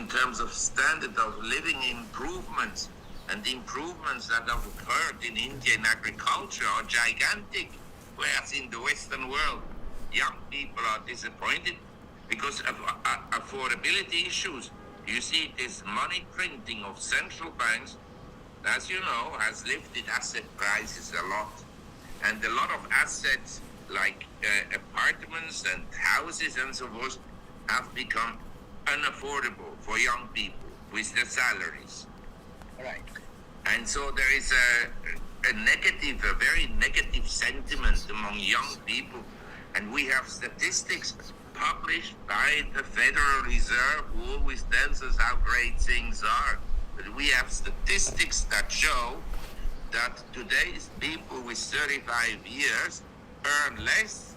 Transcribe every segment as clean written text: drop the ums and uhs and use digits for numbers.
in terms of standard of living improvements, and the improvements that have occurred in India in agriculture are gigantic, whereas in the Western world, young people are disappointed because of affordability issues. You see, this money printing of central banks, as you know, has lifted asset prices a lot. And a lot of assets like apartments and houses and so forth have become unaffordable for young people with their salaries. Right. And so there is a very negative sentiment among young people. And we have statistics published by the Federal Reserve, who always tells us how great things are. But we have statistics that show that today's people with 35 years earn less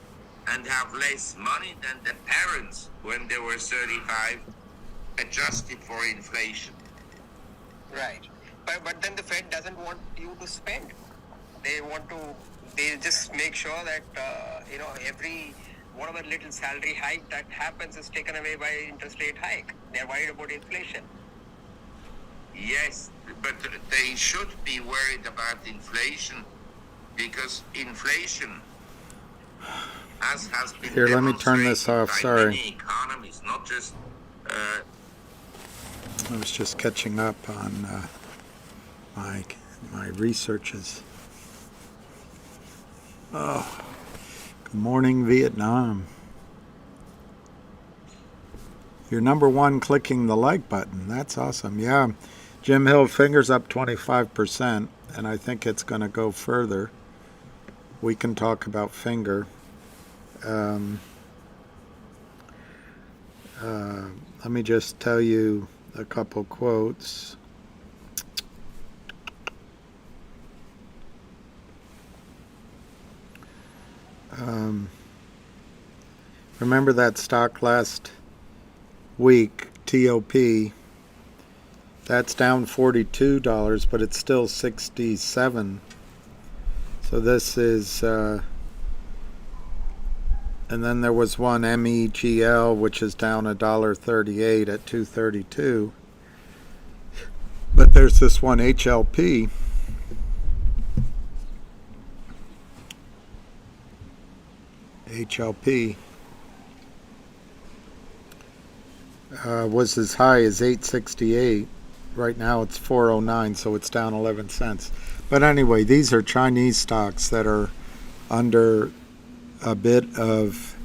and have less money than their parents when they were 35, adjusted for inflation. Right. But then the Fed doesn't want you to spend. They just make sure that, every whatever little salary hike that happens is taken away by interest rate hike. They're worried about inflation. Yes, but they should be worried about inflation, because inflation has been here, let me turn this off, sorry. Many economies, not just I was just catching up on my researches. Oh, good morning, Vietnam. You're number one clicking the like button. That's awesome. Yeah, Jim Hill, fingers up 25%, and I think it's going to go further. We can talk about finger. Let me just tell you a couple quotes. Remember that stock last week, TOP, that's down $42, but it's still 67. So this is, and then there was one MEGL, which is down $1.38 at 232. But there's this one HLP. HLP was as high as 868. Right now it's 409, so it's down 11 cents. But anyway, these are Chinese stocks that are under a bit of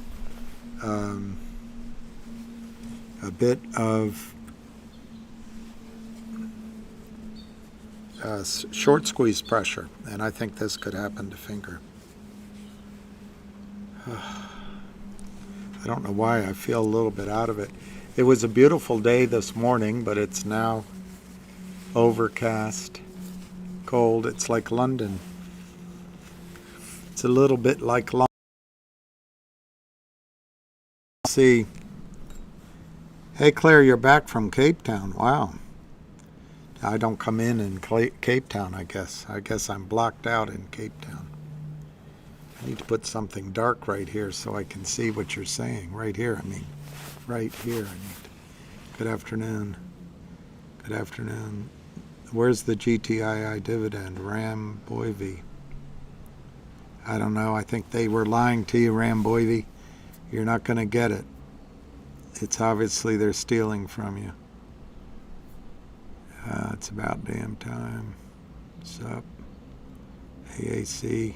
short squeeze pressure, and I think this could happen to finger. I don't know why I feel a little bit out of it. It was a beautiful day this morning, but it's now overcast, cold. It's like London. It's a little bit like London. See. Hey Claire, you're back from Cape Town. Wow. I don't come in Cape Town, I guess. I guess I'm blocked out in Cape Town. I need to put something dark right here so I can see what you're saying. Right here, I mean. Right here, I need. Good afternoon. Good afternoon. Where's the GTII dividend? Ram Boivy. I don't know. I think they were lying to you, Ram Boivy. You're not going to get it. It's obviously they're stealing from you. It's about damn time. Sup? AAC.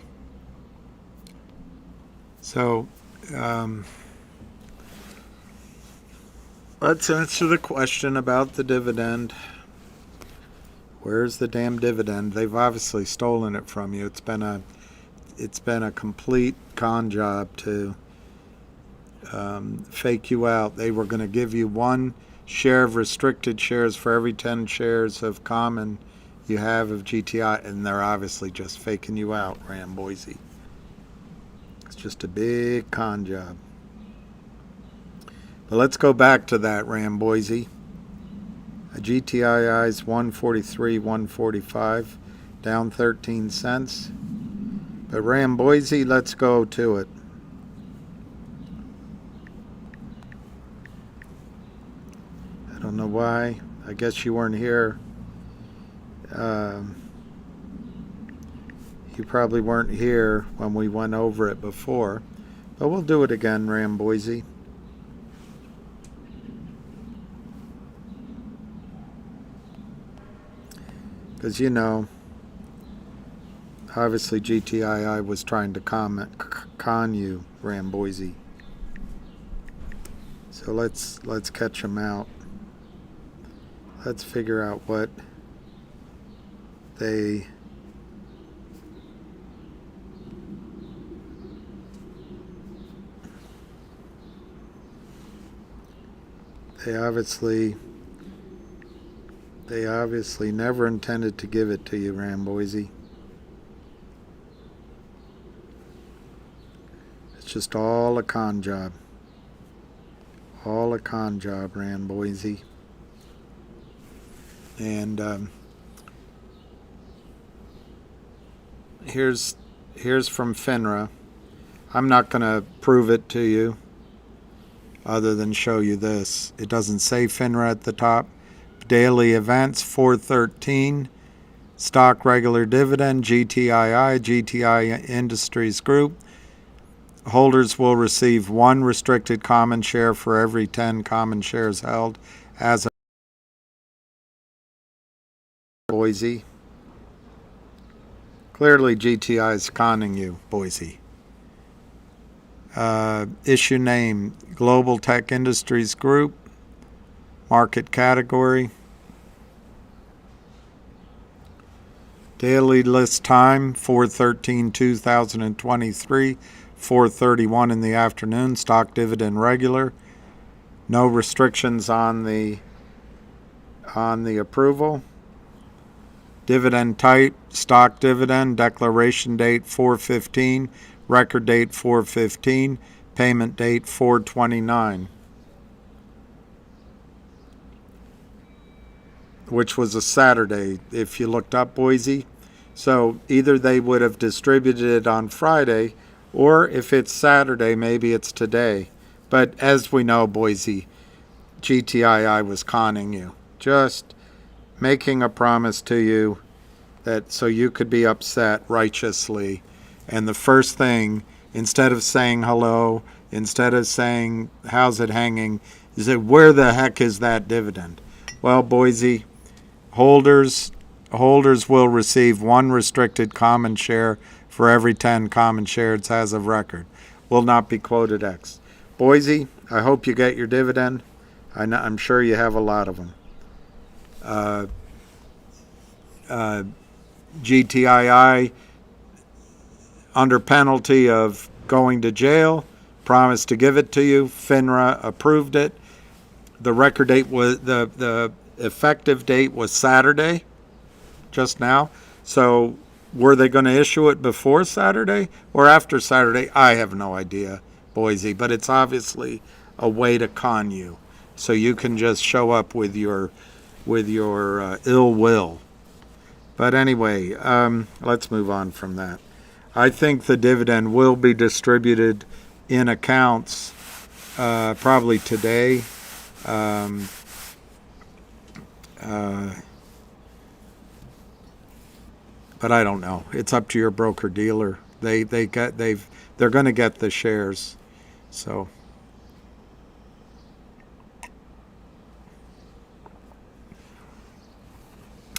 So, let's answer the question about the dividend. Where's the damn dividend? They've obviously stolen it from you. It's been a complete con job to fake you out. They were going to give you 1 share of restricted shares for every 10 shares of common you have of GTI, and they're obviously just faking you out, Ram Boise. It's just a big con job. But let's go back to that, Ram Boise. A GTII is 143, 145, down 13 cents. But Ram Boise, let's go to it. I don't know why. I guess you weren't here. You probably weren't here when we went over it before. But we'll do it again, Ram Boise. Because, you know, obviously GTII was trying to con you, Ram Boise. So let's catch them out. Let's figure out what they obviously never intended to give it to you, Ram Boise. It's just all a con job. All a con job, Ram Boise. And here's from FINRA. I'm not going to prove it to you other than show you this. It doesn't say FINRA at the top. Daily events, 413. Stock regular dividend, GTII Industries Group. Holders will receive 1 restricted common share for every 10 common shares held as of Boise. Clearly GTI is conning you, Boise. Issue name, Global Tech Industries Group. Market category. Daily list time, 4/13/2023, 4:31 in the afternoon. Stock dividend regular. No restrictions on the approval. Dividend type, stock dividend. Declaration date 4/15. Record date 4/15. Payment date 4/29. Which was a Saturday, if you looked up, Boise. So either they would have distributed it on Friday, or if it's Saturday, maybe it's today. But as we know, Boise, GTII was conning you. Just making a promise to you that so you could be upset righteously. And the first thing, instead of saying hello, instead of saying how's it hanging, is that where the heck is that dividend? Well, Boise, holders will receive 1 restricted common share for every 10 common shares as of record. Will not be quoted X. Boise, I hope you get your dividend. I'm sure you have a lot of them. GTII, under penalty of going to jail, promised to give it to you. FINRA approved it. The record date was the effective date was Saturday, just now. So were they going to issue it before Saturday or after Saturday? I have no idea, Boise, but it's obviously a way to con you. So you can just show up with your ill will. But anyway, let's move on from that. I think the dividend will be distributed in accounts probably today. But I don't know. It's up to your broker dealer. They're going to get the shares. So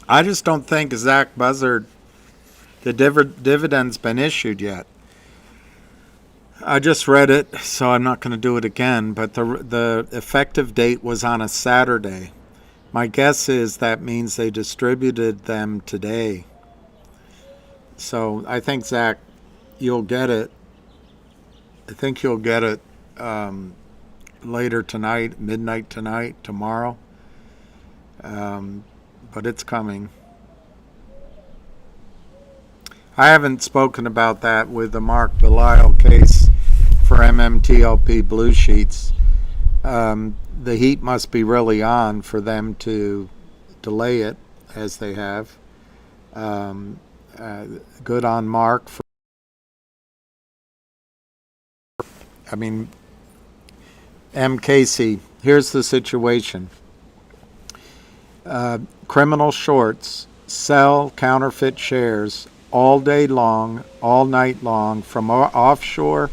I just don't think Zach Buzzard, the dividend's been issued yet. I just read it, so I'm not going to do it again, but the effective date was on a Saturday. My guess is that means they distributed them today. So I think, Zach, you'll get it. I think you'll get it later tonight, midnight tonight, tomorrow. But it's coming. I haven't spoken about that with the Mark Belisle case for MMTLP blue sheets. The heat must be really on for them to delay it as they have. Good on Mark. M. Casey, here's the situation. criminal shorts sell counterfeit shares all day long, all night long, from offshore,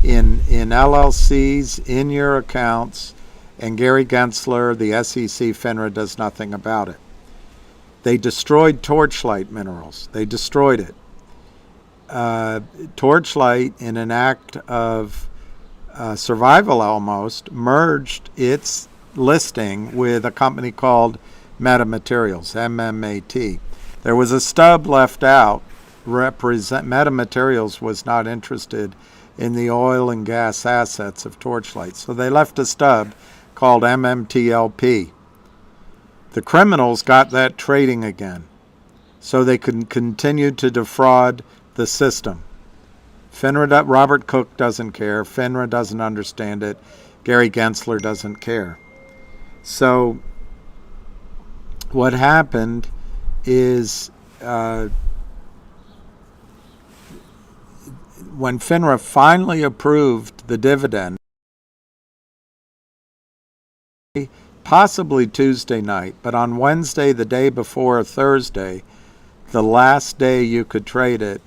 in LLCs, in your accounts, and Gary Gensler, the SEC, FINRA, does nothing about it. They destroyed Torchlight Minerals. They destroyed it. Torchlight, in an act of survival almost, merged its listing with a company called Metamaterials, MMAT. There was a stub left out. Metamaterials was not interested in the oil and gas assets of Torchlight, so they left a stub called MMTLP. The criminals got that trading again, so they could continue to defraud the system. FINRA, Robert Cook doesn't care. FINRA doesn't understand it. Gary Gensler doesn't care. So what happened is when FINRA finally approved the dividend, possibly Tuesday night, but on Wednesday, the day before Thursday, the last day you could trade it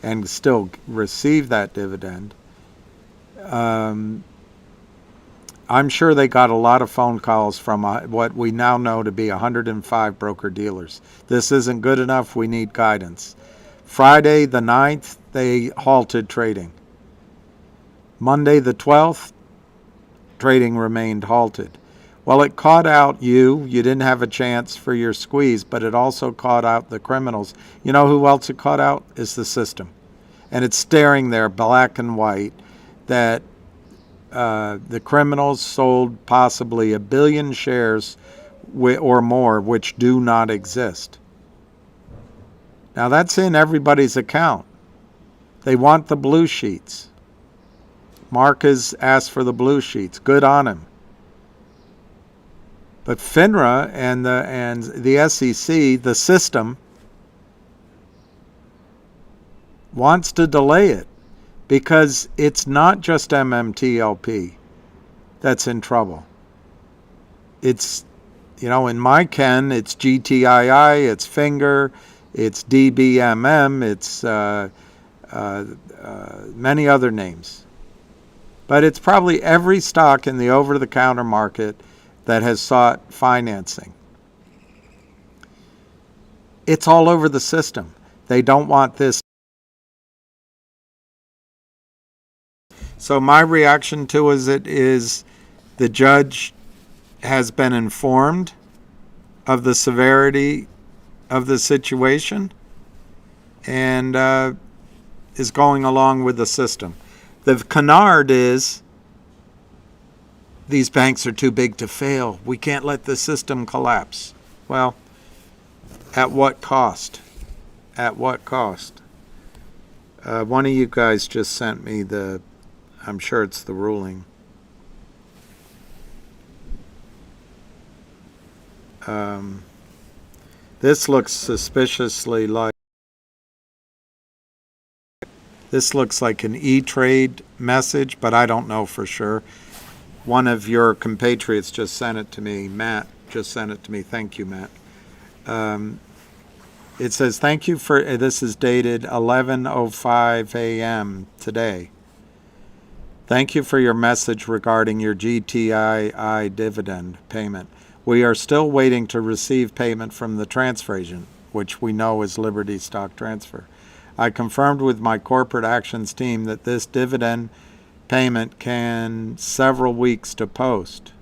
and still receive that dividend, I'm sure they got a lot of phone calls from what we now know to be 105 broker-dealers. This isn't good enough. We need guidance. Friday the 9th, they halted trading. Monday the 12th, trading remained halted. Well, it caught out you. You didn't have a chance for your squeeze, but it also caught out the criminals. You know who else it caught out? Is the system. And it's staring there black and white that the criminals sold possibly 1 billion shares or more which do not exist. Now that's in everybody's account. They want the blue sheets. Mark has asked for the blue sheets. Good on him. But FINRA and the SEC, the system, wants to delay it because it's not just MMTLP that's in trouble. It's, in my ken, it's GTII, it's Finger, it's DBMM, it's many other names. But it's probably every stock in the over-the-counter market that has sought financing. It's all over the system. They don't want this. So my reaction to it is the judge has been informed of the severity of the situation and is going along with the system. The canard is these banks are too big to fail. We can't let the system collapse. Well, at what cost? At what cost? One of you guys just sent me I'm sure it's the ruling. This looks suspiciously like an E-Trade message, but I don't know for sure. One of your compatriots just sent it to me. Matt just sent it to me. Thank you, Matt. It says, thank you for, this is dated 11:05 a.m. today. Thank you for your message regarding your GTII dividend payment. We are still waiting to receive payment from the transfer agent, which we know is Liberty Stock Transfer. I confirmed with my corporate actions team that this dividend payment can several weeks to post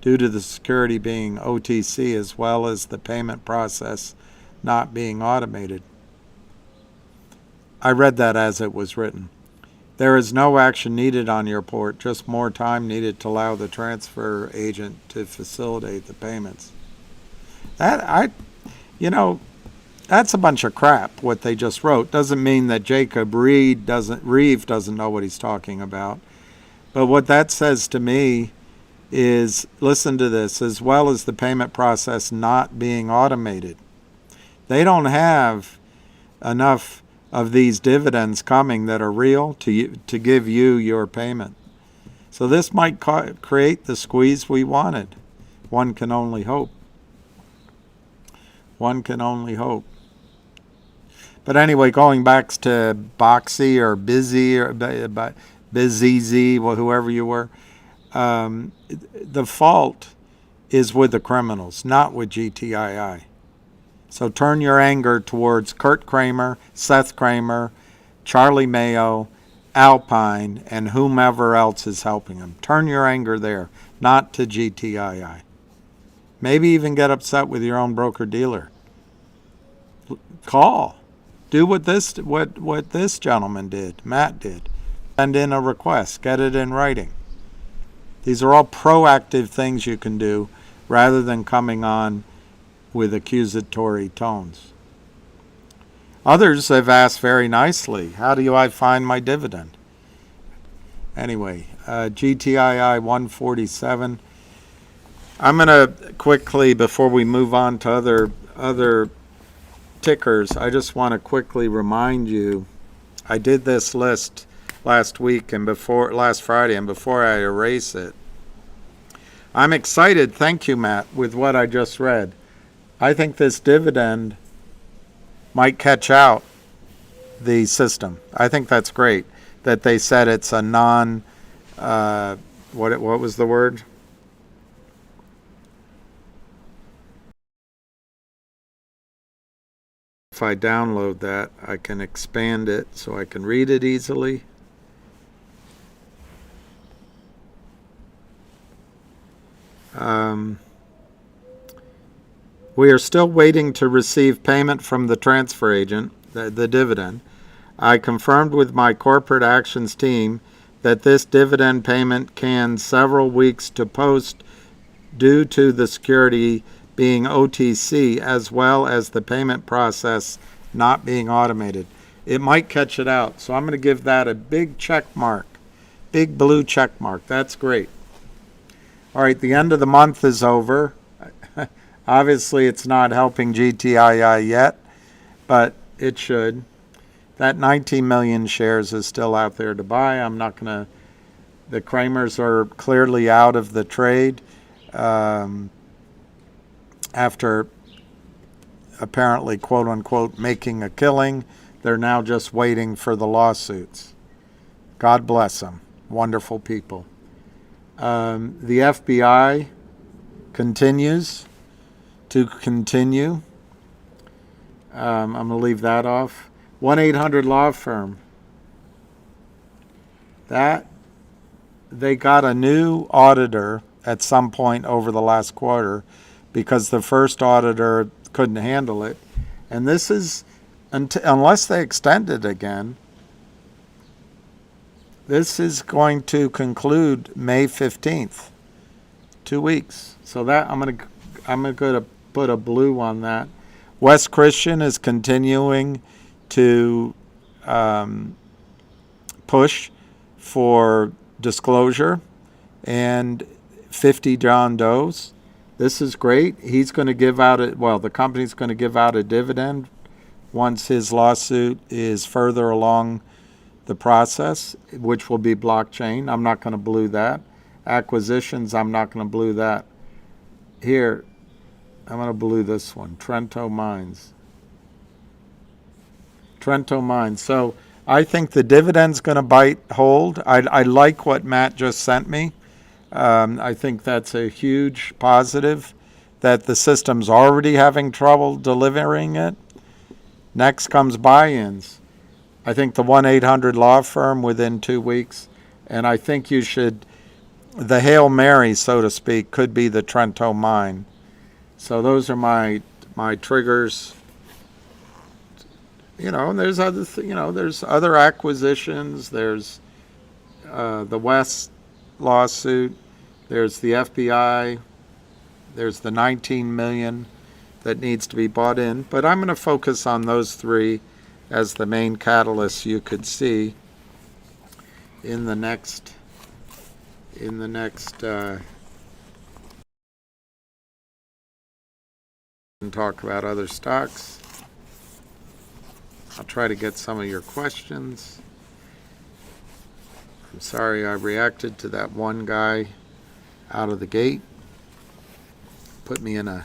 due to the security being OTC as well as the payment process not being automated. I read that as it was written. There is no action needed on your part, just more time needed to allow the transfer agent to facilitate the payments. That's a bunch of crap, what they just wrote. Doesn't mean that Jacob Reeve doesn't know what he's talking about. But what that says to me is, listen to this, as well as the payment process not being automated. They don't have enough of these dividends coming that are real to give you your payment. So this might create the squeeze we wanted. One can only hope. One can only hope. But anyway, going back to Boxy or Busy or Busy, whoever you were, the fault is with the criminals, not with GTII. So turn your anger towards Kurt Kramer, Seth Kramer, Charlie Mayo, Alpine, and whomever else is helping them. Turn your anger there, not to GTII. Maybe even get upset with your own broker-dealer. Call. Do what this gentleman did, Matt did. Send in a request. Get it in writing. These are all proactive things you can do rather than coming on with accusatory tones. Others have asked very nicely, how do I find my dividend? Anyway, GTII 147. I'm going to quickly, before we move on to other tickers, I just want to quickly remind you, I did this list last week and last Friday, and before I erase it, I'm excited, thank you, Matt, with what I just read. I think this dividend might catch out the system. I think that's great that they said it's a non, what was the word? If I download that, I can expand it so I can read it easily. We are still waiting to receive payment from the transfer agent, the dividend. I confirmed with my corporate actions team that this dividend payment can several weeks to post due to the security being OTC as well as the payment process not being automated. It might catch it out, so I'm going to give that a big check mark, big blue check mark. That's great. All right, the end of the month is over. Obviously, it's not helping GTII yet, but it should. That 19 million shares is still out there to buy. I'm not going to. The Kramers are clearly out of the trade after apparently, quote unquote, making a killing. They're now just waiting for the lawsuits. God bless them. Wonderful people. The FBI continues to continue. I'm going to leave that off. 1-800 law firm. That they got a new auditor at some point over the last quarter because the first auditor couldn't handle it. And this is, unless they extend it again, this is going to conclude May 15th, 2 weeks. So that I'm going to put a blue on that. West Christian is continuing to push for disclosure and 50 John Does. This is great. He's going to give out the company's going to give out a dividend once his lawsuit is further along the process, which will be blockchain. I'm not going to blue that. Acquisitions, I'm not going to blue that. Here, I'm going to blue this one, Trenton Mines. Trenton Mines. So I think the dividend's going to hold. I like what Matt just sent me. I think that's a huge positive that the system's already having trouble delivering it. Next comes buy-ins. I think the 1-800 law firm within 2 weeks. And I think you should, the Hail Mary, so to speak, could be the Trenton Mine. So those are my triggers. There's other there's other acquisitions. There's the West lawsuit. There's the FBI. There's the 19 million that needs to be bought in. But I'm going to focus on those three as the main catalysts you could see in the next and talk about other stocks. I'll try to get some of your questions. I'm sorry I reacted to that one guy out of the gate. Put me in a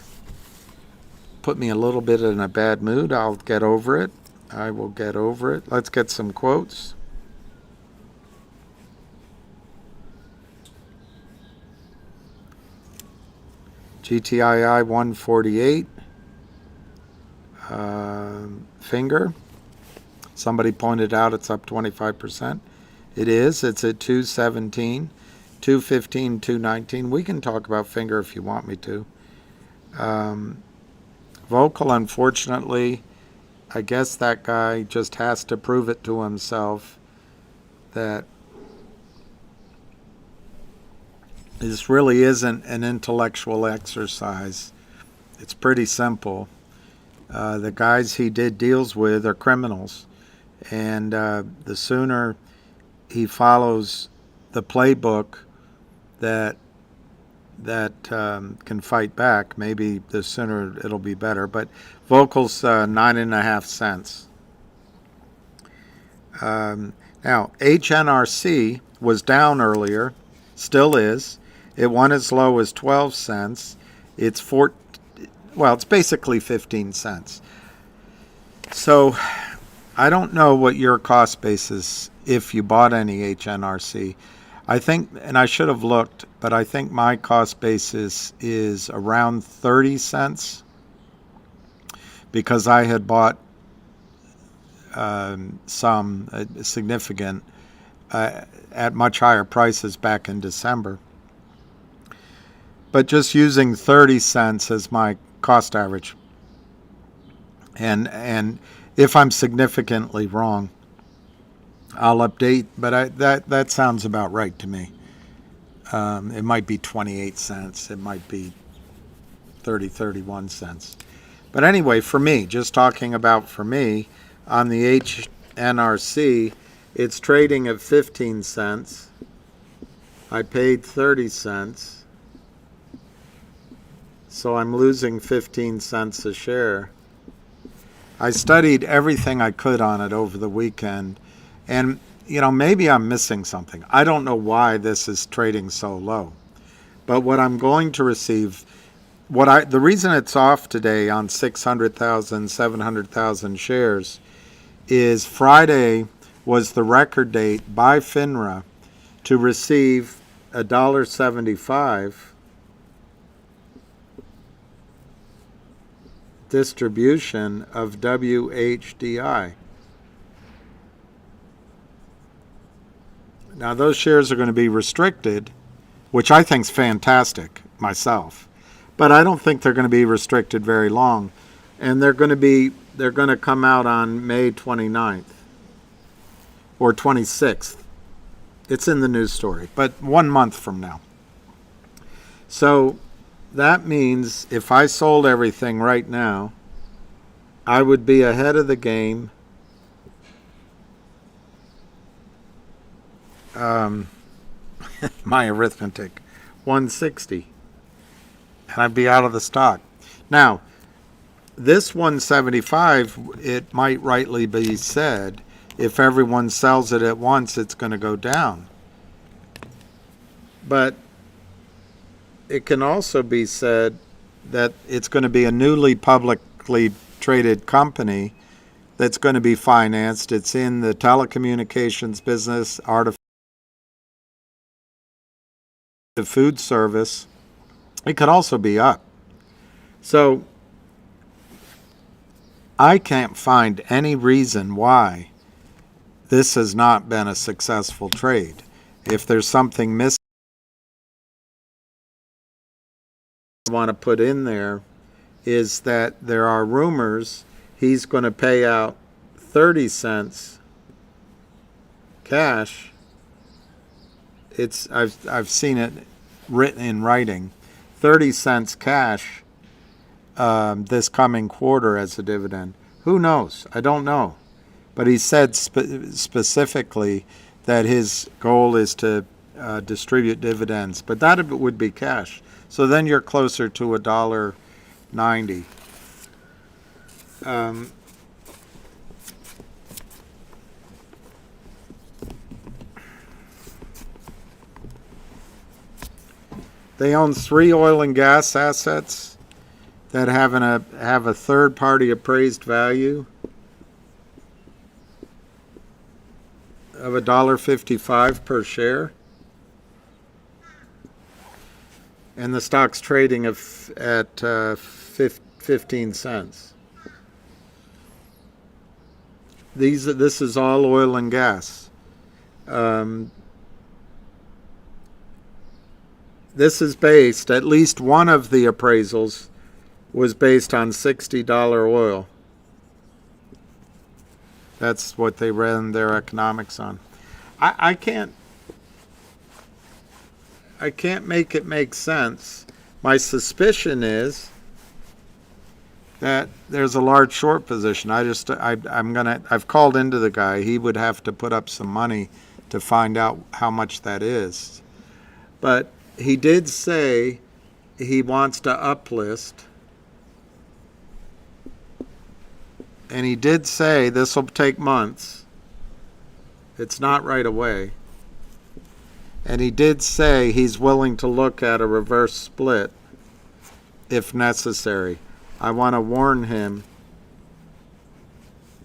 put me a little bit in a bad mood. I'll get over it. I will get over it. Let's get some quotes. GTII 148. Finger. Somebody pointed out it's up 25%. It is. It's at 217, 215, 219. We can talk about Finger if you want me to. Vocal, unfortunately, I guess that guy just has to prove it to himself that this really isn't an intellectual exercise. It's pretty simple. The guys he did deals with are criminals, and the sooner he follows the playbook that can fight back, maybe the sooner it'll be better. But Vocal's 9.5 cents. Now, HNRC was down earlier, still is. It went as low as 12 cents. It's it's basically 15 cents. So I don't know what your cost basis if you bought any HNRC. I think, and I should have looked, but I think my cost basis is around 30 cents because I had bought some significant at much higher prices back in December. But just using 30 cents as my cost average. And if I'm significantly wrong, I'll update, but that sounds about right to me. It might be 28 cents. It might be 31 cents. But anyway, for me, just talking about for me, on the HNRC, it's trading at 15 cents. I paid 30 cents. So I'm losing 15 cents a share. I studied everything I could on it over the weekend. And, maybe I'm missing something. I don't know why this is trading so low. But what I'm going to receive, the reason it's off today on 600,000, 700,000 shares is Friday was the record date by FINRA to receive $1.75 distribution of WHDI. Now those shares are going to be restricted, which I think is fantastic myself, but I don't think they're going to be restricted very long, and they're going to come out on May 29th or 26th. It's in the news story, but 1 month from now. So that means if I sold everything right now, I would be ahead of the game. My arithmetic, 160. And I'd be out of the stock. Now, this 175, it might rightly be said, if everyone sells it at once, it's going to go down. But it can also be said that it's going to be a newly publicly traded company that's going to be financed. It's in the telecommunications business, the food service. It could also be up. So I can't find any reason why this has not been a successful trade. If there's something missing I want to put in there is that there are rumors he's going to pay out 30 cents cash. I've seen it written in writing, 30 cents cash this coming quarter as a dividend. Who knows? I don't know. But he said specifically that his goal is to distribute dividends. But that would be cash. So then you're closer to $1.90. They own 3 oil and gas assets. that have a third party appraised value of $1.55 per share, and the stock's trading at 15 cents. This is all oil and gas. This is based, at least one of the appraisals was based on $60 oil. That's what they ran their economics on. I can't make it make sense. My suspicion is that there's a large short position. I've called into the guy. He would have to put up some money to find out how much that is. But he did say he wants to uplist. And he did say this will take months. It's not right away. And he did say he's willing to look at a reverse split if necessary. I want to warn him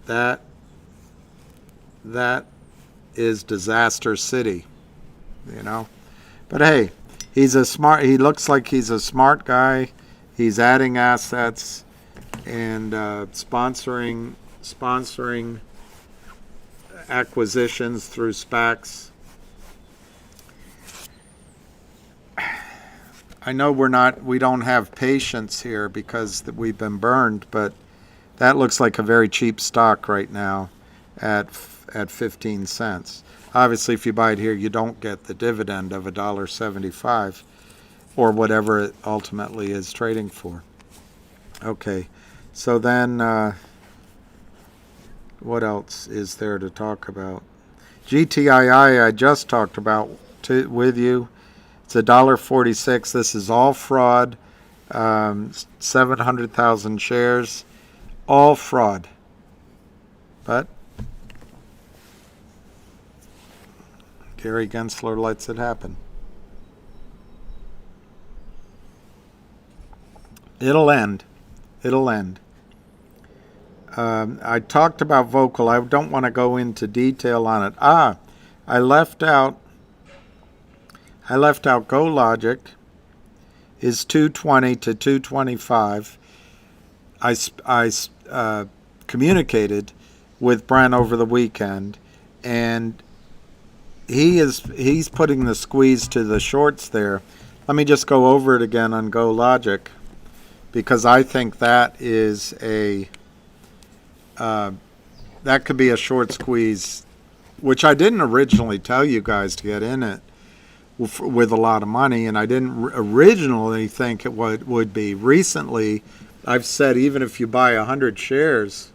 that is disaster city, you know. But hey, he looks like he's a smart guy. He's adding assets and sponsoring acquisitions through SPACs. I know we don't have patience here because we've been burned, but that looks like a very cheap stock right now at 15 cents. Obviously, if you buy it here, you don't get the dividend of $1.75 or whatever it ultimately is trading for. Okay, so then what else is there to talk about? GTII I just talked about with you. It's $1.46. This is all fraud. 700,000 shares, all fraud. But Gary Gensler lets it happen. It'll end. It'll end. I talked about Vocal. I don't want to go into detail on it. I left out GoLogic is 220 to 225. I communicated with Brent over the weekend, and he's putting the squeeze to the shorts there. Let me just go over it again on GoLogic, because I think that is that could be a short squeeze, which I didn't originally tell you guys to get in it with a lot of money, and I didn't originally think it would be. Recently, I've said even if you buy 100 shares,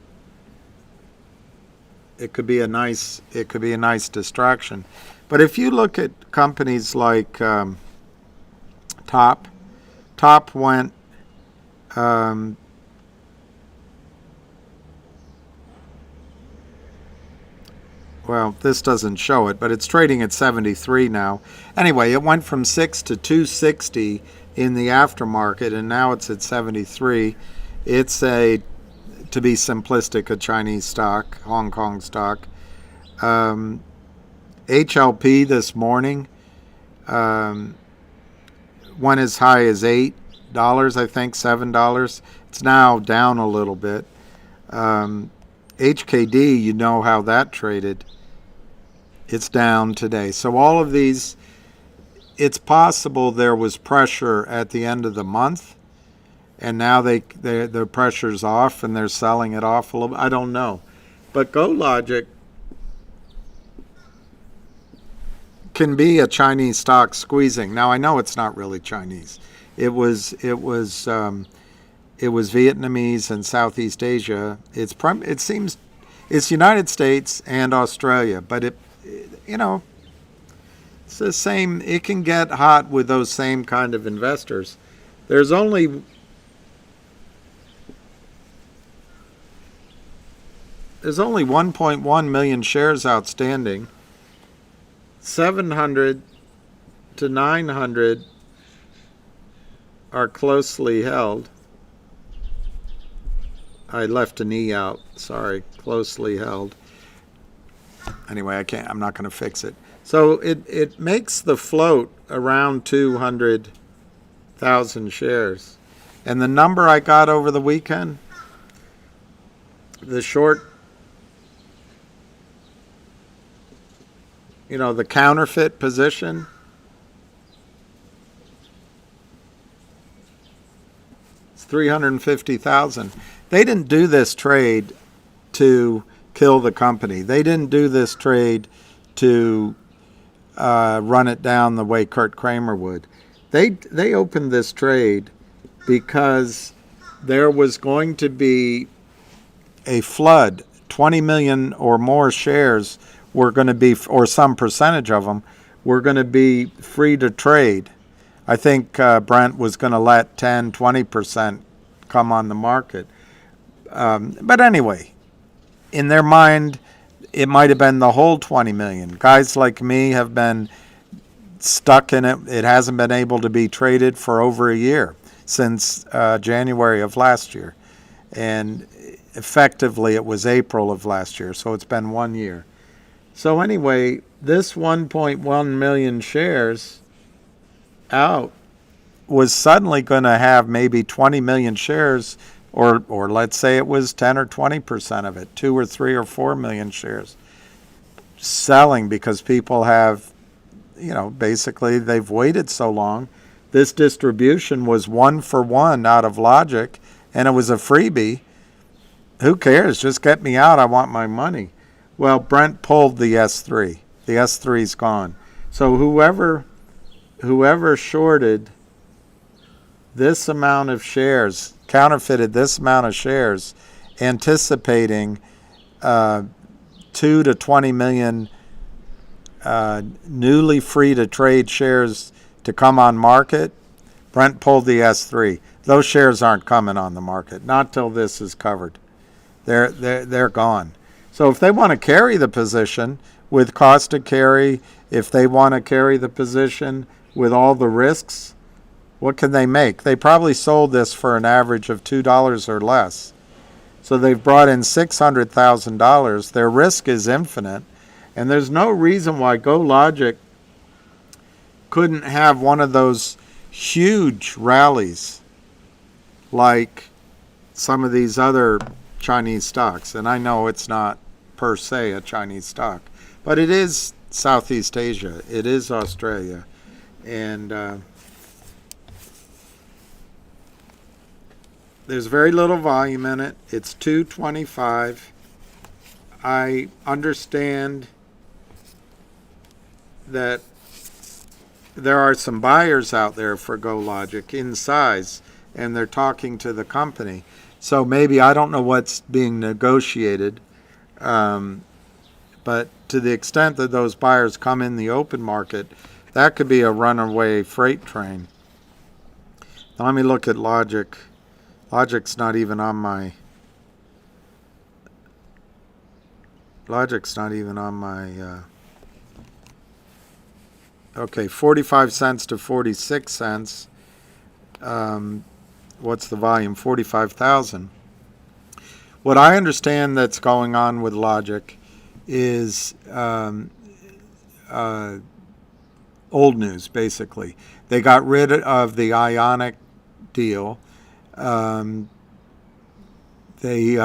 it could be a nice distraction. But if you look at companies like Top went well, this doesn't show it, but it's trading at 73 now. Anyway, it went from 6 to 260 in the aftermarket, and now it's at 73. It's to be simplistic, a Chinese stock, Hong Kong stock. HLP this morning went as high as $8, I think, $7. It's now down a little bit. HKD, you know how that traded. It's down today. So all of these, it's possible there was pressure at the end of the month, and now the pressure's off and they're selling it off a little bit. I don't know. But GoLogic can be a Chinese stock squeezing. Now I know it's not really Chinese. It was Vietnamese and Southeast Asia. It seems it's United States and Australia, but it's the same. It can get hot with those same kind of investors. There's only 1.1 million shares outstanding. 700 to 900 are closely held. I left an E out. Sorry, closely held. Anyway, I'm not going to fix it. So it makes the float around 200,000 shares. And the number I got over the weekend, the short, the counterfeit position, it's 350,000. They didn't do this trade to kill the company. They didn't do this trade to run it down the way Kurt Kramer would. They opened this trade because there was going to be a flood. 20 million or more shares were going to be, or some percentage of them, were going to be free to trade. I think Brent was going to let 10, 20% come on the market. But anyway, in their mind, it might have been the whole 20 million. Guys like me have been stuck in it. It hasn't been able to be traded for over a year, since January of last year. And effectively, it was April of last year, so it's been 1 year. So anyway, this 1.1 million shares out was suddenly going to have maybe 20 million shares, or let's say it was 10 or 20% of it, 2 or 3 or 4 million shares selling, because people have, basically they've waited so long. This distribution was 1-for-1 out of logic, and it was a freebie. Who cares? Just get me out. I want my money. Well, Brent pulled the S3. The S3's gone. So whoever shorted this amount of shares, counterfeited this amount of shares, anticipating 2 to 20 million newly free to trade shares to come on market, Brent pulled the S3. Those shares aren't coming on the market, not till this is covered. They're gone. So if they want to carry the position with cost to carry, if they want to carry the position with all the risks, what can they make? They probably sold this for an average of $2 or less. So they've brought in $600,000. Their risk is infinite. And there's no reason why GoLogic couldn't have one of those huge rallies like some of these other Chinese stocks. And I know it's not per se a Chinese stock, but it is Southeast Asia. It is Australia. And there's very little volume in it. It's 225. I understand that there are some buyers out there for GoLogic in size, and they're talking to the company. So maybe, I don't know what's being negotiated, but to the extent that those buyers come in the open market, that could be a runaway freight train. Now let me look at Logic. Logic's not even on my... okay, 45 cents to 46 cents. What's the volume? 45,000. What I understand that's going on with Logic is old news, basically. They got rid of the Ionic deal. He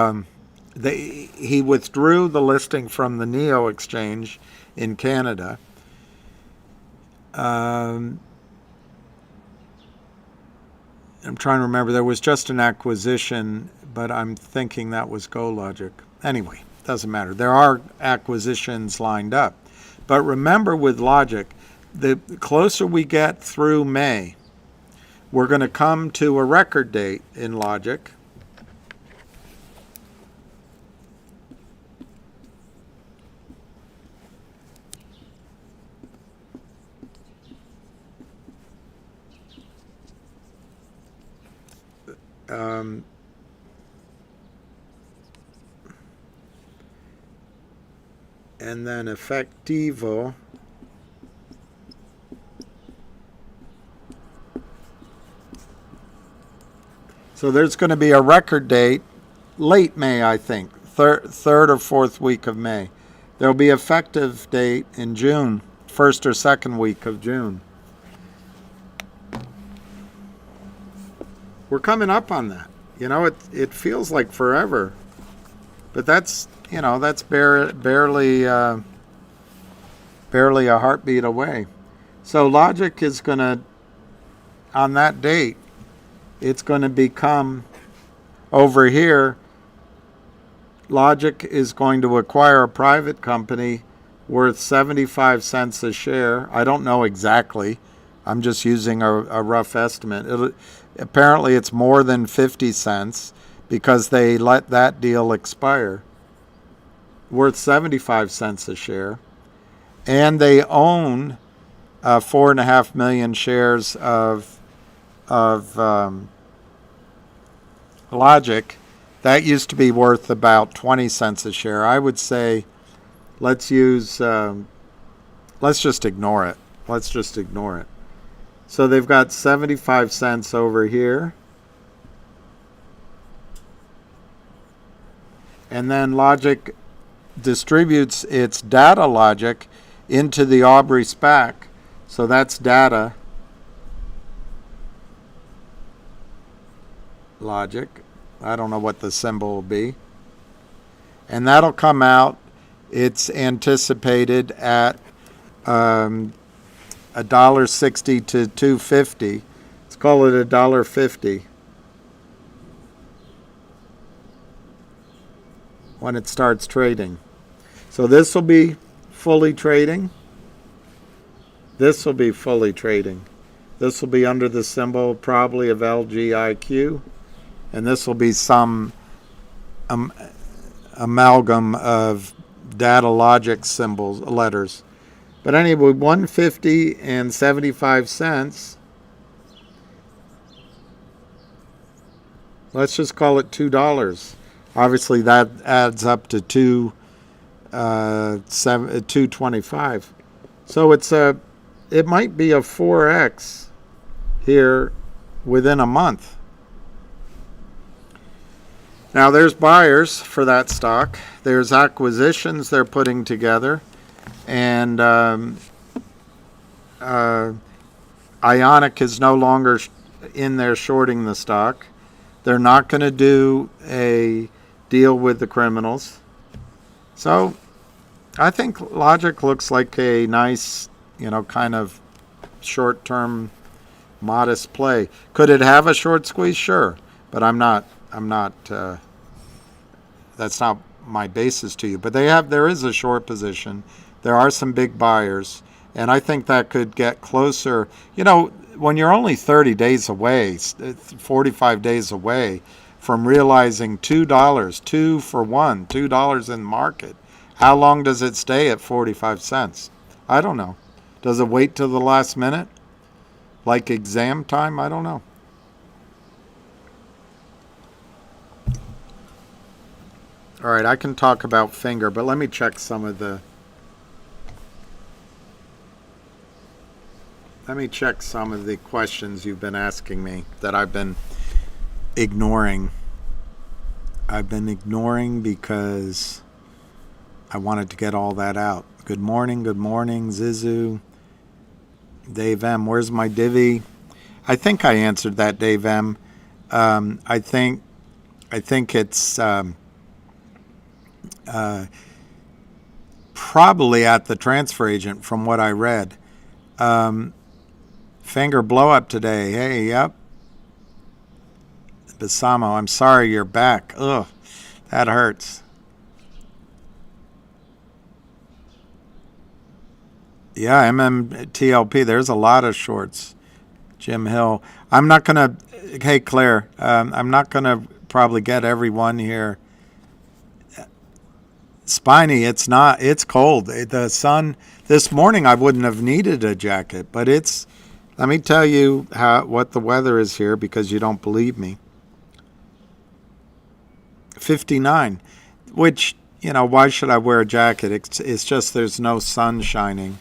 withdrew the listing from the Neo exchange in Canada. I'm trying to remember. There was just an acquisition, but I'm thinking that was GoLogic. Anyway, doesn't matter. There are acquisitions lined up. But remember, with Logic, the closer we get through May, we're going to come to a record date in Logic. And then Effectivo. So there's going to be a record date late May, I think, third or fourth week of May. There'll be effective date in June, first or second week of June. We're coming up on that. You know, it feels like forever, but that's, you know, that's barely a heartbeat away. So logic is going to, on that date, it's going to become, over here, Logic is going to acquire a private company worth 75 cents a share. I don't know exactly. I'm just using a rough estimate. Apparently it's more than 50 cents because they let that deal expire. Worth 75 cents a share. And they own 4.5 million shares of Logic. That used to be worth about 20 cents a share. I would say let's just ignore it. Let's just ignore it. So they've got 75 cents over here. And then Logic distributes its data logic into the Aubrey SPAC. So that's data logic. I don't know what the symbol will be. And that'll come out, it's anticipated at $1.60 to $2.50. Let's call it $1.50 when it starts trading. So this will be fully trading. This will be fully trading. This will be under the symbol probably of LGIQ. And this will be some amalgam of data logic symbols, letters. But anyway, 150 and 75 cents. Let's just call it $2. Obviously, that adds up to $2.25. So it might be a 4x here within a month. Now, there's buyers for that stock. There's acquisitions they're putting together. And Ionic is no longer in there shorting the stock. They're not going to do a deal with the criminals. So I think Logic looks like a nice, kind of short-term, modest play. Could it have a short squeeze? Sure. But I'm not, that's not my basis to you. But there is a short position. There are some big buyers. And I think that could get closer. When you're only 30 days away, 45 days away from realizing $2, 2 for 1, $2 in the market, how long does it stay at 45 cents? I don't know. Does it wait till the last minute? Like exam time? I don't know. All right, I can talk about Finger, but let me check some of the questions you've been asking me that I've been ignoring. I've been ignoring because I wanted to get all that out. Good morning, Zizu. Dave M, where's my divvy? I think I answered that, Dave M. I think it's probably at the transfer agent from what I read. Finger blow up today. Hey, yep. Basamo, I'm sorry you're back. Ugh, that hurts. Yeah, MMTLP, there's a lot of shorts. Jim Hill. I'm not going to, hey, Claire, I'm not going to probably get everyone here. Spiny, it's cold. The sun, this morning I wouldn't have needed a jacket, but let me tell you what the weather is here because you don't believe me. 59, which, why should I wear a jacket? It's just there's no sun shining.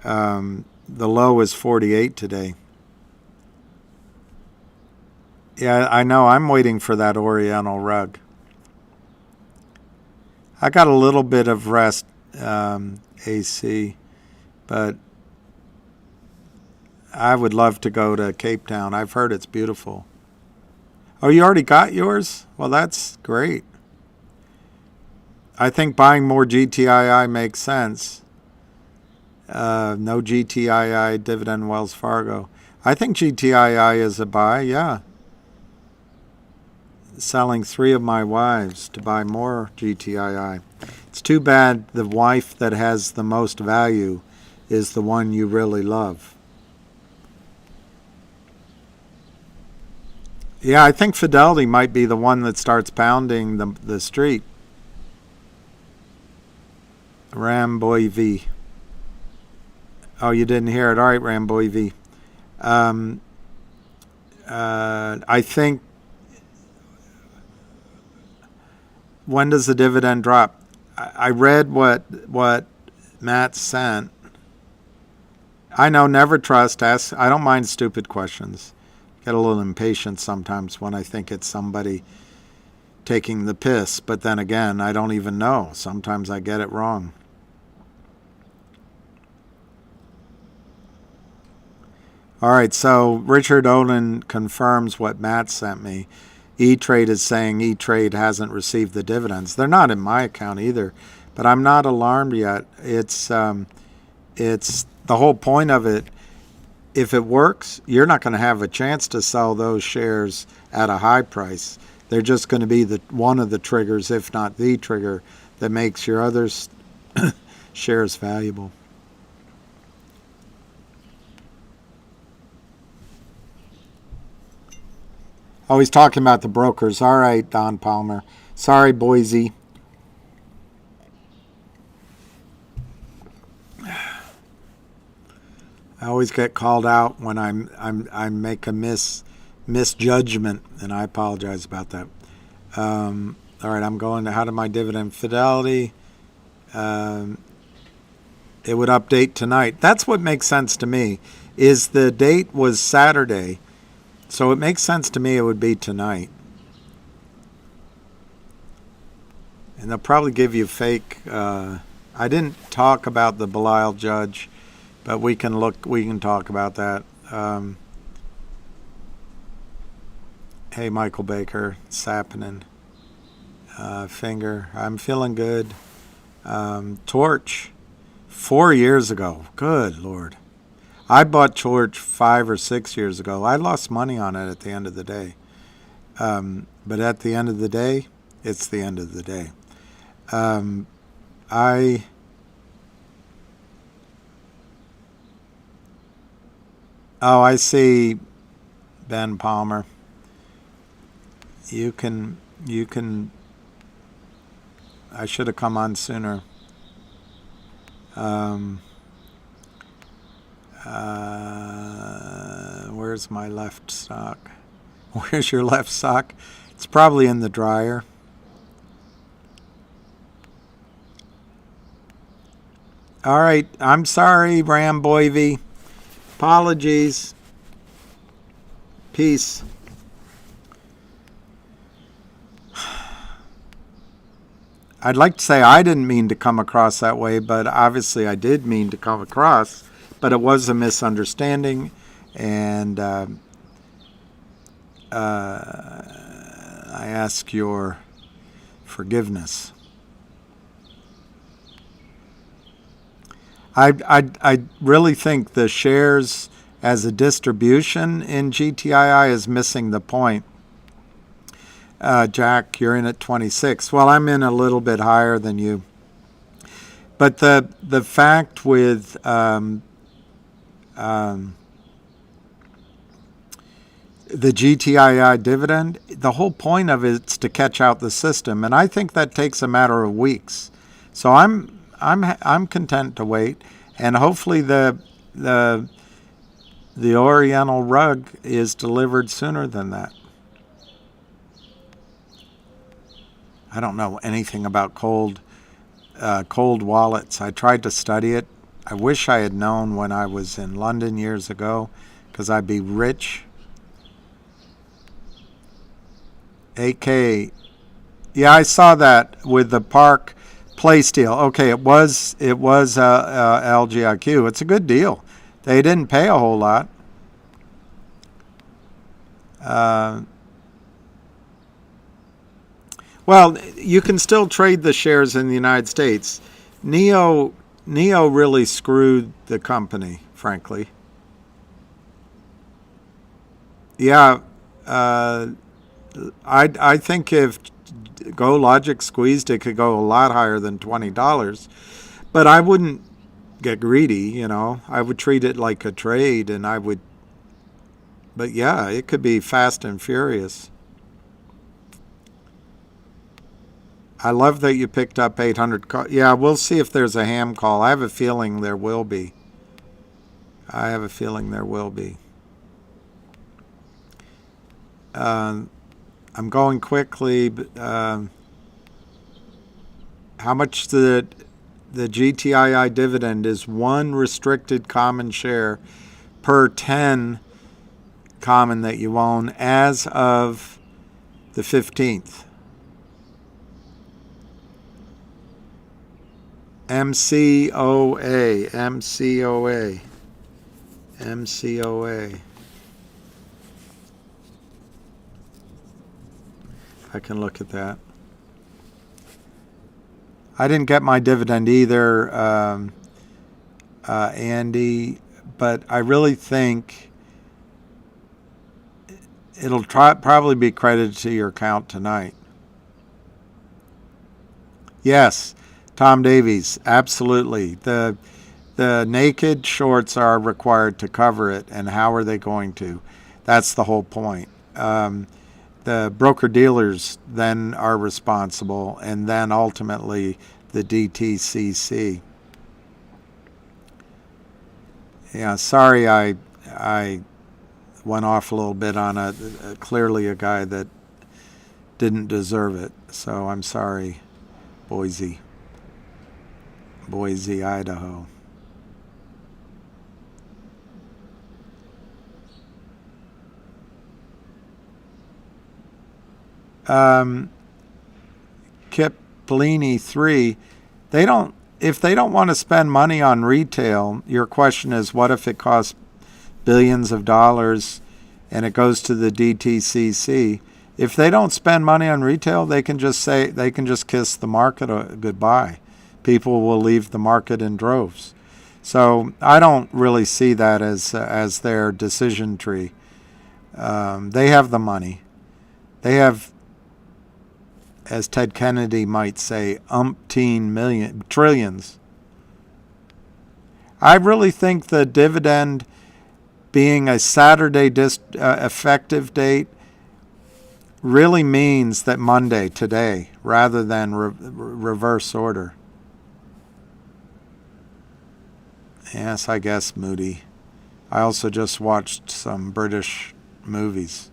The low is 48 today. Yeah, I know. I'm waiting for that Oriental rug. I got a little bit of rest, AC, but I would love to go to Cape Town. I've heard it's beautiful. Oh, you already got yours? Well, that's great. I think buying more GTII makes sense. No GTII, Dividend, Wells Fargo. I think GTII is a buy, yeah. Selling 3 of my wives to buy more GTII. It's too bad the wife that has the most value is the one you really love. Yeah, I think Fidelity might be the one that starts pounding the street. Ramboy V. Oh, you didn't hear it. All right, Ramboy V. I think, when does the dividend drop? I read what Matt sent. I know, never trust. Ask. I don't mind stupid questions. Get a little impatient sometimes when I think it's somebody taking the piss, but then again, I don't even know. Sometimes I get it wrong. All right, so Richard Olin confirms what Matt sent me. E-Trade is saying E-Trade hasn't received the dividends. They're not in my account either, but I'm not alarmed yet. It's the whole point of it. If it works, you're not going to have a chance to sell those shares at a high price. They're just going to be one of the triggers, if not the trigger, that makes your other shares valuable. Oh, he's talking about the brokers. All right, Don Palmer. Sorry, Boise. I always get called out when I make a misjudgment, and I apologize about that. All right, I'm going to how to my dividend Fidelity. It would update tonight. That's what makes sense to me. Is the date was Saturday. So it makes sense to me it would be tonight. And they'll probably give you fake. I didn't talk about the Belial judge, but we can talk about that. Hey, Michael Baker, it's happening. Finger, I'm feeling good. Torch, 4 years ago. Good Lord. I bought Torch 5 or 6 years ago. I lost money on it at the end of the day. But at the end of the day, it's the end of the day. I see, Ben Palmer. You can, I should have come on sooner. Where's my left sock? Where's your left sock? It's probably in the dryer. All right, I'm sorry, Ramboy. Apologies. Peace. I'd like to say I didn't mean to come across that way, but obviously I did mean to come across. But it was a misunderstanding, and I ask your forgiveness. I really think the shares as a distribution in GTII is missing the point. Jack, you're in at 26. Well, I'm in a little bit higher than you. But the fact with the GTII dividend, the whole point of it's to catch out the system, and I think that takes a matter of weeks. So I'm content to wait, and hopefully the Oriental rug is delivered sooner than that. I don't know anything about cold wallets. I tried to study it. I wish I had known when I was in London years ago, because I'd be rich. AK, yeah, I saw that with the park Place deal. Okay, it was LGIQ. It's a good deal. They didn't pay a whole lot. Well, you can still trade the shares in the United States. Neo really screwed the company, frankly. Yeah, I think if GoLogic squeezed, it could go a lot higher than $20. But I wouldn't get greedy, you know. I would treat it like a trade, and I would. But yeah, it could be fast and furious. I love that you picked up 800. Yeah, we'll see if there's a ham call. I have a feeling there will be. I'm going quickly. But, how much the GTII dividend is 1 restricted common share per 10 common that you own as of the 15th. MCOA. I can look at that. I didn't get my dividend either, Andy, but I really think it'll probably be credited to your account tonight. Yes, Tom Davies, absolutely. The naked shorts are required to cover it, and how are they going to? That's the whole point. The broker-dealers then are responsible, and then ultimately the DTCC. Yeah, sorry I went off a little bit on clearly a guy that didn't deserve it. So I'm sorry, Boise, Idaho. Kiplini 3, if they don't want to spend money on retail, your question is, what if it costs billions of dollars and it goes to the DTCC? If they don't spend money on retail, they can just kiss the market goodbye. People will leave the market in droves. So I don't really see that as their decision tree. They have the money. They have, as Ted Kennedy might say, trillions. I really think the dividend being a Saturday effective date really means that Monday, today, rather than reverse order. Yes, I guess, Moody. I also just watched some British movies.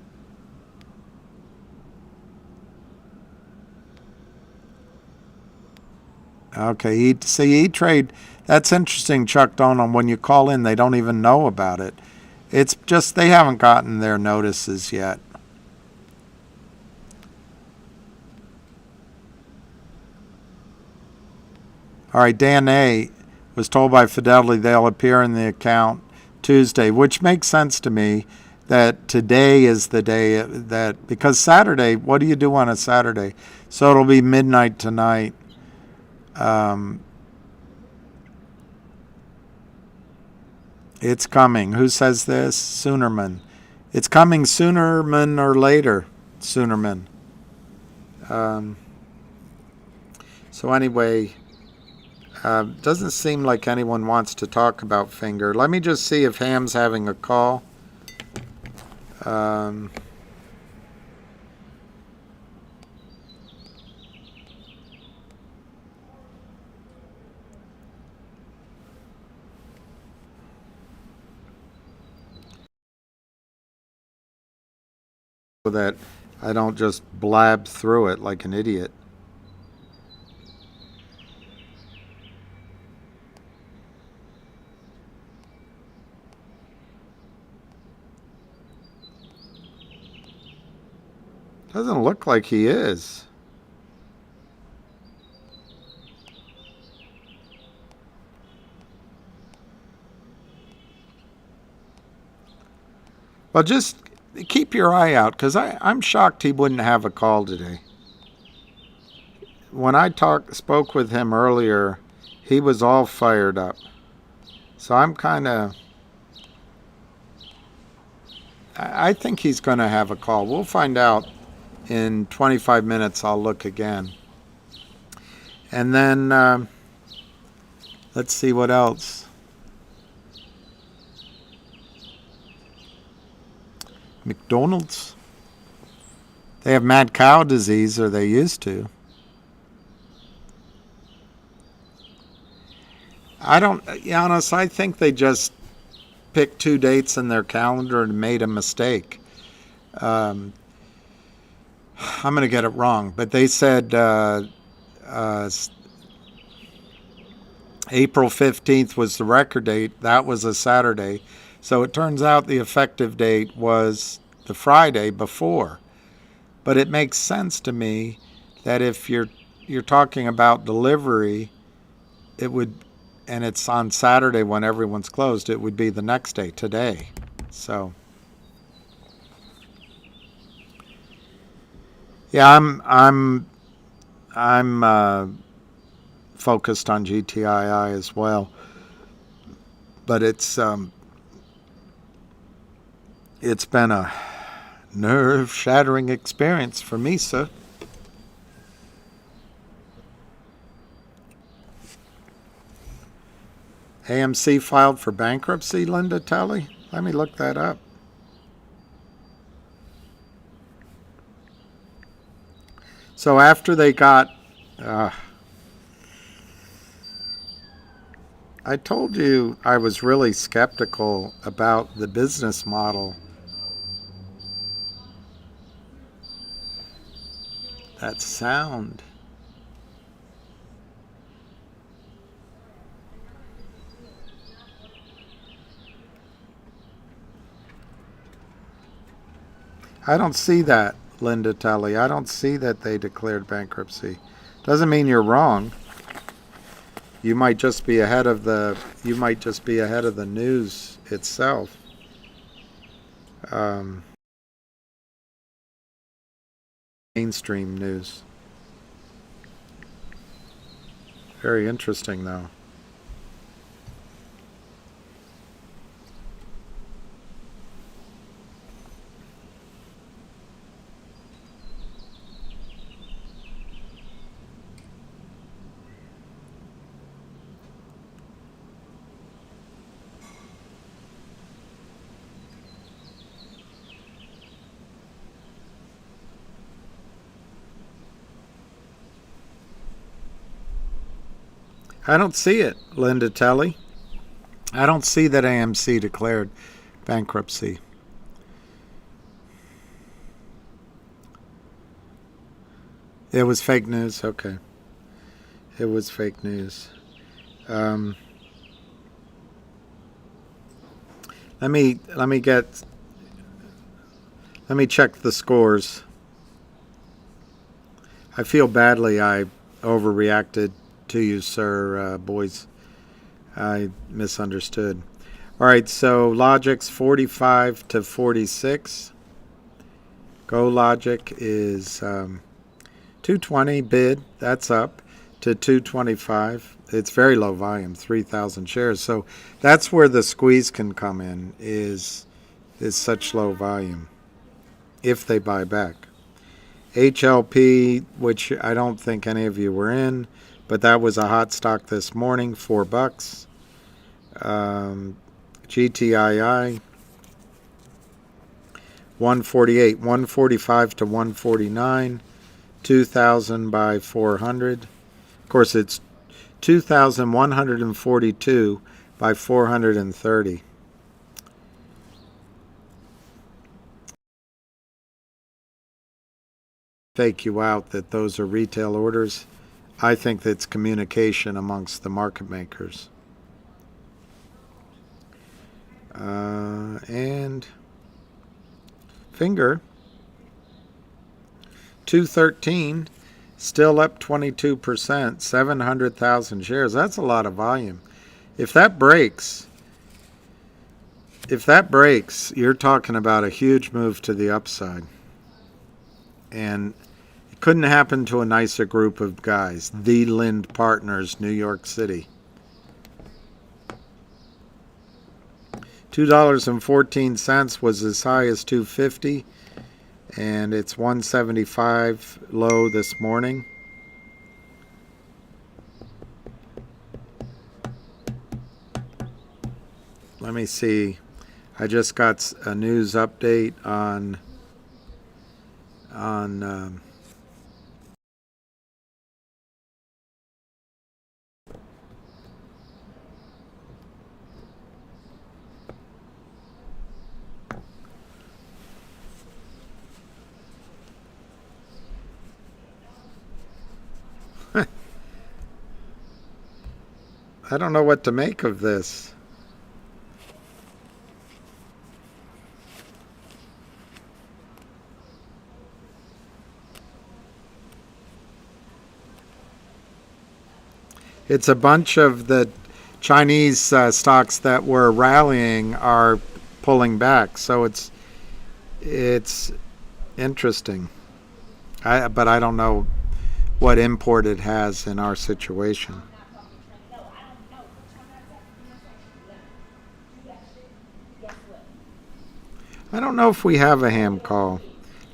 Okay, E-Trade, that's interesting, Chuck Donald. When you call in, they don't even know about it. It's just they haven't gotten their notices yet. All right, Dan A. was told by Fidelity they'll appear in the account Tuesday, which makes sense to me that today is the day that, because Saturday, what do you do on a Saturday? So it'll be midnight tonight. It's coming. Who says this? Soonerman. It's coming Soonerman or later. Soonerman. So anyway, doesn't seem like anyone wants to talk about Finger. Let me just see if Ham's having a call. So that I don't just blab through it like an idiot. Doesn't look like he is. Well, just keep your eye out, because I'm shocked he wouldn't have a call today. When I spoke with him earlier, he was all fired up. So I'm kind of... I think he's going to have a call. We'll find out in 25 minutes. I'll look again. And then let's see what else. McDonald's. They have mad cow disease, or they used to. I don't, Giannis, I think they just picked 2 dates in their calendar and made a mistake. I'm going to get it wrong, but they said April 15th was the record date. That was a Saturday. So it turns out the effective date was the Friday before. But it makes sense to me that if you're talking about delivery, it would, and it's on Saturday when everyone's closed, it would be the next day, today. So yeah, I'm focused on GTII as well, but it's been a nerve-shattering experience for me, sir. AMC filed for bankruptcy, Linda Telly? Let me look that up. So after they got... I told you I was really skeptical about the business model. That sound. I don't see that, Linda Tully. I don't see that they declared bankruptcy. Doesn't mean you're wrong. You might just be ahead of the news itself. Mainstream news. Very interesting, though. I don't see it, Linda Telly. I don't see that AMC declared bankruptcy. It was fake news. Okay. It was fake news. Let me check the scores. I feel badly I overreacted to you, sir, boys. I misunderstood. All right, so Logic's 45 to 46. Go Logic is 220 bid. That's up to 225. It's very low volume, 3,000 shares. So that's where the squeeze can come in, is such low volume if they buy back. HLP, which I don't think any of you were in, but that was a hot stock this morning, $4. GTII 148, 145 to 149, 2,000 by 400. Of course, it's 2,142 by 430. Fake you out that those are retail orders. I think that's communication amongst the market makers. And Finger 213, still up 22%, 700,000 shares. That's a lot of volume. If that breaks, if that breaks, you're talking about a huge move to the upside. And it couldn't happen to a nicer group of guys. The Lind Partners, New York City. $2.14 was as high as $2.50, and it's $1.75 low this morning. Let me see. I just got a news update on I don't know what to make of this. It's a bunch of the Chinese stocks that were rallying are pulling back, so it's interesting. But I don't know what import it has in our situation. I don't know if we have a ham call.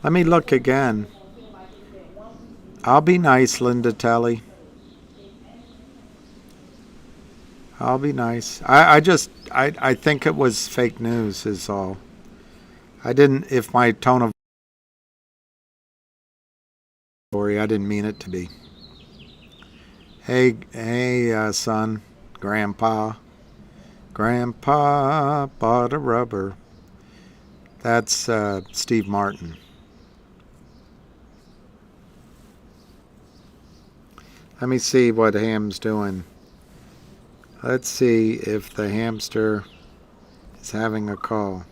Let me look again. I'll be nice, Linda Telly. I'll be nice. I think it was fake news is all. I didn't, if my tone of story, I didn't mean it to be. Hey, son, Grandpa bought a rubber. That's Steve Martin. Let me see what Ham's doing. Let's see if the hamster is having a call.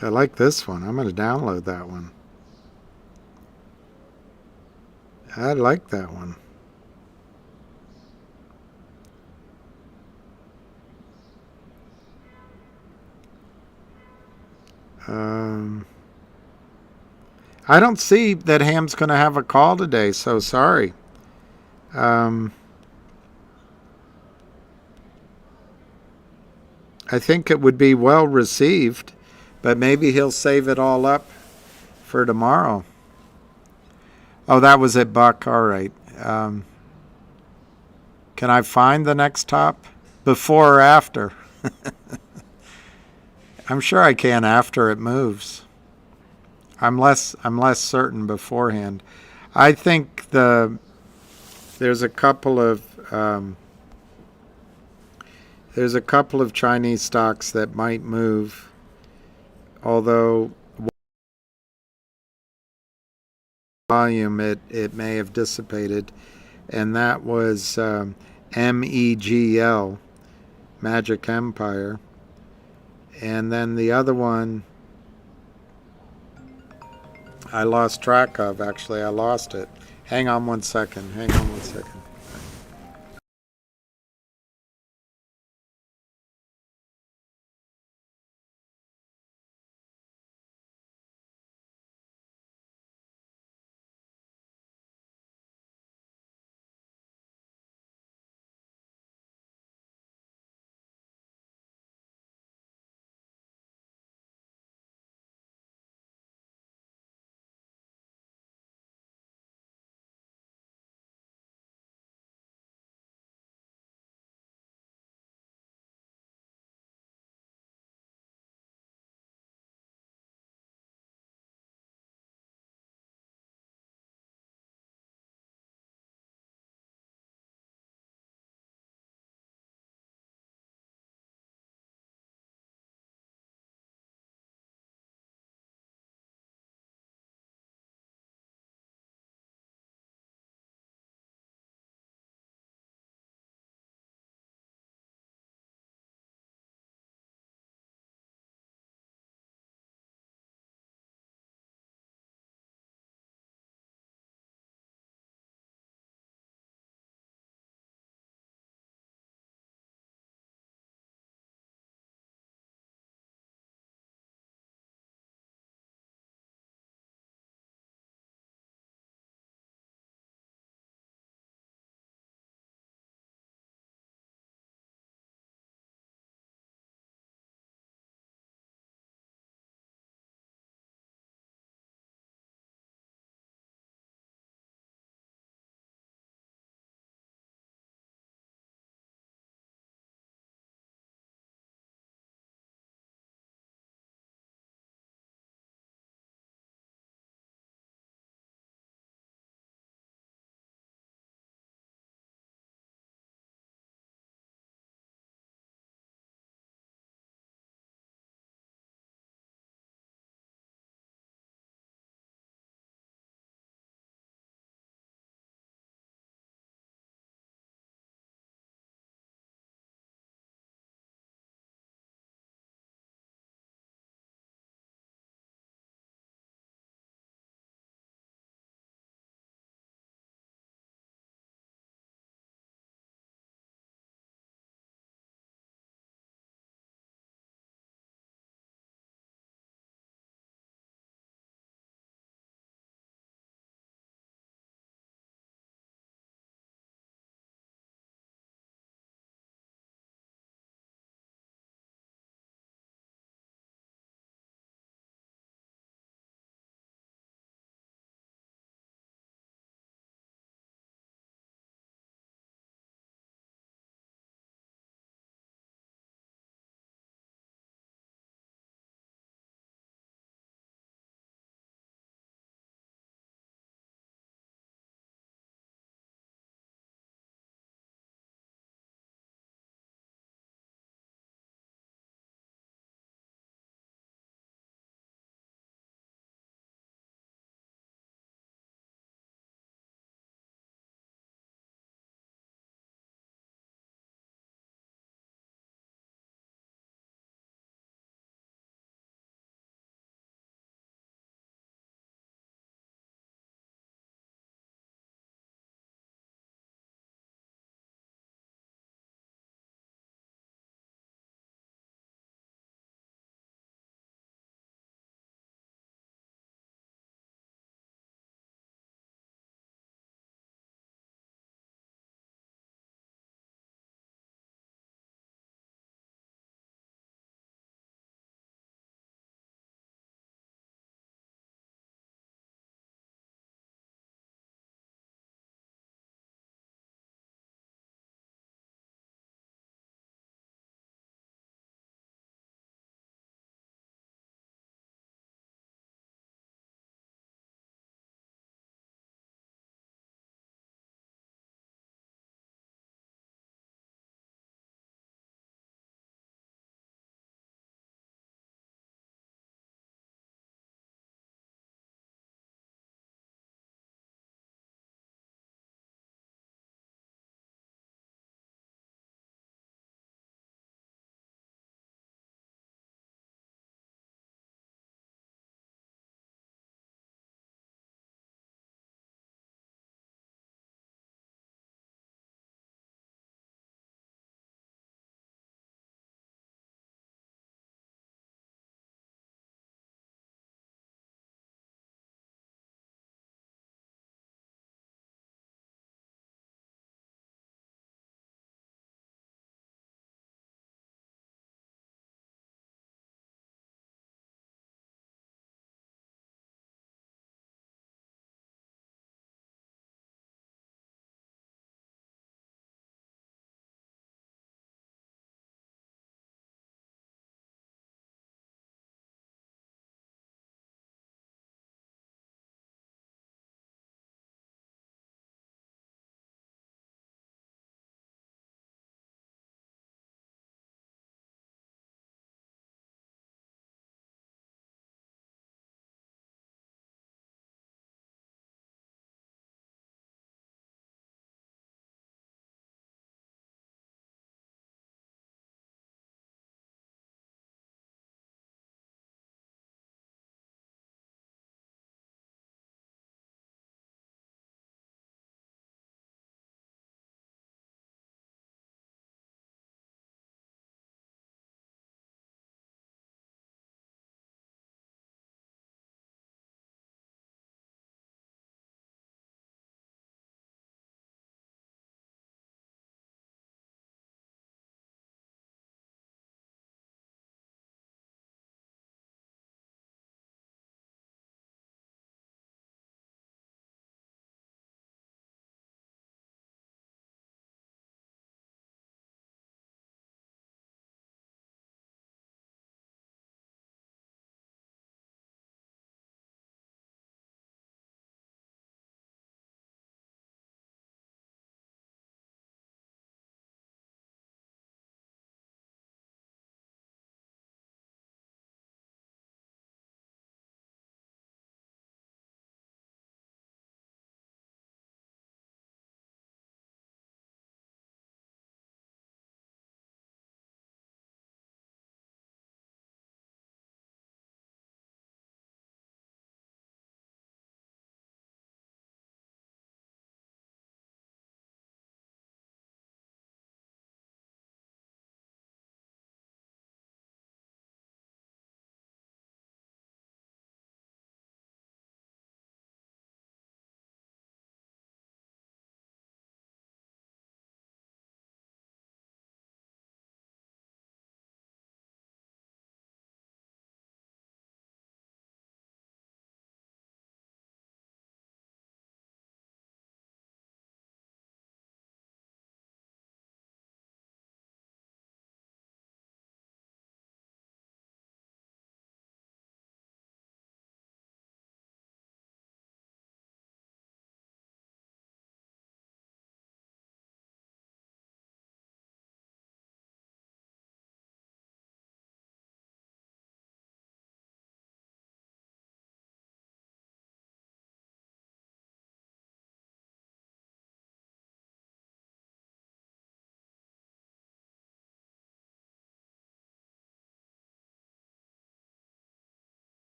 I like this one. I'm going to download that one. I like that one. I don't see that Ham's going to have a call today, so sorry. I think it would be well received, but maybe he'll save it all up for tomorrow. Oh, that was at Buck. All right. Can I find the next top? Before or after? I'm sure I can after it moves. I'm less certain beforehand. I think there's a couple of Chinese stocks that might move, although volume it may have dissipated, and that was MEGL, Magic Empire, and then the other one I lost track of. Actually, I lost it. Hang on one second.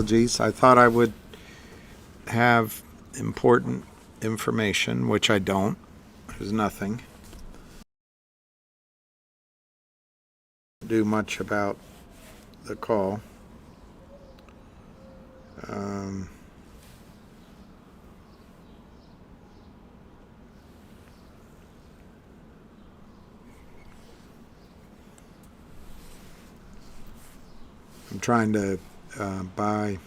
Apologies. I thought I would have important information, which I don't. There's nothing. Do much about the call. I'm trying to buy.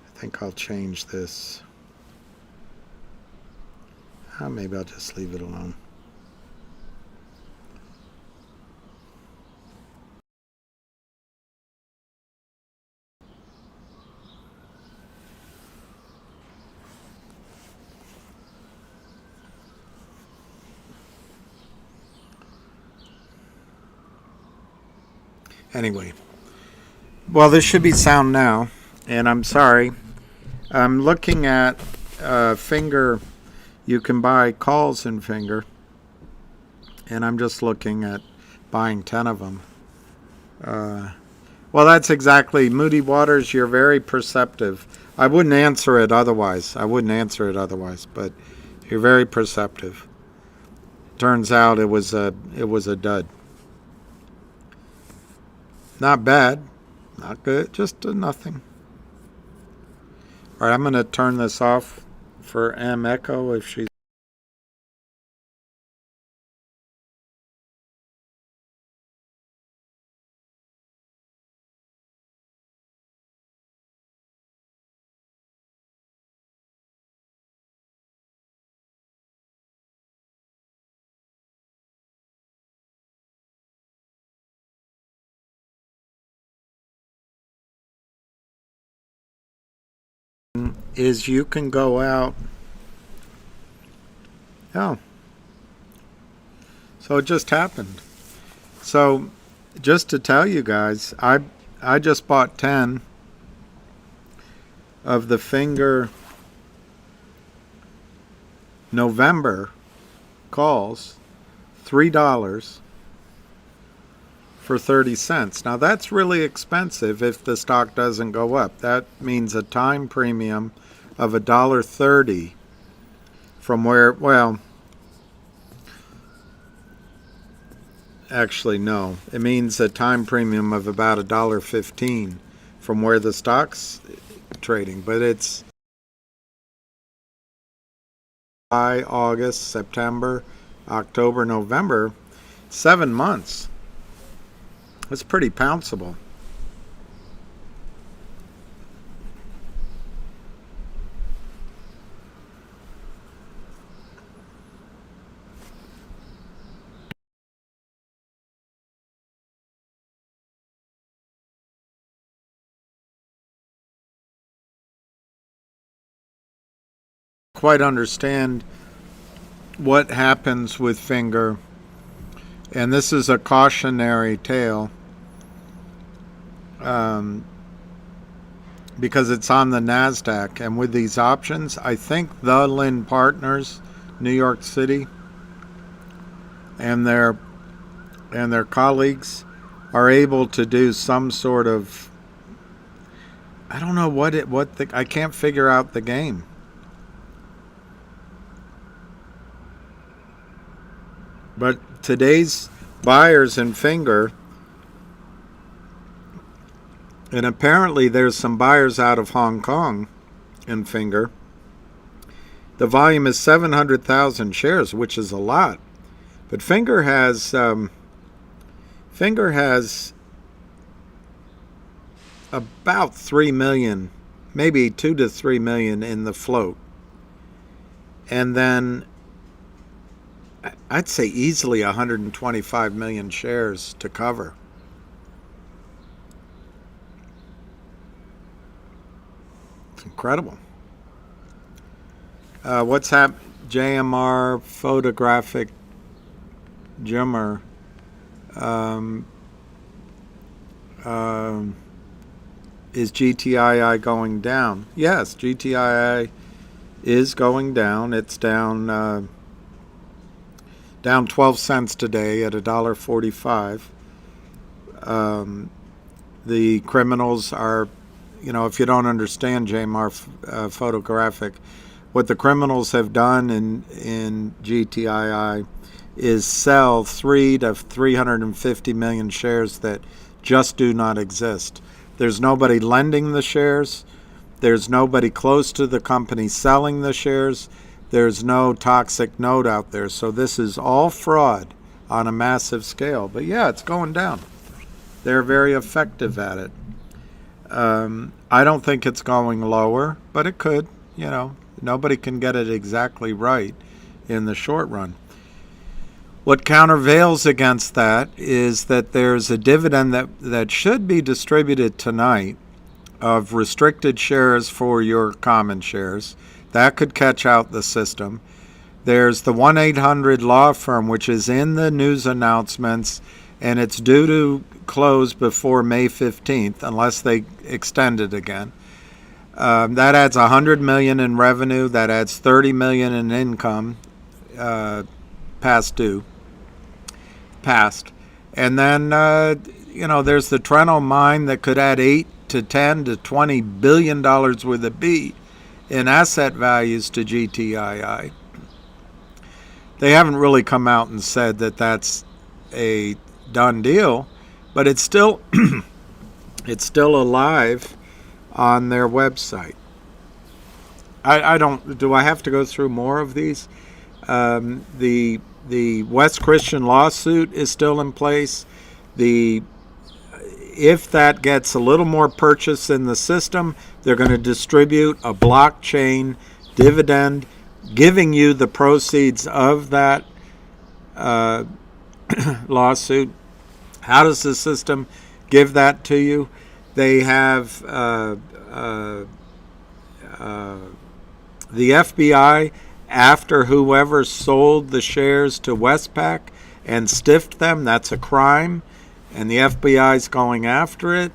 I think I'll change this. Maybe I'll just leave it alone. Anyway, well, this should be sound now, and I'm sorry. I'm looking at Finger. You can buy calls in Finger, and I'm just looking at buying 10 of them. Well, that's exactly, Moody Waters, you're very perceptive. I wouldn't answer it otherwise. But you're very perceptive. Turns out it was a dud. Not bad, not good, just a nothing. All right, I'm going to turn this off for M Echo if she's. Is you can go out. Oh. So it just happened. So just to tell you guys, I just bought 10 of the Finger November calls, $3 for 30 cents. Now that's really expensive if the stock doesn't go up. That means a time premium of $1.30 from where, well, actually no. It means a time premium of about $1.15 from where the stock's trading. But it's July, August, September, October, November, 7 months. It's pretty pounceable. Quite understand what happens with Finger, and this is a cautionary tale. Because it's on the NASDAQ, and with these options, I think the Lynn Partners, New York City, and their colleagues are able to do some sort of, I don't know I can't figure out the game. But today's buyers in Finger, and apparently there's some buyers out of Hong Kong in Finger. The volume is 700,000 shares, which is a lot. But Finger has about 3 million, maybe 2 to 3 million in the float. And then I'd say easily 125 million shares to cover. It's incredible. What's happened? JMR Photographic Jimmer. Is GTII going down? Yes, GTII is going down. It's down 12 cents today at $1.45. The criminals are if you don't understand JMR photographic, what the criminals have done in GTII is sell 3 to 350 million shares that just do not exist. There's nobody lending the shares. There's nobody close to the company selling the shares. There's no toxic note out there. So this is all fraud on a massive scale. But yeah, it's going down. They're very effective at it. I don't think it's going lower, but it could. Nobody can get it exactly right in the short run. What countervails against that is that there's a dividend that should be distributed tonight of restricted shares for your common shares. That could catch out the system. There's the 1-800 law firm, which is in the news announcements, and it's due to close before May 15th, unless they extend it again. That adds $100 million in revenue. That adds $30 million in income, past due. And then, there's the Trenton Mine that could add 8 to 10 to $20 billion with a B in asset values to GTII. They haven't really come out and said that that's a done deal, but it's still it's still alive on their website. Do I have to go through more of these? The West Christian lawsuit is still in place. If that gets a little more purchase in the system, they're going to distribute a blockchain dividend, giving you the proceeds of that lawsuit. How does the system give that to you? They have the FBI, after whoever sold the shares to Westpac and stiffed them, that's a crime, and the FBI is going after it.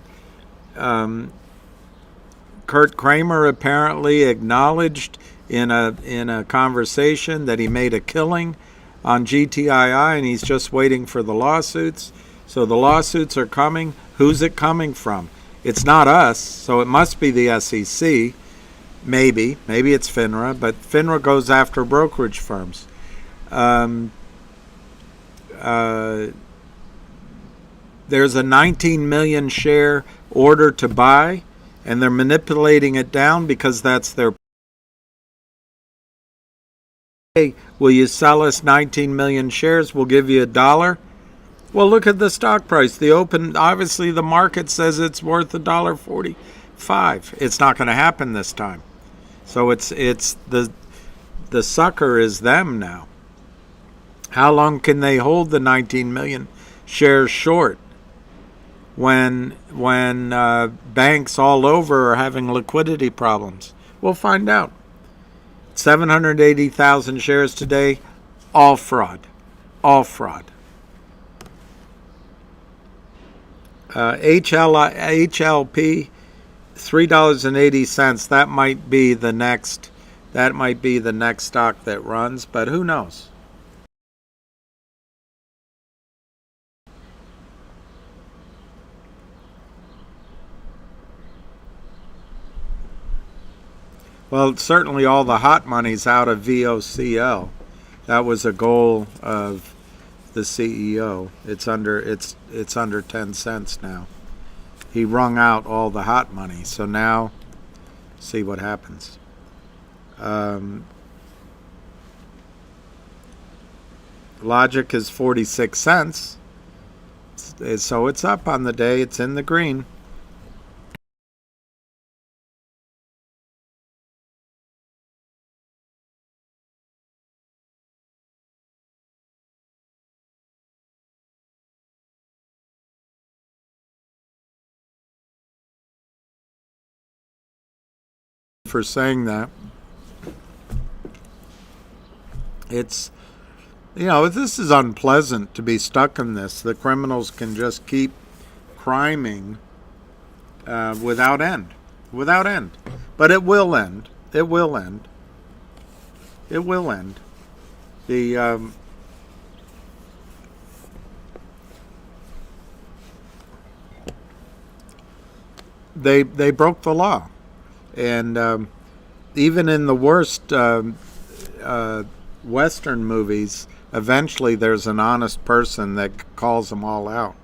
Kurt Kramer apparently acknowledged in a conversation that he made a killing on GTII, and he's just waiting for the lawsuits. So the lawsuits are coming. Who's it coming from? It's not us, so it must be the SEC. Maybe it's FINRA, but FINRA goes after brokerage firms. There's a 19 million share order to buy, and they're manipulating it down because that's their. Hey, will you sell us 19 million shares? We'll give you $1. Well, look at the stock price. Obviously the market says it's worth $1.45. It's not going to happen this time. So it's the sucker is them now. How long can they hold the 19 million shares short when banks all over are having liquidity problems? We'll find out. 780,000 shares today, all fraud. HLP, $3.80. That might be the next stock that runs, but who knows? Well, certainly all the hot money's out of VOCL. That was a goal of the CEO. It's under 10 cents now. He wrung out all the hot money. So now, see what happens. Logic is 46 cents. So it's up on the day. It's in the green. For saying that. It's, this is unpleasant to be stuck in this. The criminals can just keep criming without end. But it will end. The they broke the law, and even in the worst Western movies, eventually there's an honest person that calls them all out.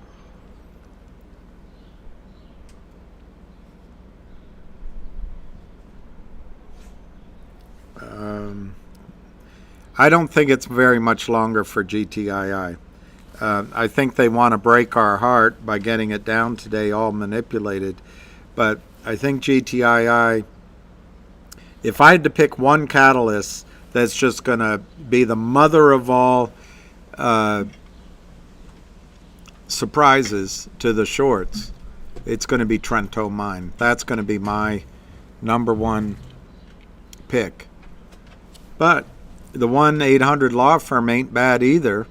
I don't think it's very much longer for GTII. I think they want to break our heart by getting it down today, all manipulated. But I think GTII, if I had to pick one catalyst that's just going to be the mother of all surprises to the shorts, it's going to be Trenton Mines. That's going to be my number one pick. But the 1-800 law firm ain't bad either.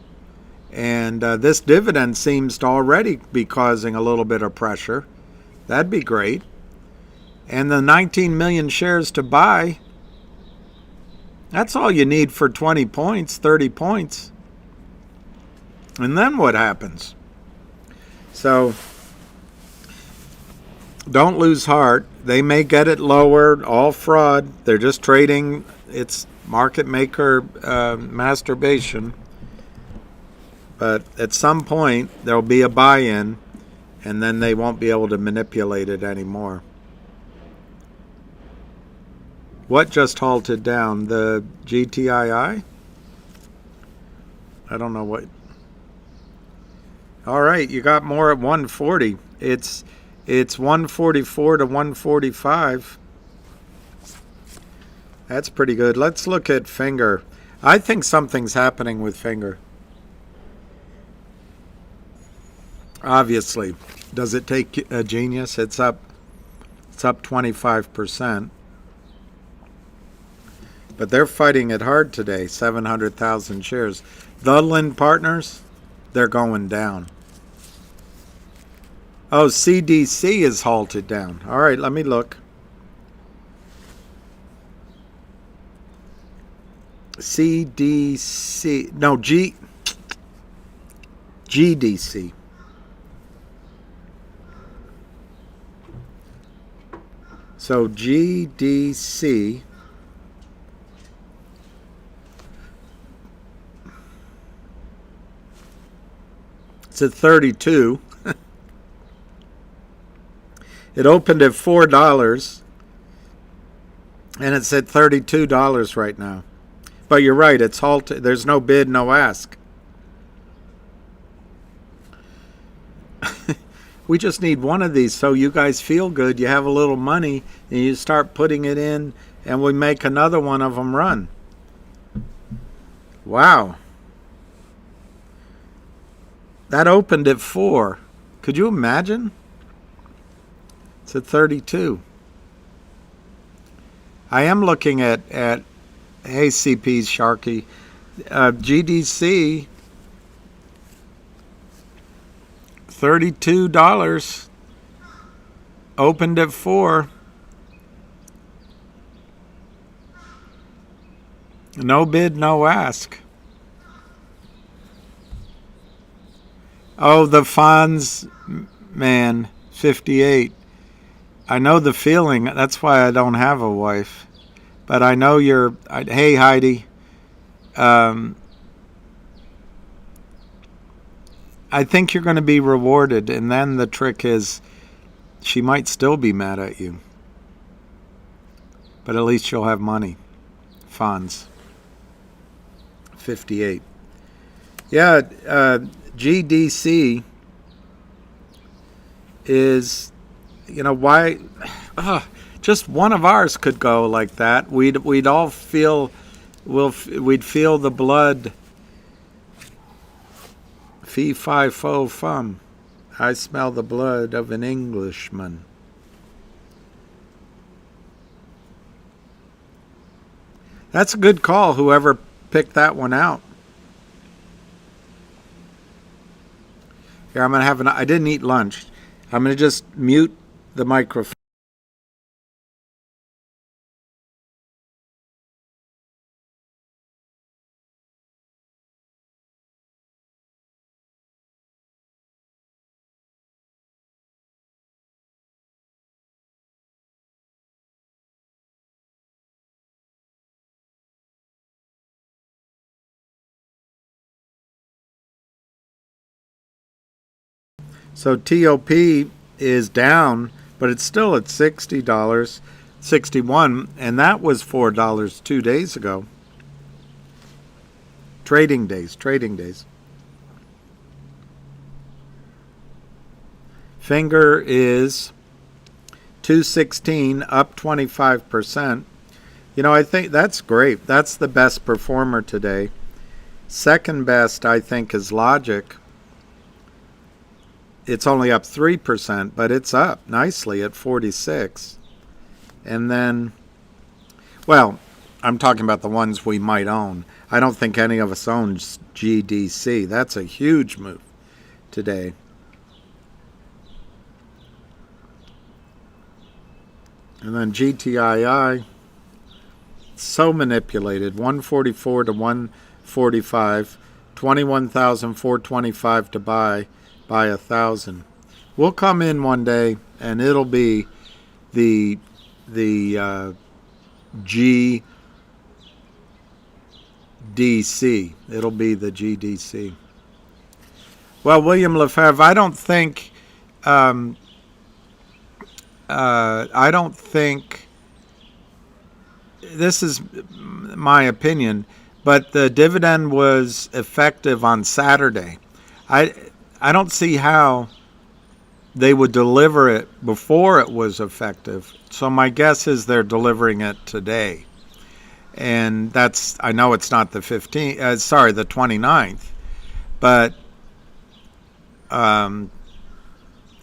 And this dividend seems to already be causing a little bit of pressure. That'd be great. And the 19 million shares to buy, that's all you need for 20 points, 30 points. And then what happens? So don't lose heart. They may get it lower, all fraud. They're just trading. It's market maker masturbation. But at some point, there'll be a buy-in, and then they won't be able to manipulate it anymore. What just halted down? The GTII? I don't know what. All right, you got more at 140. It's 144 to 145. That's pretty good. Let's look at Finger. I think something's happening with Finger. Obviously. Does it take a genius? It's up 25%. But they're fighting it hard today, 700,000 shares. The Lind Partners, they're going down. Oh, CDC is halted down. All right, let me look. CDC, no, GDC. So GDC, it's at 32. It opened at $4, and it's at $32 right now. But you're right, it's halted. There's no bid, no ask. We just need one of these so you guys feel good. You have a little money, and you start putting it in, and we make another one of them run. Wow. That opened at 4. Could you imagine? It's at 32. I am looking at ACP's Sharky. GDC, $32. Opened at 4. No bid, no ask. Oh, the funds, man, 58. I know the feeling. That's why I don't have a wife. But I know you're... Hey, Heidi. I think you're going to be rewarded. And then the trick is she might still be mad at you. But at least you'll have money. Funds. 58. Yeah, GDC is, you know, why just one of ours could go like that. We'd all feel, we'd feel the blood. Fee, fi, fo, fum. I smell the blood of an Englishman. That's a good call, whoever picked that one out. Here, I'm going to have I didn't eat lunch. I'm going to just mute the microphone. So TOP is down, but it's still at $60.61, and that was $4 2 days ago. Trading days. Finger is 216, up 25%. I think that's great. That's the best performer today. Second best, I think, is Logic. It's only up 3%, but it's up nicely at 46. And then, well, I'm talking about the ones we might own. I don't think any of us owns GDC. That's a huge move today. And then GTII, so manipulated, 144 to 145, 21,425 to buy 1,000. We'll come in one day and it'll be the GDC. It'll be the GDC. Well, William Lefebvre, I don't think this is my opinion, but the dividend was effective on Saturday. I don't see how they would deliver it before it was effective. So my guess is they're delivering it today. And I know it's not the 15th, the 29th, but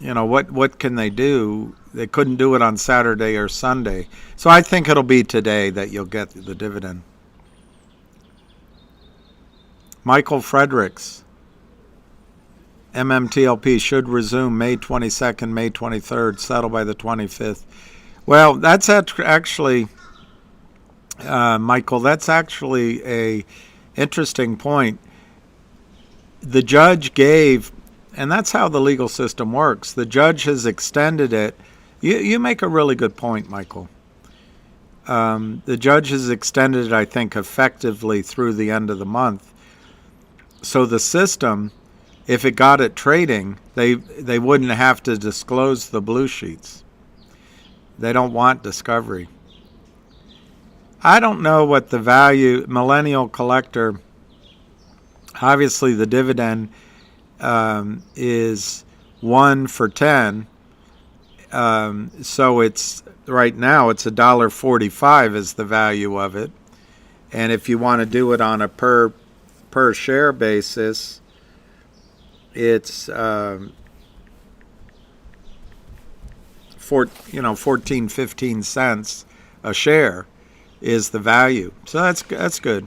what can they do? They couldn't do it on Saturday or Sunday. So I think it'll be today that you'll get the dividend. Michael Fredericks, MMTLP should resume May 22nd, May 23rd, settle by the 25th. Well, that's actually, Michael, that's actually a interesting point. The judge gave, and that's how the legal system works. The judge has extended it. You make a really good point, Michael. The judge has extended it, I think, effectively through the end of the month. So the system, if it got it trading, they wouldn't have to disclose the blue sheets. They don't want discovery. I don't know what the value, Millennial Collector, obviously the dividend is 1 for 10. So it's right now it's $1.45 is the value of it. And if you want to do it on a per share basis, it's 14, 15 cents a share is the value. So that's good.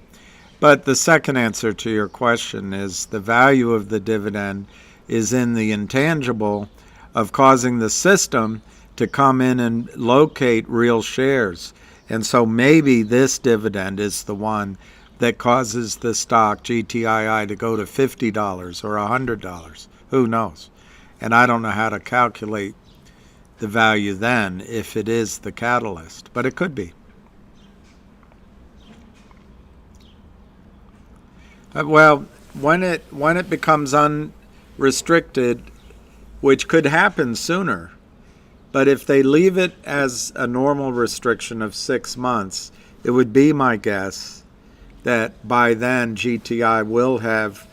But the second answer to your question is the value of the dividend is in the intangible of causing the system to come in and locate real shares. And so maybe this dividend is the one that causes the stock GTII to go to $50 or $100. Who knows? And I don't know how to calculate the value then if it is the catalyst, but it could be. Well, when it becomes unrestricted, which could happen sooner, but if they leave it as a normal restriction of 6 months, it would be my guess that by then GTI will have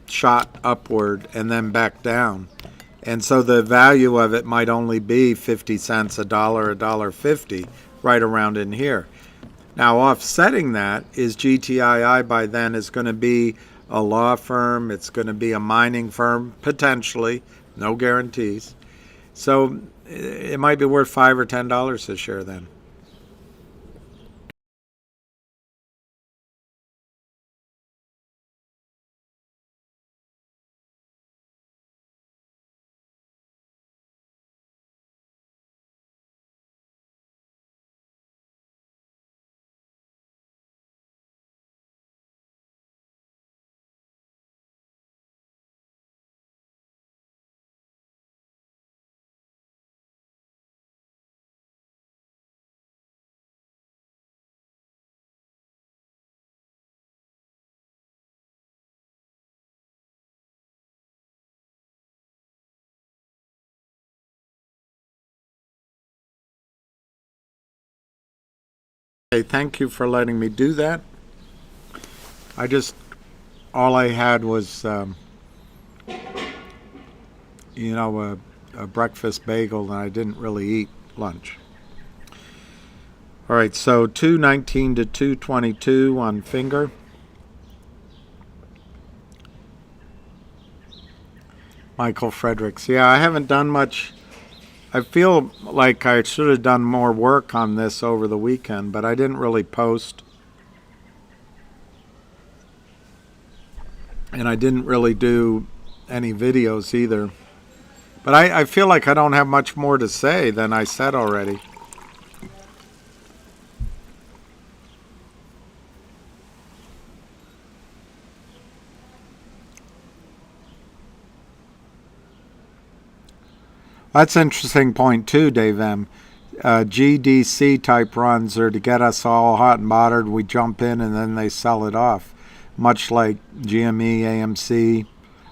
shot upward and then back down. And so the value of it might only be 50 cents, $1, $1.50, right around in here. Now, offsetting that is GTII by then is going to be a law firm. It's going to be a mining firm, potentially. No guarantees. So it might be worth $5 or $10 a share then. Hey, thank you for letting me do that. All I had was, a breakfast bagel, and I didn't really eat lunch. All right, so 219 to 222 on finger. Michael Fredericks. Yeah, I haven't done much. I feel like I should have done more work on this over the weekend, but I didn't really post. And I didn't really do any videos either. But I feel like I don't have much more to say than I said already. That's an interesting point too, Dave M. GDC type runs are to get us all hot and bothered. We jump in and then they sell it off, much like GME, AMC,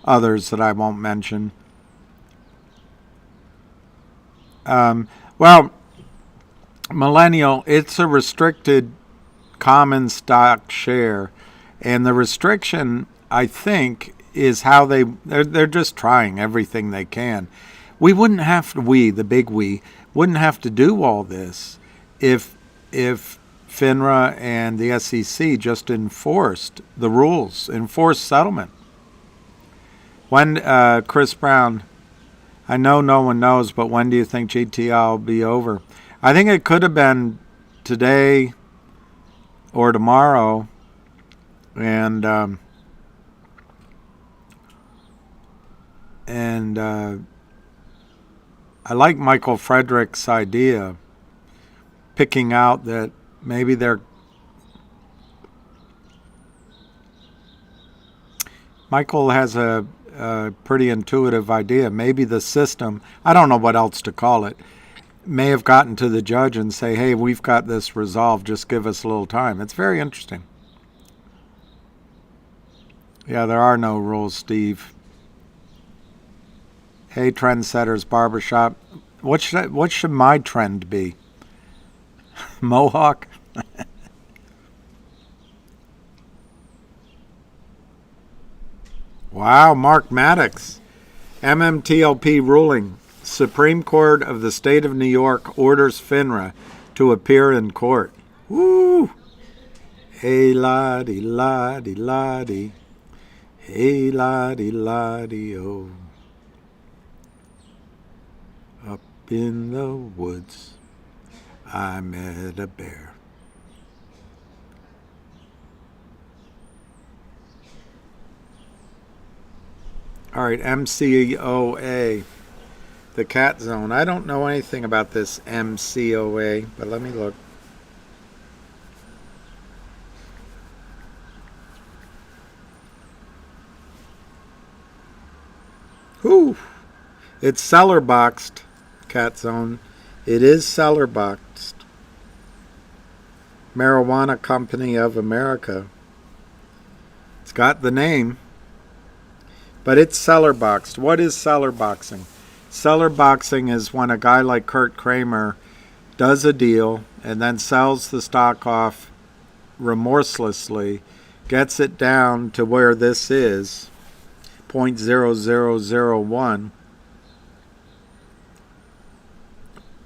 others that I won't mention. Well, Millennial, it's a restricted common stock share, and the restriction, I think, is how they're just trying everything they can. We wouldn't have to, the big we, wouldn't have to do all this if FINRA and the SEC just enforced the rules, enforced settlement. When, Chris Brown, I know no one knows, but when do you think GTII will be over? I think it could have been today or tomorrow, and I like Michael Frederick's idea, picking out that maybe Michael has a pretty intuitive idea. Maybe the system, I don't know what else to call it, may have gotten to the judge and say, hey, we've got this resolved, just give us a little time. It's very interesting. Yeah, there are no rules, Steve. Hey, Trendsetters Barbershop. What should my trend be? Mohawk? Wow, Mark Maddox. MMTLP ruling. Supreme Court of the State of New York orders FINRA to appear in court. Woo! Hey, la-dee, la-dee, la-dee. Hey, la-dee, la-dee, oh. Up in the woods, I met a bear. All right, MCOA, the cat zone. I don't know anything about this MCOA, but let me look. Whew. It's seller boxed, cat zone. It is seller boxed. Marijuana Company of America. It's got the name, but it's seller boxed. What is seller boxing? Seller boxing is when a guy like Kurt Kramer does a deal and then sells the stock off remorselessly, gets it down to where this is, 0.0001.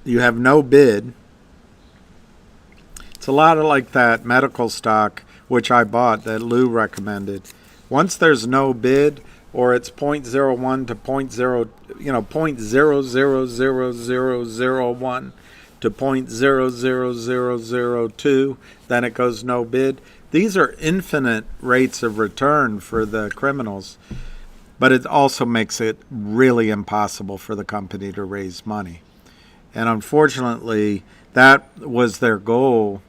You have no bid. It's a lot of like that medical stock, which I bought, that Lou recommended. Once there's no bid, or it's 0.01 to 0.000001 to 0.00002, then it goes no bid. These are infinite rates of return for the criminals, but it also makes it really impossible for the company to raise money. And unfortunately, that was their goal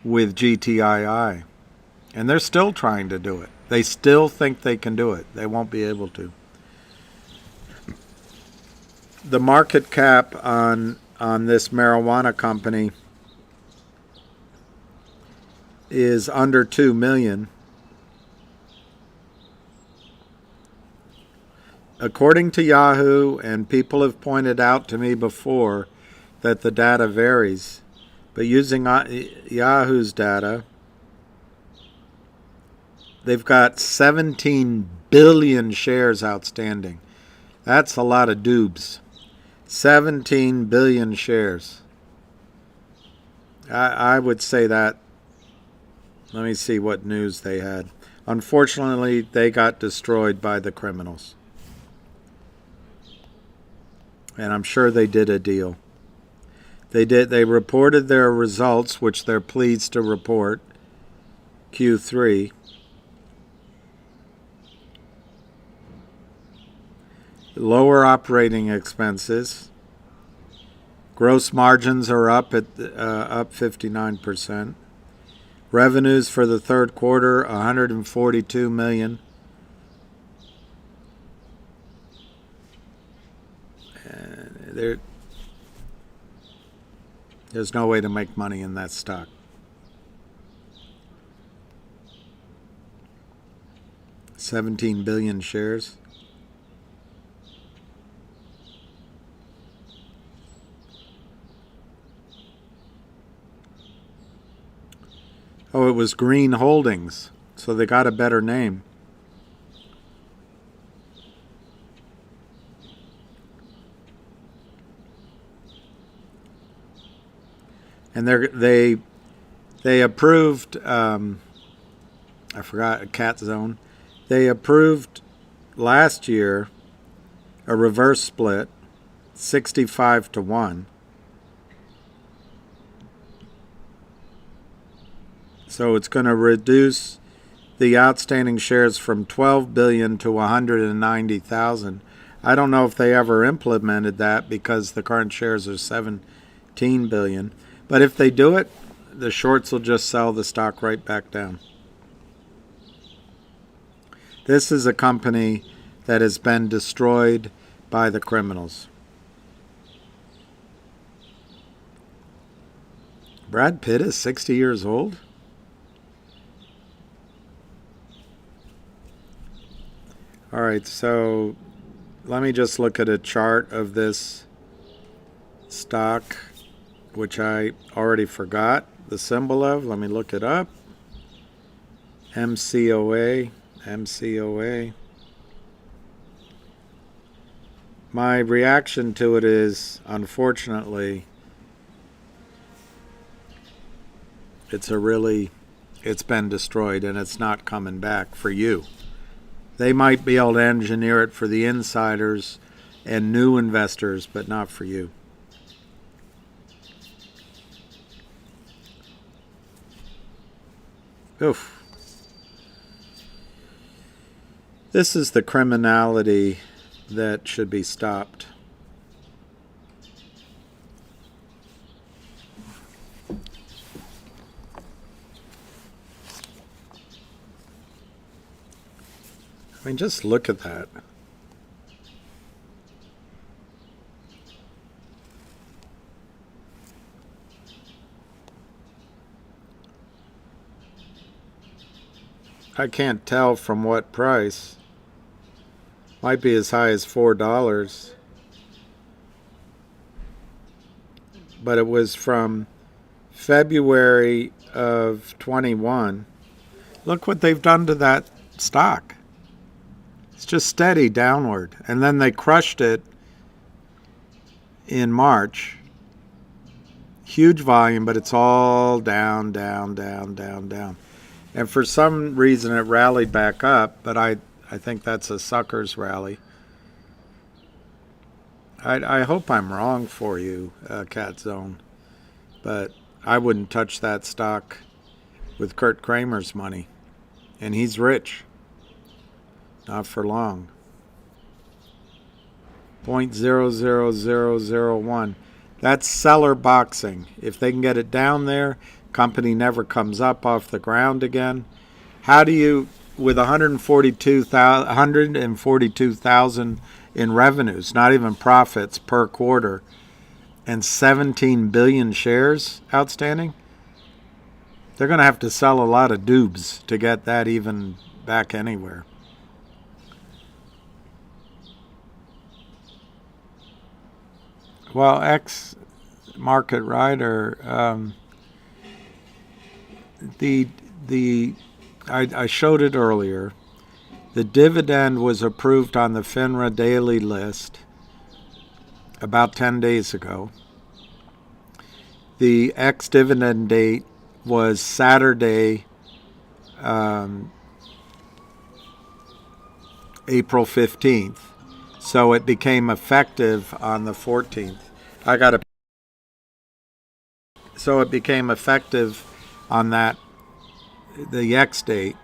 with GTII. And they're still trying to do it. They still think they can do it. They won't be able to. The market cap on this marijuana company is under 2 million. According to Yahoo, and people have pointed out to me before that the data varies, But using Yahoo's data, they've got 17 billion shares outstanding. That's a lot of dubs. 17 billion shares. I would say that. Let me see what news they had. Unfortunately, they got destroyed by the criminals. And I'm sure they did a deal. They reported their results, which they're pleased to report, Q3. Lower operating expenses. Gross margins are up 59%. Revenues for the third quarter, $142 million. And there's no way to make money in that stock. $17 billion shares. Oh, it was Green Holdings, so they got a better name. And they approved, I forgot, Cat Zone. They approved last year a reverse split, 65-1. So it's going to reduce the outstanding shares from 12 billion to 190,000. I don't know if they ever implemented that because the current shares are 17 billion. But if they do it, the shorts will just sell the stock right back down. This is a company that has been destroyed by the criminals. Brad Pitt is 60 years old? All right, so let me just look at a chart of this stock, which I already forgot the symbol of. Let me look it up. MCOA. My reaction to it is, unfortunately, it's been destroyed and it's not coming back for you. They might be able to engineer it for the insiders and new investors, but not for you. Oof. This is the criminality that should be stopped. I mean, just look at that. I can't tell from what price. Might be as high as $4. But it was from February of 21. Look what they've done to that stock. It's just steady downward. And then they crushed it in March. Huge volume, but it's all down, down, down, down, down. And for some reason it rallied back up, but I think that's a sucker's rally. I hope I'm wrong for you, Cat Zone, but I wouldn't touch that stock with Kurt Kramer's money. And he's rich. Not for long. 0.00001. That's seller boxing. If they can get it down there, company never comes up off the ground again. How do you, with 142,000 in revenues, not even profits per quarter, and 17 billion shares outstanding, they're going to have to sell a lot of dubs to get that even back anywhere. Well, ex-market rider, I showed it earlier. The dividend was approved on the FINRA daily list about 10 days ago. The ex-dividend date was Saturday, April 15th. So it became effective on the 14th. So it became effective on that, the X date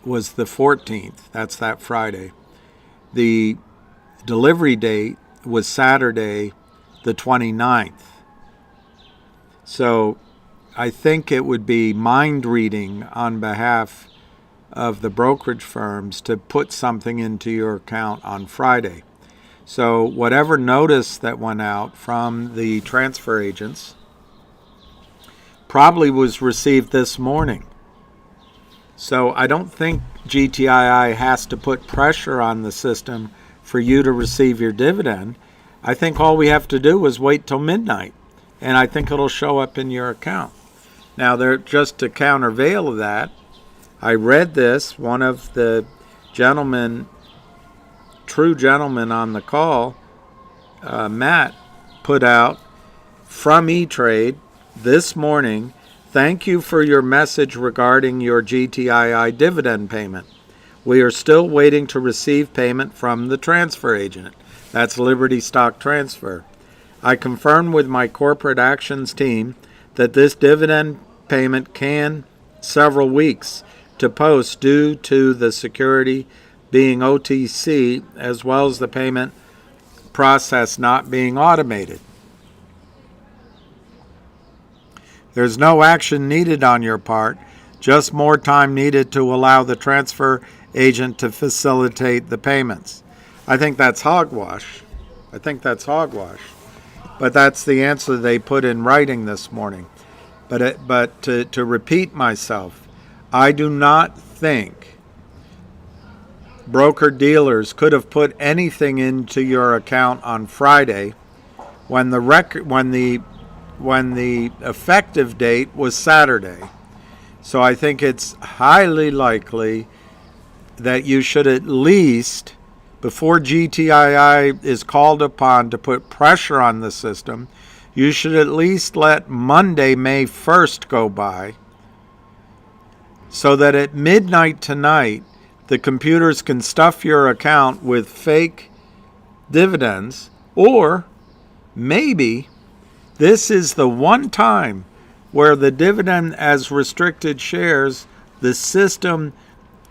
was the 14th. That's that Friday. The delivery date was Saturday, the 29th. So I think it would be mind reading on behalf of the brokerage firms to put something into your account on Friday. So whatever notice that went out from the transfer agents probably was received this morning. So I don't think GTII has to put pressure on the system for you to receive your dividend. I think all we have to do is wait till midnight, and I think it'll show up in your account. Now, just to countervail that, I read this. One of the true gentlemen on the call, Matt, put out from E-Trade this morning, "Thank you for your message regarding your GTII dividend payment. We are still waiting to receive payment from the transfer agent." That's Liberty Stock Transfer. "I confirmed with my corporate actions team that this dividend payment can several weeks to post due to the security being OTC as well as the payment process not being automated. There's no action needed on your part, just more time needed to allow the transfer agent to facilitate the payments." I think that's hogwash. But that's the answer they put in writing this morning. But to repeat myself, I do not think broker-dealers could have put anything into your account on Friday when the effective date was Saturday. So I think it's highly likely that you should at least, before GTII is called upon to put pressure on the system, you should at least let Monday, May 1st go by so that at midnight tonight, the computers can stuff your account with fake dividends, or maybe this is the one time where the dividend as restricted shares, the system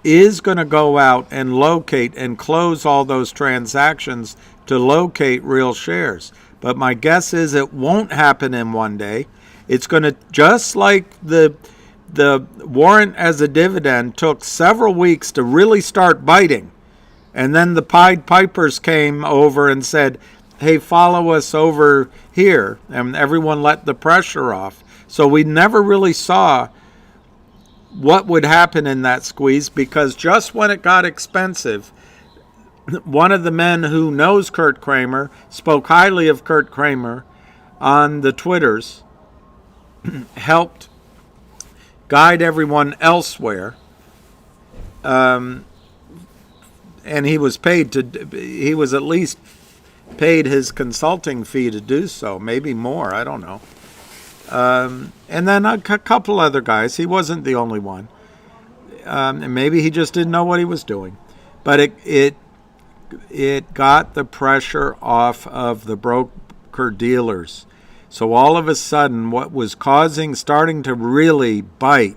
is going to go out and locate and close all those transactions to locate real shares. But my guess is it won't happen in one day. It's going to, just like the warrant as a dividend took several weeks to really start biting. And then the Pied Pipers came over and said, "Hey, follow us over here." And everyone let the pressure off. So we never really saw what would happen in that squeeze, because just when it got expensive, one of the men who knows Kurt Kramer spoke highly of Kurt Kramer on the Twitters, helped guide everyone elsewhere, and he was at least paid his consulting fee to do so, maybe more, I don't know. And then a couple other guys. He wasn't the only one. And maybe he just didn't know what he was doing. But it got the pressure off of the broker dealers. So all of a sudden, what was starting to really bite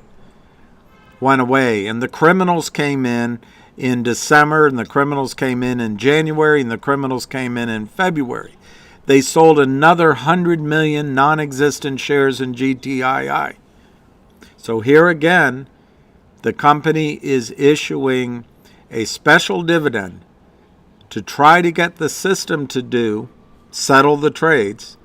went away. And the criminals came in December, and the criminals came in January, and the criminals came in February. They sold another 100 million non-existent shares in GTII. So here again, the company is issuing a special dividend to try to get the system to settle the trades,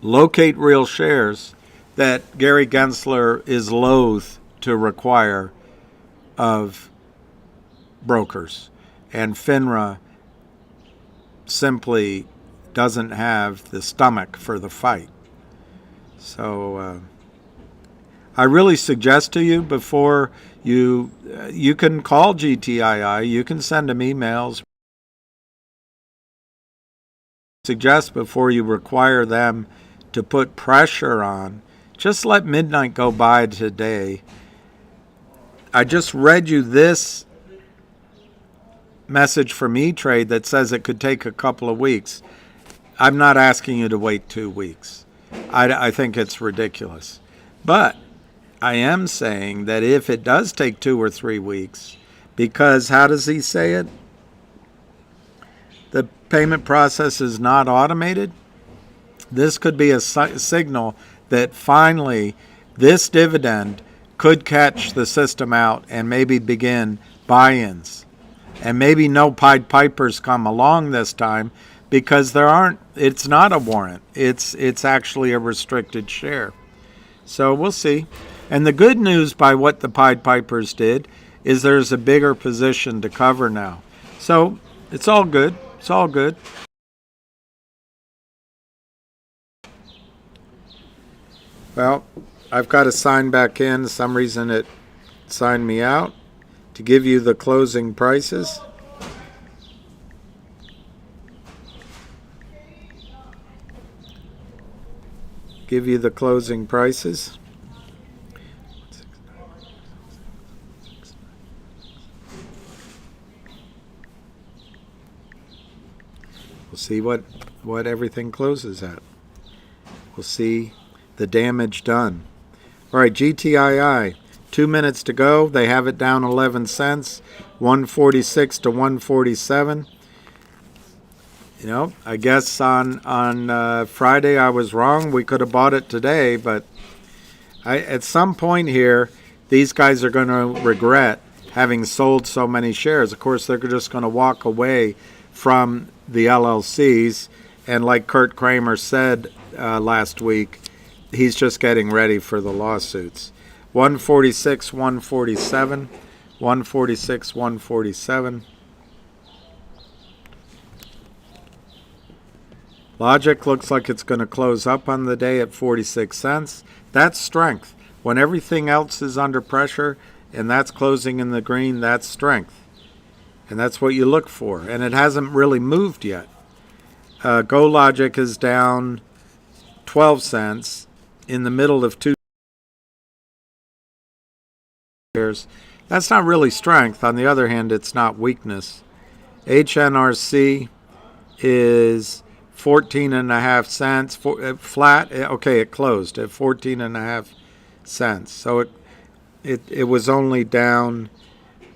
locate real shares that Gary Gensler is loath to require of brokers. And FINRA simply doesn't have the stomach for the fight. So I really suggest to you before you can call GTII, you can send them emails. Suggest before you require them to put pressure on, just let midnight go by today. I just read you this message from E-Trade that says it could take a couple of weeks. I'm not asking you to wait 2 weeks. I think it's ridiculous. But I am saying that if it does take 2 or 3 weeks, because how does he say it? The payment process is not automated. This could be a signal that finally this dividend could catch the system out and maybe begin buy-ins. And maybe no Pied Pipers come along this time because it's not a warrant. It's actually a restricted share. So we'll see. And the good news by what the Pied Pipers did is there's a bigger position to cover now. So it's all good. It's all good. Well, I've got to sign back in. For some reason it signed me out to give you the closing prices. Give you the closing prices. We'll see what everything closes at. We'll see the damage done. All right, GTII, 2 minutes to go. They have it down 11 cents, 146 to 147. You know, I guess on Friday I was wrong. We could have bought it today, but at some point here, these guys are going to regret having sold so many shares. Of course, they're just going to walk away from the LLCs, and like Kurt Kramer said last week, he's just getting ready for the lawsuits. 146, 147, 146, 147. Logic looks like it's going to close up on the day at 46 cents. That's strength. When everything else is under pressure and that's closing in the green, that's strength. And that's what you look for. And it hasn't really moved yet. Go Logic is down 12 cents in the middle of 2 shares. That's not really strength. On the other hand, it's not weakness. HNRC is 14.5 cents, flat. Okay, it closed at 14.5 cents. So it was only down.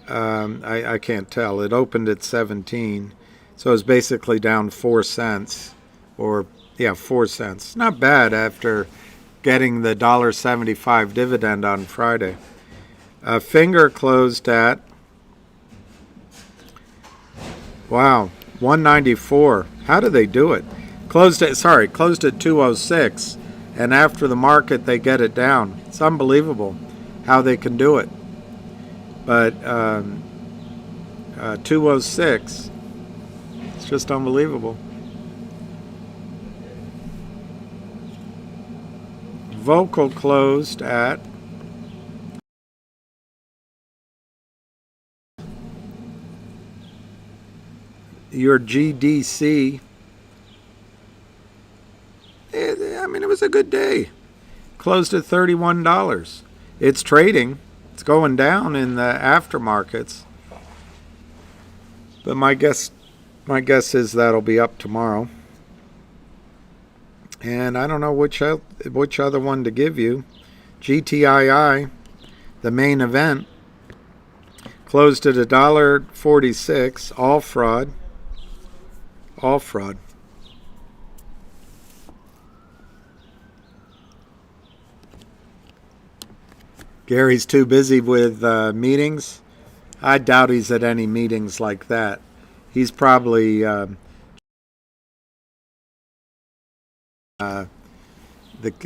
I can't tell. It opened at 17, so it's basically down 4 cents, or 4 cents. Not bad after getting the $1.75 dividend on Friday. Finger closed at 194. How do they do it? Closed at 206, and after the market they get it down. It's unbelievable how they can do it. But 206, it's just unbelievable. Vocal closed at your GDC. I mean, it was a good day. Closed at $31. It's trading. It's going down in the aftermarkets. But my guess is that'll be up tomorrow. And I don't know which other one to give you. GTII, the main event, closed at $1.46. All fraud. All fraud. Gary's too busy with meetings. I doubt he's at any meetings like that. He's probably the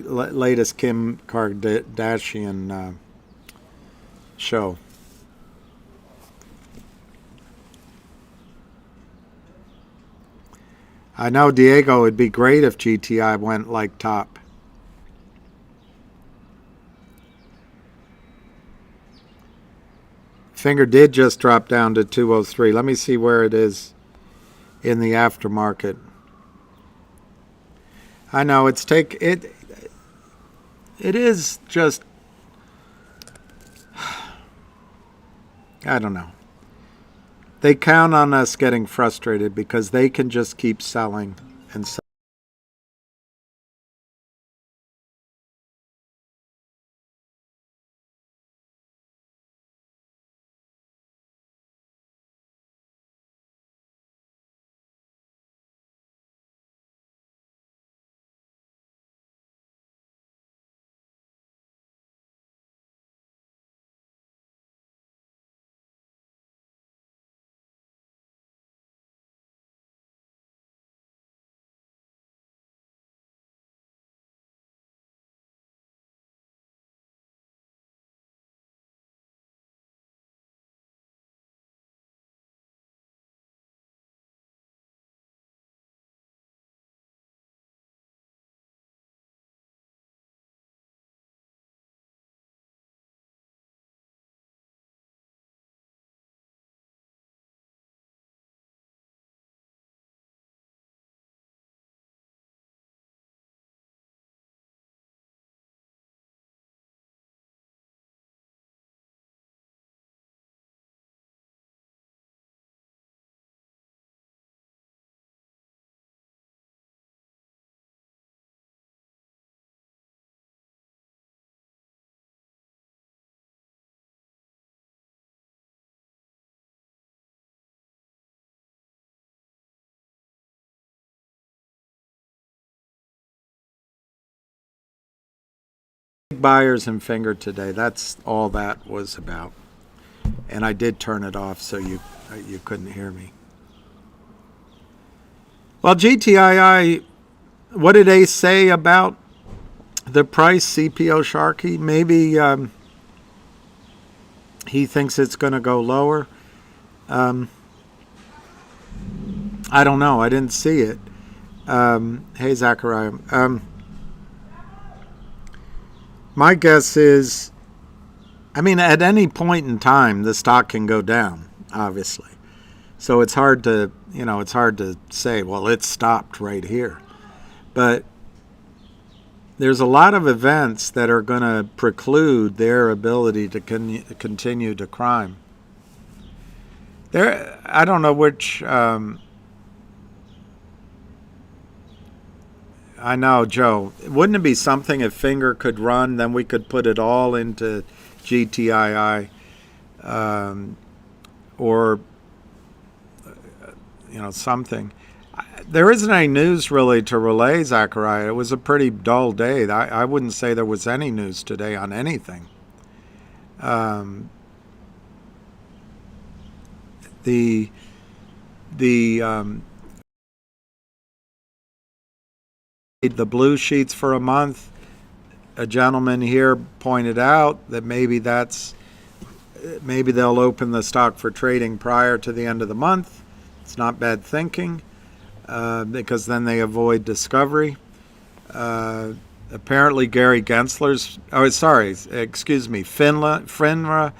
latest Kim Kardashian show. I know, Diego, it'd be great if GTI went like top. Finger did just drop down to 203. Let me see where it is in the aftermarket. I know it is just, I don't know. They count on us getting frustrated because they can just keep selling and selling. Buyers in Finger today. That's all that was about. And I did turn it off so you couldn't hear me. Well, GTII, what did they say about the price? CPO Sharkey, maybe he thinks it's going to go lower. I don't know. I didn't see it. Hey, Zachariah. My guess is, I mean, at any point in time, the stock can go down, obviously. So it's hard to, it's hard to say, well, it stopped right here. But there's a lot of events that are going to preclude their ability to continue to climb. I don't know which, I know, Joe. Wouldn't it be something if Finger could run, then we could put it all into GTII, or something. There isn't any news really to relay, Zachariah. It was a pretty dull day. I wouldn't say there was any news today on anything. The blue sheets for a month. A gentleman here pointed out that maybe they'll open the stock for trading prior to the end of the month. It's not bad thinking, because then they avoid discovery. Apparently Gary Gensler's, FINRA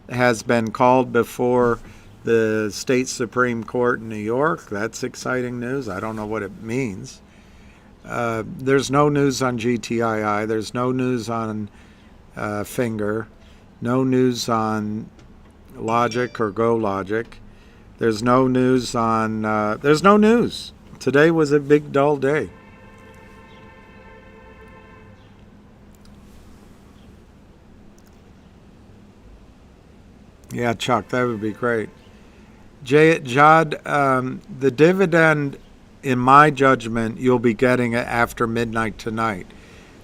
has been called before the state Supreme Court in New York. That's exciting news. I don't know what it means. There's no news on GTII. There's no news on Finger. No news on Logic or Go Logic. There's no news on... there's no news. Today was a big, dull day. Yeah, Chuck, that would be great. Jad, the dividend, in my judgment, you'll be getting it after midnight tonight.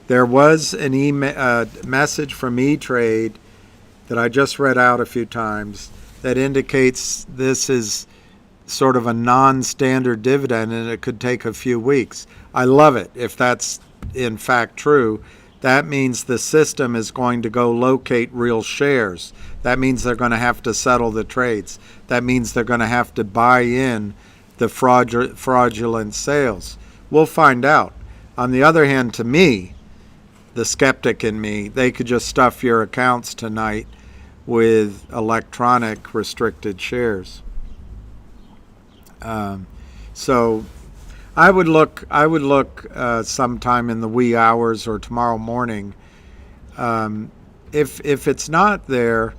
There was an email message from E-Trade that I just read out a few times that indicates this is sort of a non-standard dividend and it could take a few weeks. I love it if that's in fact true. That means the system is going to go locate real shares. That means they're going to have to settle the trades. That means they're going to have to buy in the fraudulent sales. We'll find out. On the other hand, to me, the skeptic in me, they could just stuff your accounts tonight with electronic restricted shares. So I would look sometime in the wee hours or tomorrow morning. If it's not there,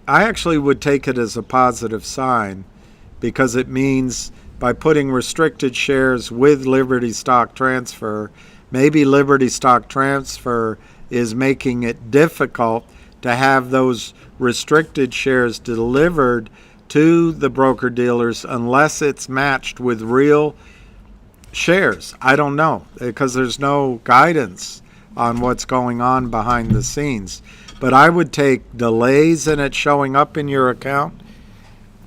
I actually would take it as a positive sign, because it means by putting restricted shares with Liberty Stock Transfer, maybe Liberty Stock Transfer is making it difficult to have those restricted shares delivered to the broker-dealers unless it's matched with real shares. I don't know, because there's no guidance on what's going on behind the scenes. But I would take delays in it showing up in your account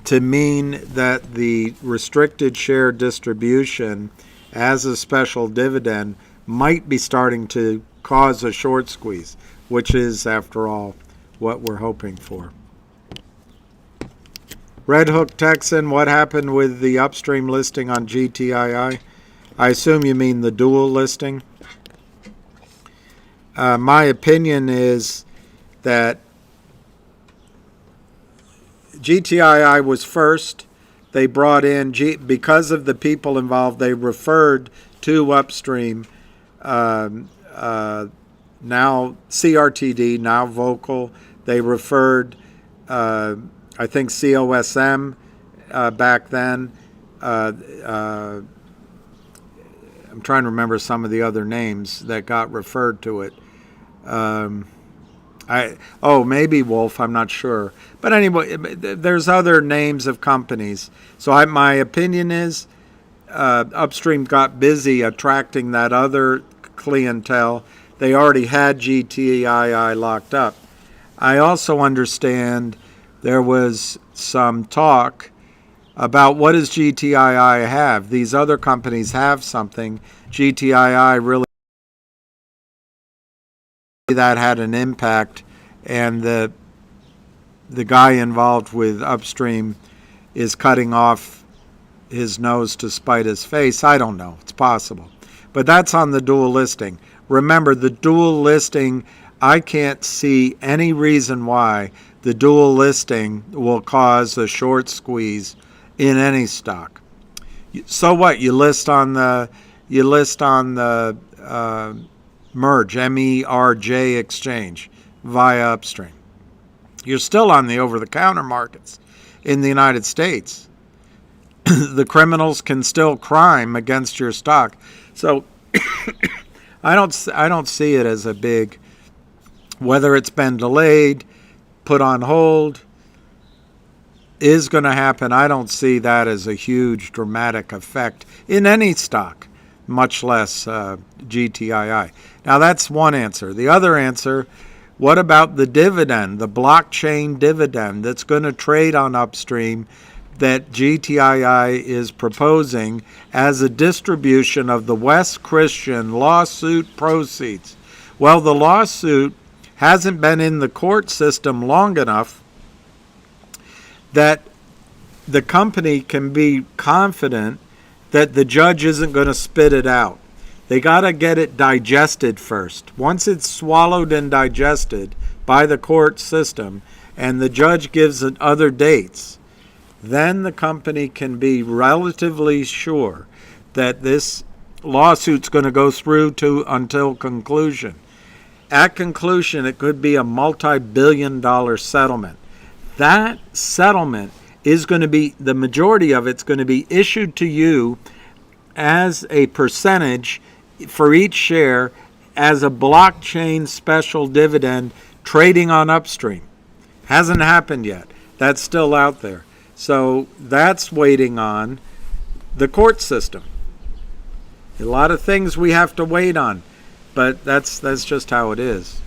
to mean that the restricted share distribution as a special dividend might be starting to cause a short squeeze, which is, after all, what we're hoping for. Red Hook Texan, what happened with the Upstream listing on GTII? I assume you mean the dual listing. My opinion is that GTII was first. They brought in, because of the people involved, they referred to Upstream, now CRTD, now Vocal. They referred, I think, COSM back then. I'm trying to remember some of the other names that got referred to it. Maybe Wolf, I'm not sure. But anyway, there's other names of companies. So my opinion is Upstream got busy attracting that other clientele. They already had GTII locked up. I also understand there was some talk about what does GTII have. These other companies have something. GTII really, that had an impact, and the guy involved with Upstream is cutting off his nose to spite his face. I don't know. It's possible. But that's on the dual listing. Remember, the dual listing, I can't see any reason why the dual listing will cause a short squeeze in any stock. So what? You list on the merge, MERJ exchange via Upstream. You're still on the over-the-counter markets in the United States. The criminals can still crime against your stock. So I don't see it as a big, whether it's been delayed, put on hold, is going to happen. I don't see that as a huge dramatic effect in any stock, much less GTII. Now that's one answer. The other answer, what about the dividend, the blockchain dividend that's going to trade on Upstream that GTII is proposing as a distribution of the West Christian lawsuit proceeds? Well, the lawsuit hasn't been in the court system long enough that the company can be confident that the judge isn't going to spit it out. They got to get it digested first. Once it's swallowed and digested by the court system and the judge gives it other dates, then the company can be relatively sure that this lawsuit's going to go through until conclusion. At conclusion, it could be a multi-billion-dollar settlement. That settlement is going to be, the majority of it's going to be issued to you as a percentage for each share as a blockchain special dividend trading on Upstream. Hasn't happened yet. That's still out there. So that's waiting on the court system. A lot of things we have to wait on, but that's just how it is.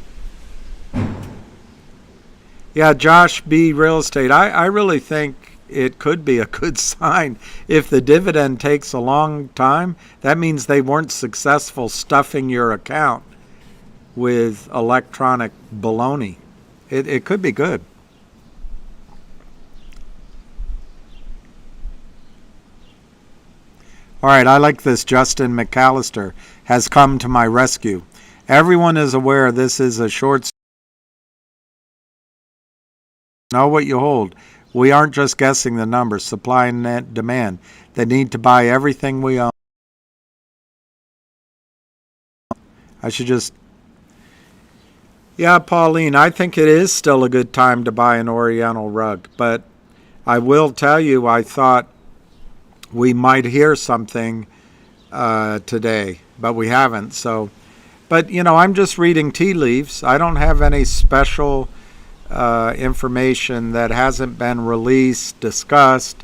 Yeah, Josh B. Real Estate, I really think it could be a good sign. If the dividend takes a long time, that means they weren't successful stuffing your account with electronic baloney. It could be good. All right, I like this. Justin McAllister has come to my rescue. Everyone is aware this is a short Know what you hold. We aren't just guessing the numbers. Supply and demand. They need to buy everything we own. I should just... Yeah, Pauline, I think it is still a good time to buy an Oriental rug. But I will tell you, I thought we might hear something today, but we haven't. So, but I'm just reading tea leaves. I don't have any special information that hasn't been released, discussed,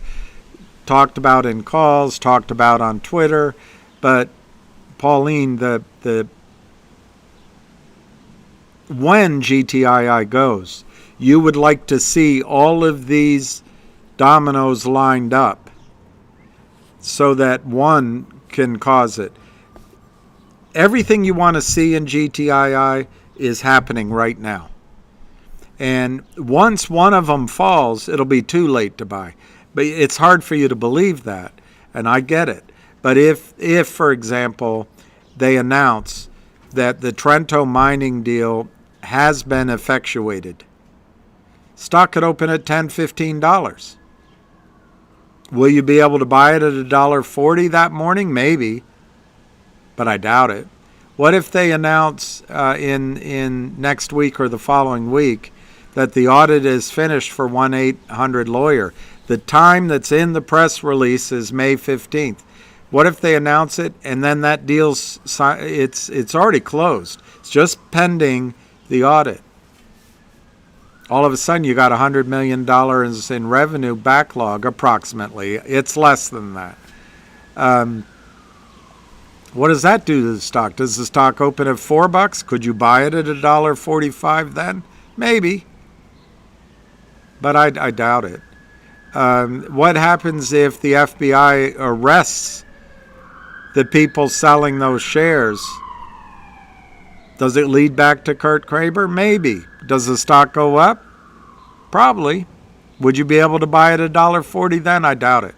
talked about in calls, talked about on Twitter. But Pauline, the when GTII goes, you would like to see all of these dominoes lined up so that one can cause it. Everything you want to see in GTII is happening right now. And once one of them falls, it'll be too late to buy. But it's hard for you to believe that, and I get it. But if for example, they announce that the Trenton Mining deal has been effectuated, stock could open at $10, $15. Will you be able to buy it at $1.40 that morning? Maybe, but I doubt it. What if they announce in next week or the following week that the audit is finished for 1-800 lawyer? The time that's in the press release is May 15th. What if they announce it and then that deal's it's already closed? It's just pending the audit. All of a sudden you got $100 million in revenue backlog, approximately. It's less than that. What does that do to the stock? Does the stock open at $4? Could you buy it at $1.45 then? Maybe. But I doubt it. What happens if the FBI arrests the people selling those shares? Does it lead back to Kurt Kraber? Maybe. Does the stock go up? Probably. Would you be able to buy it at $1.40 then? I doubt it.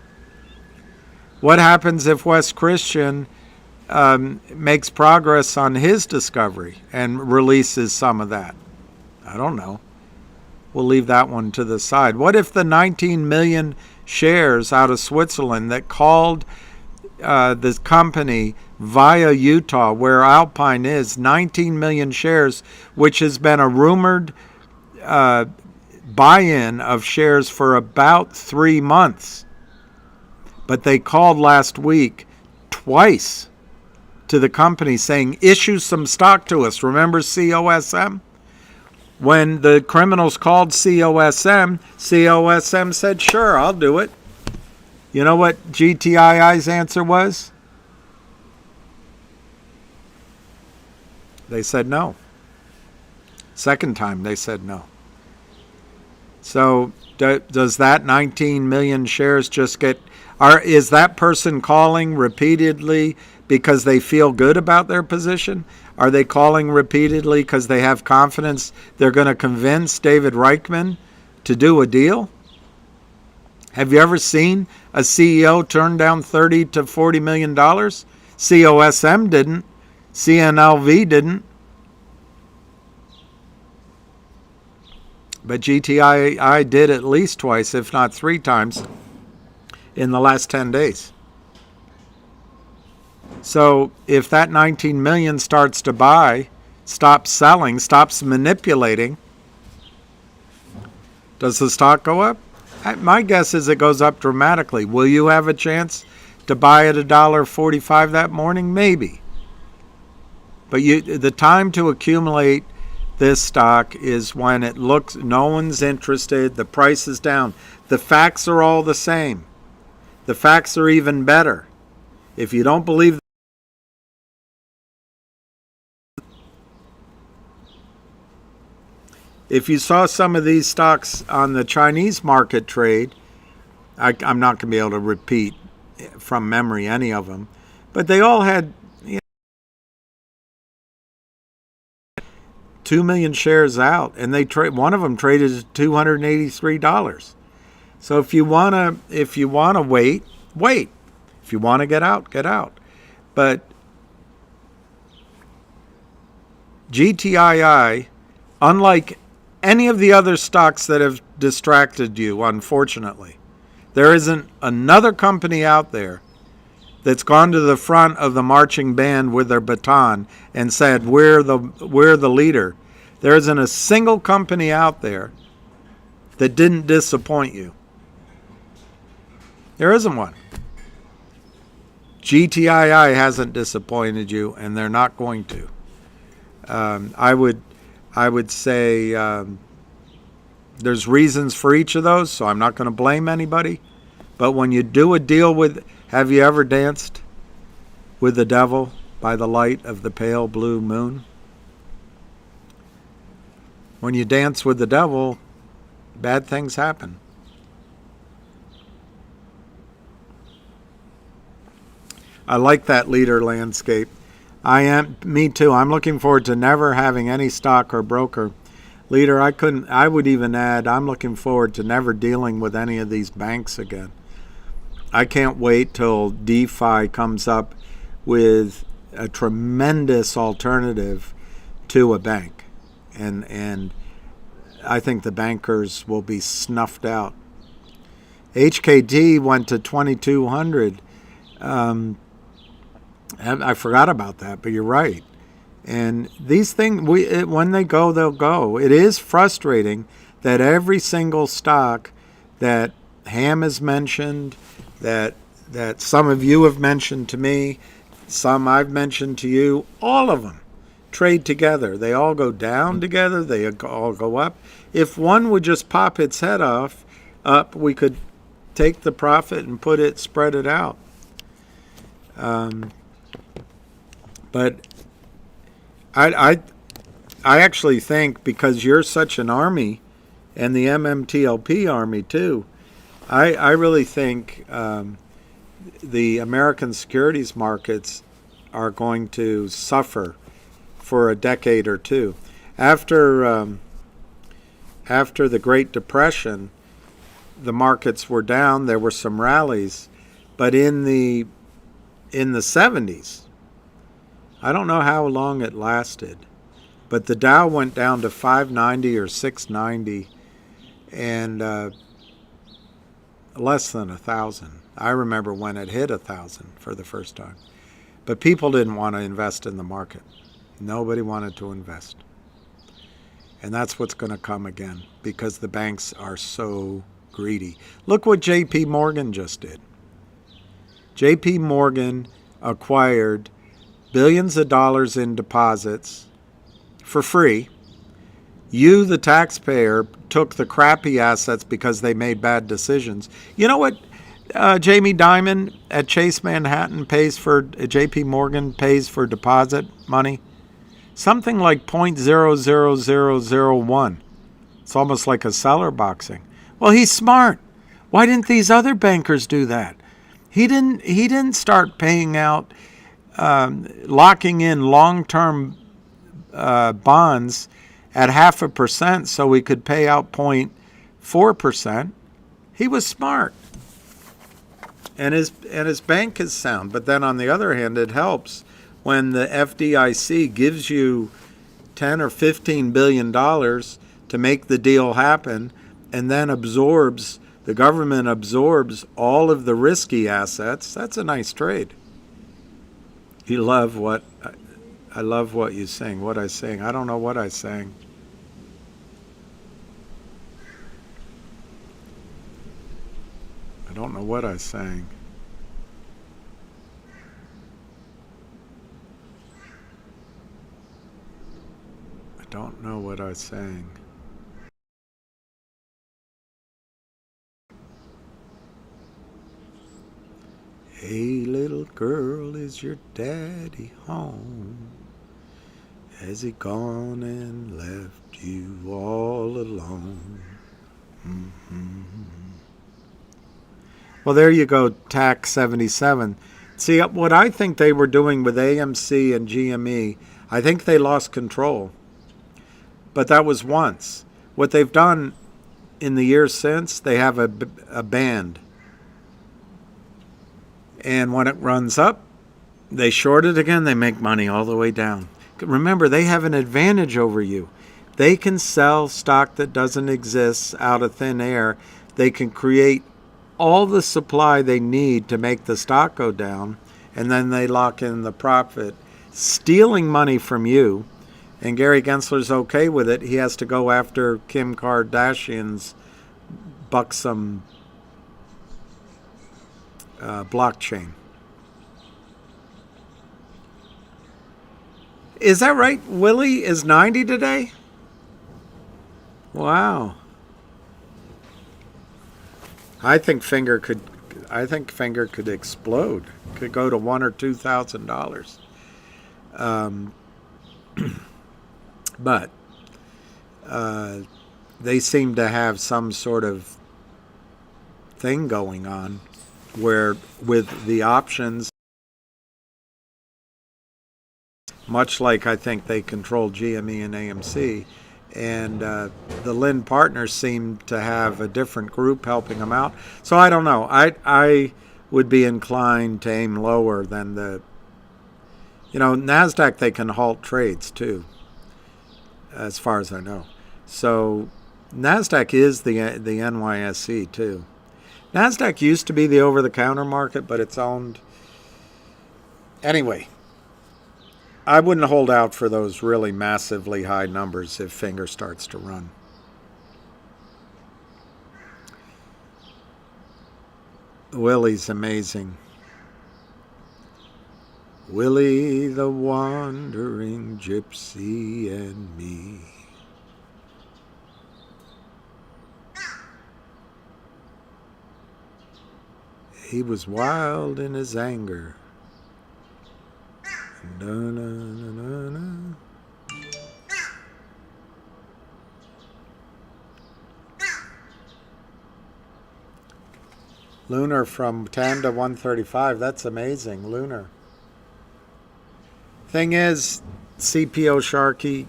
What happens if West Christian makes progress on his discovery and releases some of that? I don't know. We'll leave that one to the side. What if the 19 million shares out of Switzerland that called this company via Utah, where Alpine is, 19 million shares, which has been a rumored buy-in of shares for about 3 months. But they called last week twice to the company saying, issue some stock to us. Remember COSM? When the criminals called COSM said, sure, I'll do it. You know what GTII's answer was? They said no. Second time they said no. So does that 19 million shares just get... Is that person calling repeatedly because they feel good about their position? Are they calling repeatedly because they have confidence they're going to convince David Reichman to do a deal? Have you ever seen a CEO turn down $30 to $40 million? COSM didn't. CNLV didn't. But GTII did at least twice, if not 3 times, in the last 10 days. So if that 19 million starts to buy, stops selling, stops manipulating, does the stock go up? My guess is it goes up dramatically. Will you have a chance to buy at $1.45 that morning? Maybe. But the time to accumulate this stock is when it looks, no one's interested, the price is down. The facts are all the same. The facts are even better. If you don't believe, if you saw some of these stocks on the Chinese market trade, I'm not going to be able to repeat from memory any of them, but they all had 2 million shares out, and one of them traded at $283. So if you wanna wait. If you want to get out. But GTII, unlike any of the other stocks that have distracted you, unfortunately. There isn't another company out there that's gone to the front of the marching band with their baton and said, we're the leader. There isn't a single company out there that didn't disappoint you. There isn't one. GTII hasn't disappointed you, and they're not going to. I would say there's reasons for each of those, so I'm not going to blame anybody. But when you do a deal with, have you ever danced with the devil by the light of the pale blue moon? When you dance with the devil, bad things happen. I like that leader landscape. Me too. I'm looking forward to never having any stock or broker. Leader, I would even add, I'm looking forward to never dealing with any of these banks again. I can't wait till DeFi comes up with a tremendous alternative to a bank. And I think the bankers will be snuffed out. HKD went to 2,200. I forgot about that, but you're right. And these things, when they go, they'll go. It is frustrating that every single stock that Ham has mentioned, that some of you have mentioned to me, some I've mentioned to you, all of them trade together. They all go down together. They all go up. If one would just pop its head up, we could take the profit and spread it out. But I actually think, because you're such an army, and the MMTLP army too, I really think the American securities markets are going to suffer for a decade or two. After the Great Depression, the markets were down. There were some rallies, but in the 70s, I don't know how long it lasted, but the Dow went down to 590 or 690, and less than 1,000. I remember when it hit 1,000 for the first time. But people didn't want to invest in the market. Nobody wanted to invest. And that's what's going to come again, because the banks are so greedy. Look what JP Morgan just did. JP Morgan acquired billions of dollars in deposits for free. You, the taxpayer, took the crappy assets because they made bad decisions. You know what Jamie Dimon at Chase Manhattan JP Morgan pays for deposit money? Something like 0.00001. It's almost like a seller boxing. Well, he's smart. Why didn't these other bankers do that? He didn't start paying out, locking in long-term bonds at 0.5% so we could pay out 0.4%. He was smart. And his bank is sound. But then on the other hand, it helps when the FDIC gives you $10 or $15 billion to make the deal happen, and then the government absorbs all of the risky assets. That's a nice trade. I love what you sing. What I sing. I don't know what I sang. I don't know what I sang. I don't know what I sang. Hey, little girl, is your daddy home? Has he gone and left you all alone? Mm-hmm. Well, there you go, TAC 77. See, what I think they were doing with AMC and GME, I think they lost control. But that was once. What they've done in the years since, they have a band. And when it runs up, they short it again, they make money all the way down. Remember, they have an advantage over you. They can sell stock that doesn't exist out of thin air. They can create all the supply they need to make the stock go down, and then they lock in the profit, stealing money from you. And Gary Gensler's okay with it. He has to go after Kim Kardashian's buxom blockchain. Is that right? Willie is 90 today? Wow. I think Finger could explode. Could go to $1,000 or $2,000. But they seem to have some sort of thing going on where with the options, much like I think they control GME and AMC, and the Lynn partners seem to have a different group helping them out. So I don't know. I would be inclined to aim lower than the, NASDAQ, they can halt trades too, as far as I know. So NASDAQ is the NYSE too. NASDAQ used to be the over-the-counter market, but it's owned. Anyway, I wouldn't hold out for those really massively high numbers if Finger starts to run. Willie's amazing. Willie the wandering gypsy and me. He was wild in his anger. Na, na, na, na, na. Lunar from 10 to 135. That's amazing. Lunar. Thing is, CPO Sharky,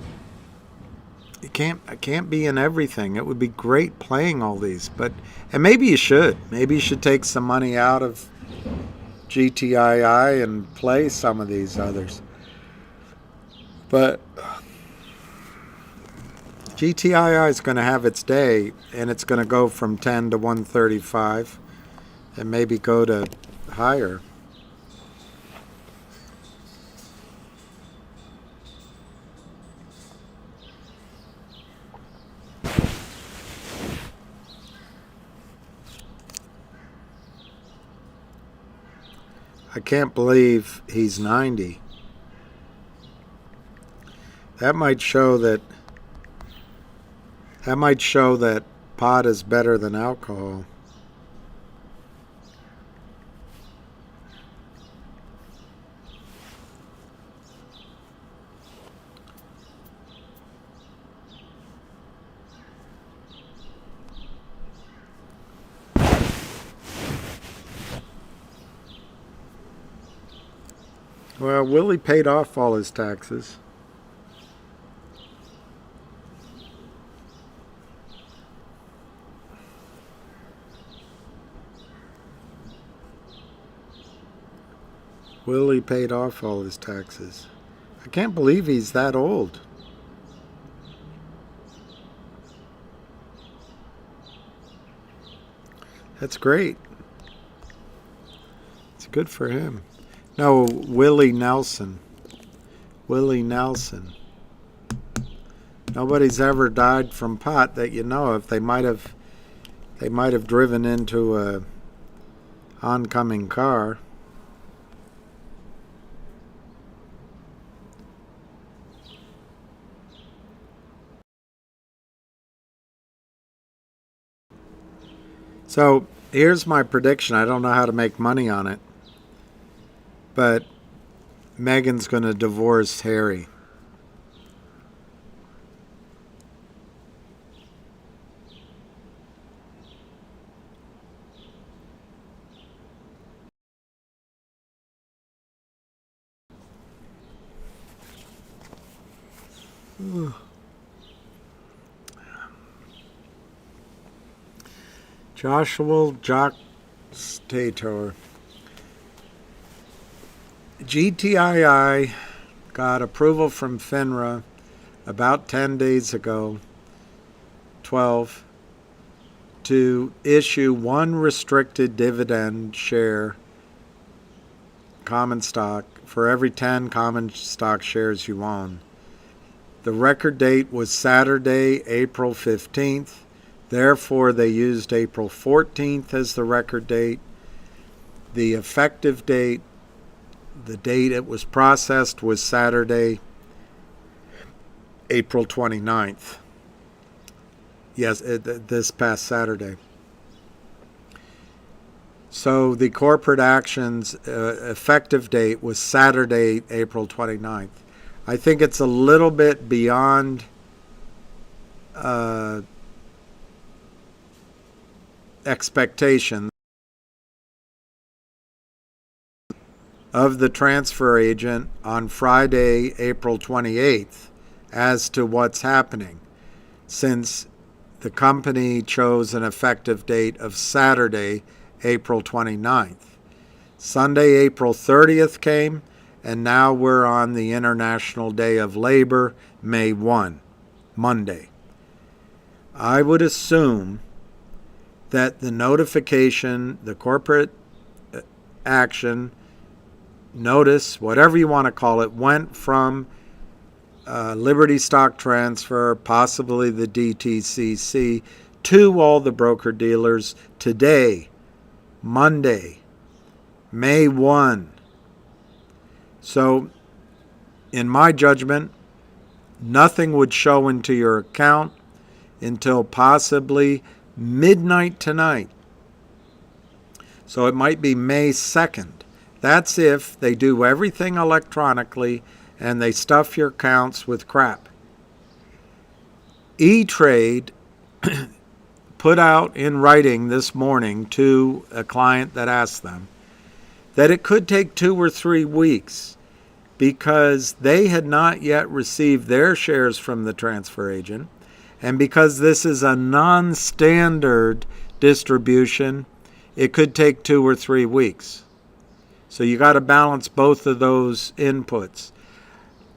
I can't be in everything. It would be great playing all these, and maybe you should. Maybe you should take some money out of GTII and play some of these others. But GTII is going to have its day, and it's going to go from 10 to 135 and maybe go to higher. I can't believe he's 90. That might show that pot is better than alcohol. Well, Willie paid off all his taxes. Willie paid off all his taxes. I can't believe he's that old. That's great. It's good for him. No, Willie Nelson. Willie Nelson. Nobody's ever died from pot that you know of. They might have driven into a oncoming car. So here's my prediction. I don't know how to make money on it, but Meghan's going to divorce Harry. Joshua Jock Stator. GTII got approval from FINRA about 10 days ago, 12, to issue one restricted dividend share common stock for every 10 common stock shares you own. The record date was Saturday, April 15th. Therefore, they used April 14th as the record date. The effective date, the date it was processed, was Saturday, April 29th. Yes, this past Saturday. So the corporate actions effective date was Saturday, April 29th. I think it's a little bit beyond expectation of the transfer agent on Friday, April 28th, as to what's happening, since the company chose an effective date of Saturday, April 29th. Sunday, April 30th came, and now we're on the International Day of Labor, May 1, Monday. I would assume that the notification, the corporate action, notice, whatever you want to call it, went from Liberty Stock Transfer, possibly the DTCC, to all the broker-dealers today, Monday, May 1. So, in my judgment, nothing would show into your account until possibly midnight tonight. So it might be May 2nd. That's if they do everything electronically and they stuff your accounts with crap. E-Trade put out in writing this morning to a client that asked them that it could take 2 or 3 weeks because they had not yet received their shares from the transfer agent, and because this is a non-standard distribution, it could take 2 or 3 weeks. So you got to balance both of those inputs.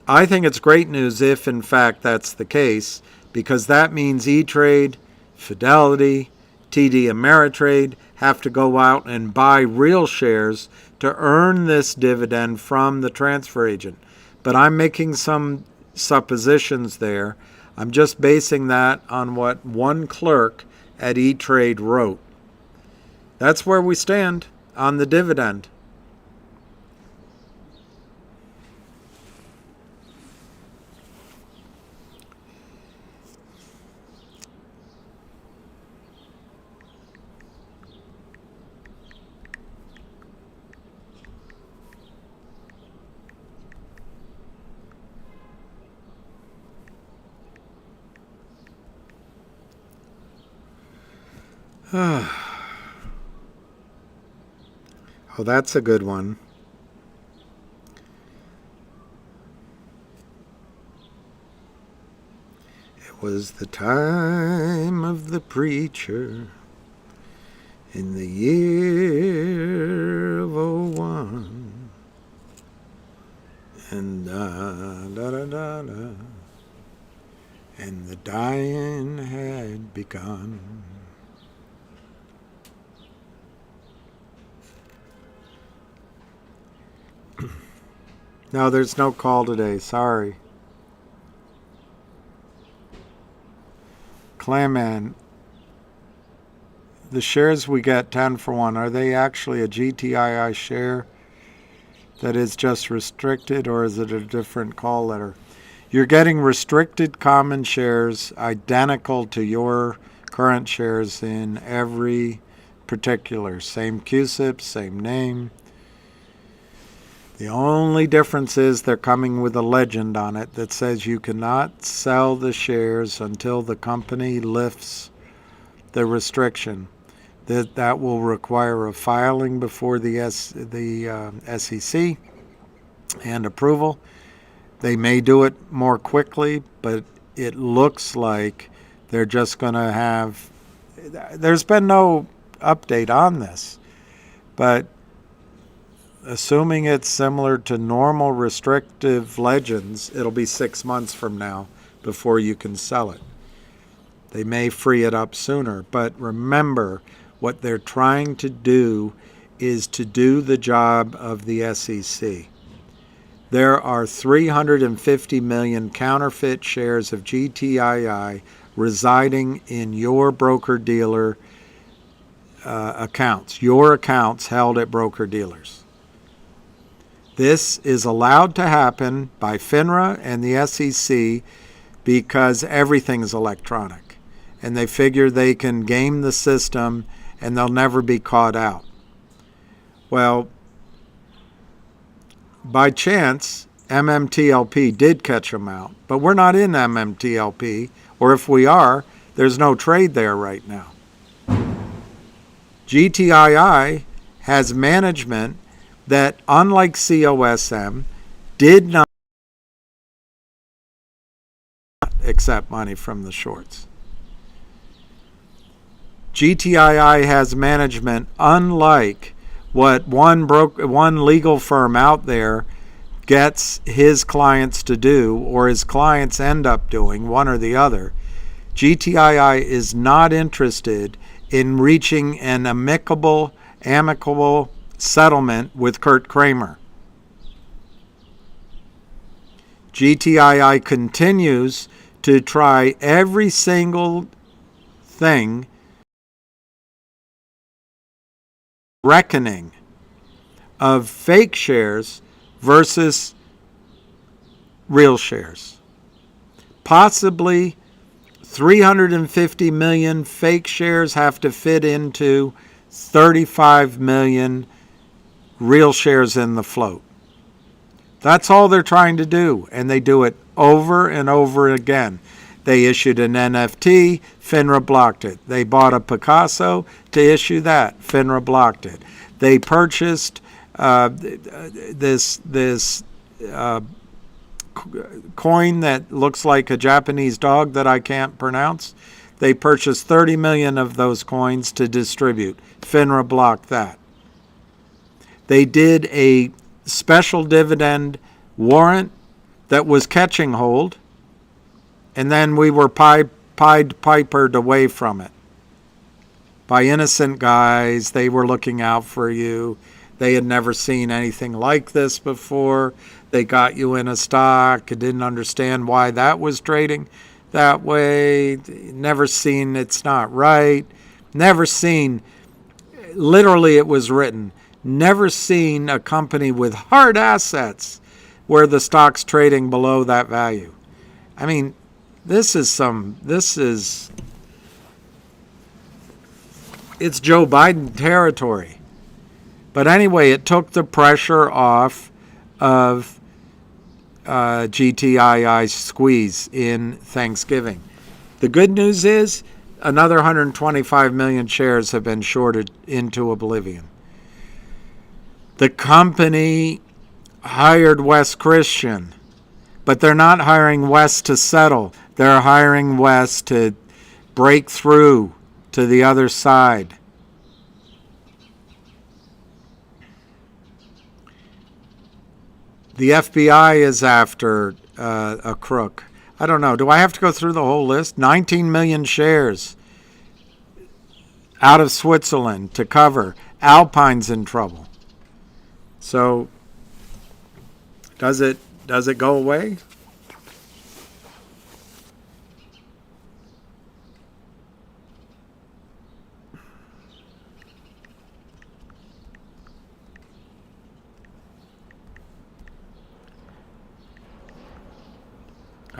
I think it's great news if, in fact, that's the case, because that means E-Trade, Fidelity, TD Ameritrade have to go out and buy real shares to earn this dividend from the transfer agent. But I'm making some suppositions there. I'm just basing that on what one clerk at E-Trade wrote. That's where we stand on the dividend. Oh, that's a good one. It was the time of the preacher in the year of '01, and and the dying had begun. No, there's no call today. Sorry. Clayman, the shares we get 10 for 1, are they actually a GTII share that is just restricted, or is it a different call letter? You're getting restricted common shares identical to your current shares in every particular. Same QSIP, same name. The only difference is they're coming with a legend on it that says you cannot sell the shares until the company lifts the restriction. That will require a filing before the SEC and approval. They may do it more quickly, but it looks like they're just going to have... There's been no update on this, but assuming it's similar to normal restrictive legends, it'll be 6 months from now before you can sell it. They may free it up sooner, but remember, what they're trying to do is to do the job of the SEC. There are 350 million counterfeit shares of GTII residing in your broker-dealer accounts, your accounts held at broker-dealers. This is allowed to happen by FINRA and the SEC because everything is electronic. And they figure they can game the system and they'll never be caught out. Well, by chance, MMTLP did catch them out. But we're not in MMTLP, or if we are, there's no trade there right now. GTII has management that, unlike COSM, did not accept money from the shorts. GTII has management unlike what one legal firm out there gets his clients to do, or his clients end up doing, one or the other. GTII is not interested in reaching an amicable settlement with Kurt Kramer. GTII continues to try every single thing, reckoning of fake shares versus real shares. Possibly 350 million fake shares have to fit into 35 million real shares in the float. That's all they're trying to do, and they do it over and over again. They issued an NFT, FINRA blocked it. They bought a Picasso to issue that, FINRA blocked it. They purchased this coin that looks like a Japanese dog that I can't pronounce. They purchased 30 million of those coins to distribute. FINRA blocked that. They did a special dividend warrant that was catching hold, and then we were pipered away from it by innocent guys. They were looking out for you. They had never seen anything like this before. They got you in a stock, didn't understand why that was trading that way. Never seen it's not right. Never seen, literally it was written, never seen a company with hard assets where the stock's trading below that value. I mean, it's Joe Biden territory. But anyway, it took the pressure off of GTII's squeeze in Thanksgiving. The good news is another 125 million shares have been shorted into oblivion. The company hired Wes Christian, but they're not hiring Wes to settle. They're hiring Wes to break through to the other side. The FBI is after a crook. I don't know. Do I have to go through the whole list? 19 million shares out of Switzerland to cover. Alpine's in trouble. So, does it go away?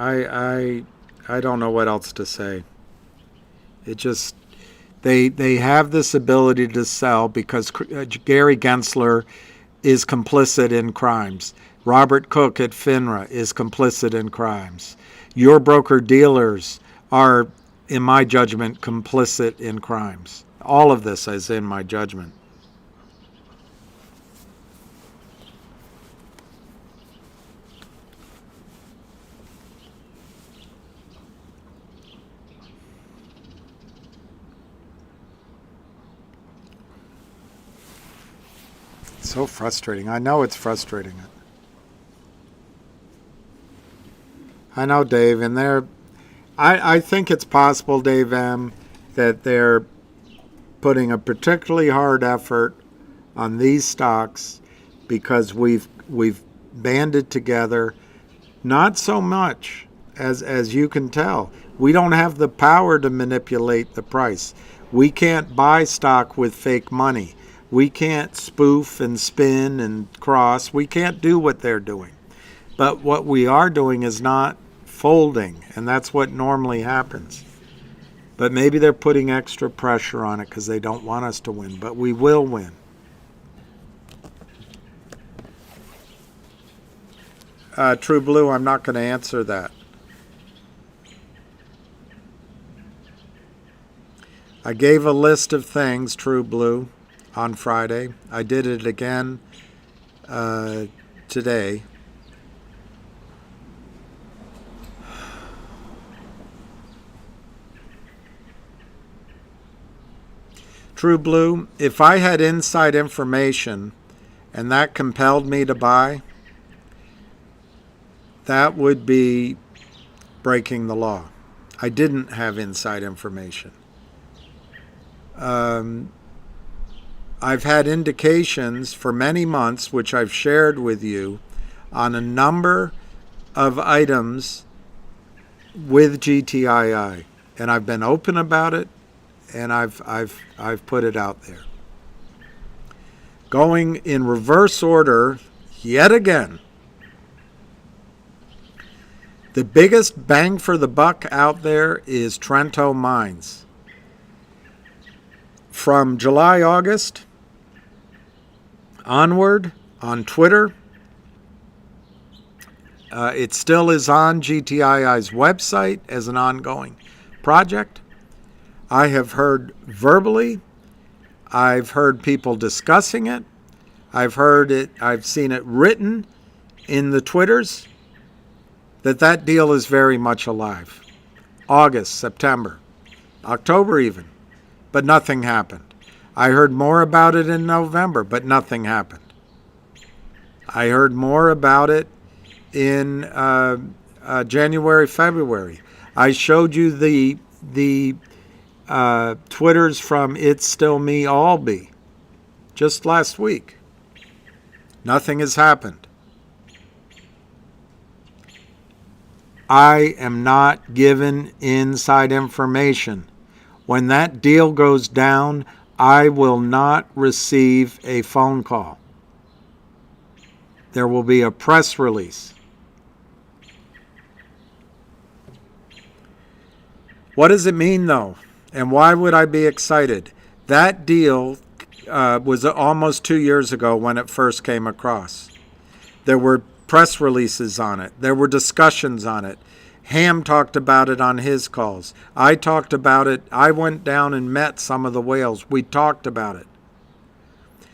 I don't know what else to say. It just, they have this ability to sell because Gary Gensler is complicit in crimes. Robert Cook at FINRA is complicit in crimes. Your broker-dealers are, in my judgment, complicit in crimes. All of this is in my judgment. So frustrating. I know it's frustrating. I know, Dave, and I think it's possible, Dave M., that they're putting a particularly hard effort on these stocks because we've banded together. Not so much as you can tell. We don't have the power to manipulate the price. We can't buy stock with fake money. We can't spoof and spin and cross. We can't do what they're doing. But what we are doing is not folding, and that's what normally happens. But maybe they're putting extra pressure on it because they don't want us to win, but we will win. True Blue, I'm not going to answer that. I gave a list of things, True Blue, on Friday. I did it again today. True Blue, if I had inside information and that compelled me to buy, that would be breaking the law. I didn't have inside information. I've had indications for many months, which I've shared with you, on a number of items with GTII, and I've been open about it, and I've put it out there. Going in reverse order, yet again, the biggest bang for the buck out there is Trenton Mines. From July, August onward on Twitter, it still is on GTII's website as an ongoing project. I have heard verbally, I've heard people discussing it, I've seen it written in the Twitters that deal is very much alive. August, September, October even, but nothing happened. I heard more about it in November, but nothing happened. I heard more about it in January, February. I showed you the Twitters from It's Still Me Albee just last week. Nothing has happened. I am not given inside information. When that deal goes down, I will not receive a phone call. There will be a press release. What does it mean, though? And why would I be excited? That deal was almost 2 years ago when it first came across. There were press releases on it. There were discussions on it. Ham talked about it on his calls. I talked about it. I went down and met some of the whales. We talked about it.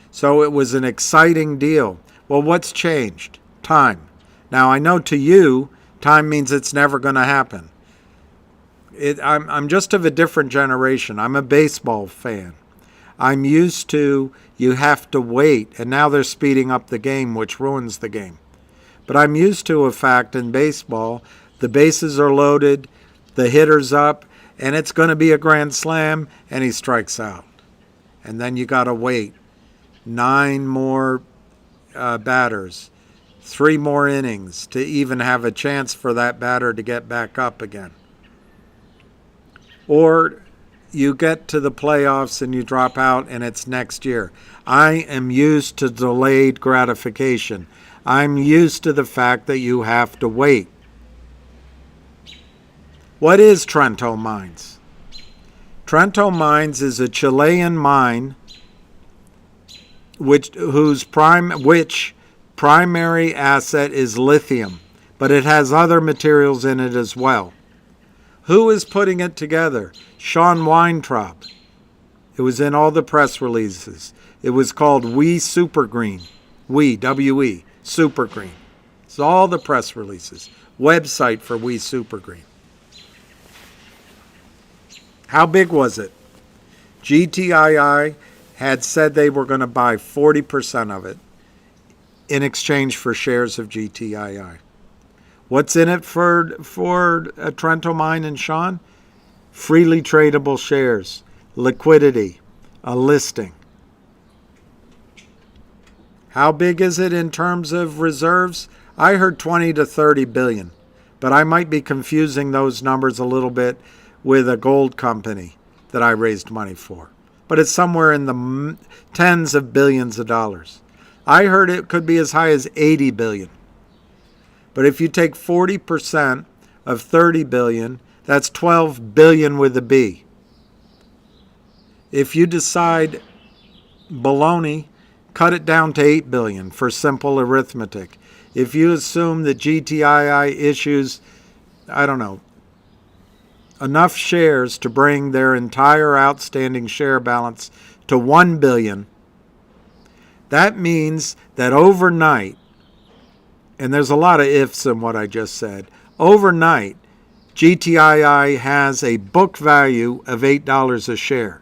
So it was an exciting deal. Well, what's changed? Time. Now, I know to you, time means it's never going to happen. I'm just of a different generation. I'm a baseball fan. I'm used to you have to wait, and now they're speeding up the game, which ruins the game. But I'm used to a fact in baseball, the bases are loaded, the hitter's up, and it's going to be a grand slam, and he strikes out. And then you got to wait 9 more batters, 3 more innings to even have a chance for that batter to get back up again. Or you get to the playoffs and you drop out and it's next year. I am used to delayed gratification. I'm used to the fact that you have to wait. What is Trenton Mines? Trenton Mines is a Chilean mine whose primary asset is lithium, but it has other materials in it as well. Who is putting it together? Sean Weintraub. It was in all the press releases. It was called We Super Green. We, W-E, Super Green. It's all the press releases. Website for We Super Green. How big was it? GTII had said they were going to buy 40% of it in exchange for shares of GTII. What's in it for Trenton Mine and Sean? Freely tradable shares, liquidity, a listing. How big is it in terms of reserves? I heard 20 to 30 billion, but I might be confusing those numbers a little bit with a gold company that I raised money for. But it's somewhere in the tens of billions of dollars. I heard it could be as high as 80 billion. But if you take 40% of 30 billion, that's 12 billion with a B. If you decide baloney, cut it down to 8 billion for simple arithmetic. If you assume that GTII issues, I don't know, enough shares to bring their entire outstanding share balance to 1 billion, that means that overnight, and there's a lot of ifs in what I just said, overnight, GTII has a book value of $8 a share.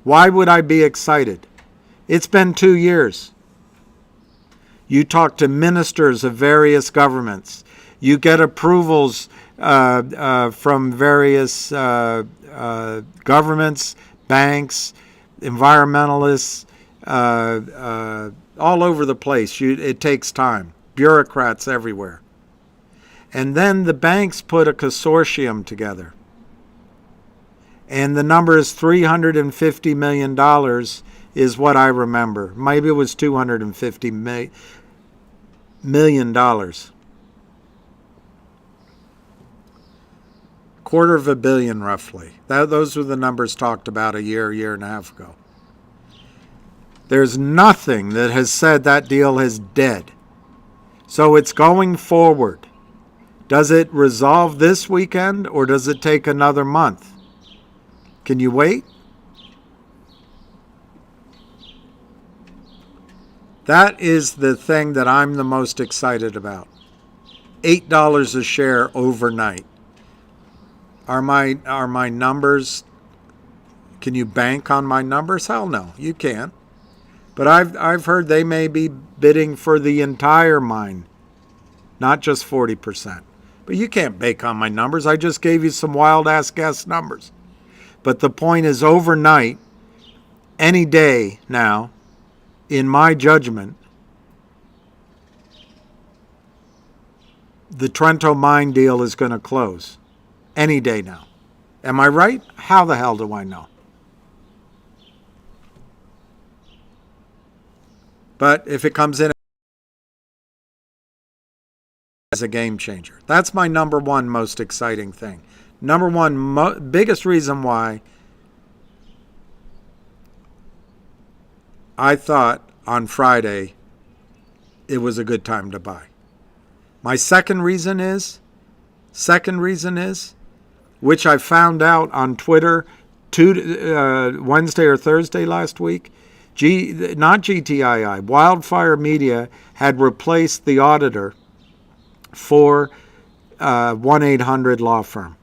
Why would I be excited? It's been 2 years. You talk to ministers of various governments. You get approvals from various governments, banks, environmentalists, all over the place. It takes time. Bureaucrats everywhere. And then the banks put a consortium together. And the number is $350 million is what I remember. Maybe it was $250 million. $250 million roughly. Those were the numbers talked about a year and a half ago. There's nothing that has said that deal is dead. So it's going forward. Does it resolve this weekend or does it take another month? Can you wait? That is the thing that I'm the most excited about. $8 a share overnight. Are my numbers, can you bank on my numbers? Hell no, you can't. But I've heard they may be bidding for the entire mine, not just 40%. But you can't bank on my numbers. I just gave you some wild-ass guess numbers. But the point is, overnight, any day now, in my judgment, the Trenton Mine deal is going to close. Any day now. Am I right? How the hell do I know? But if it comes in as a game changer, that's my number one most exciting thing. Number one, biggest reason why I thought on Friday it was a good time to buy. My second reason is, which I found out on Twitter Wednesday or Thursday last week, not GTII, Wildfire Media had replaced the auditor for 1-800 law firm.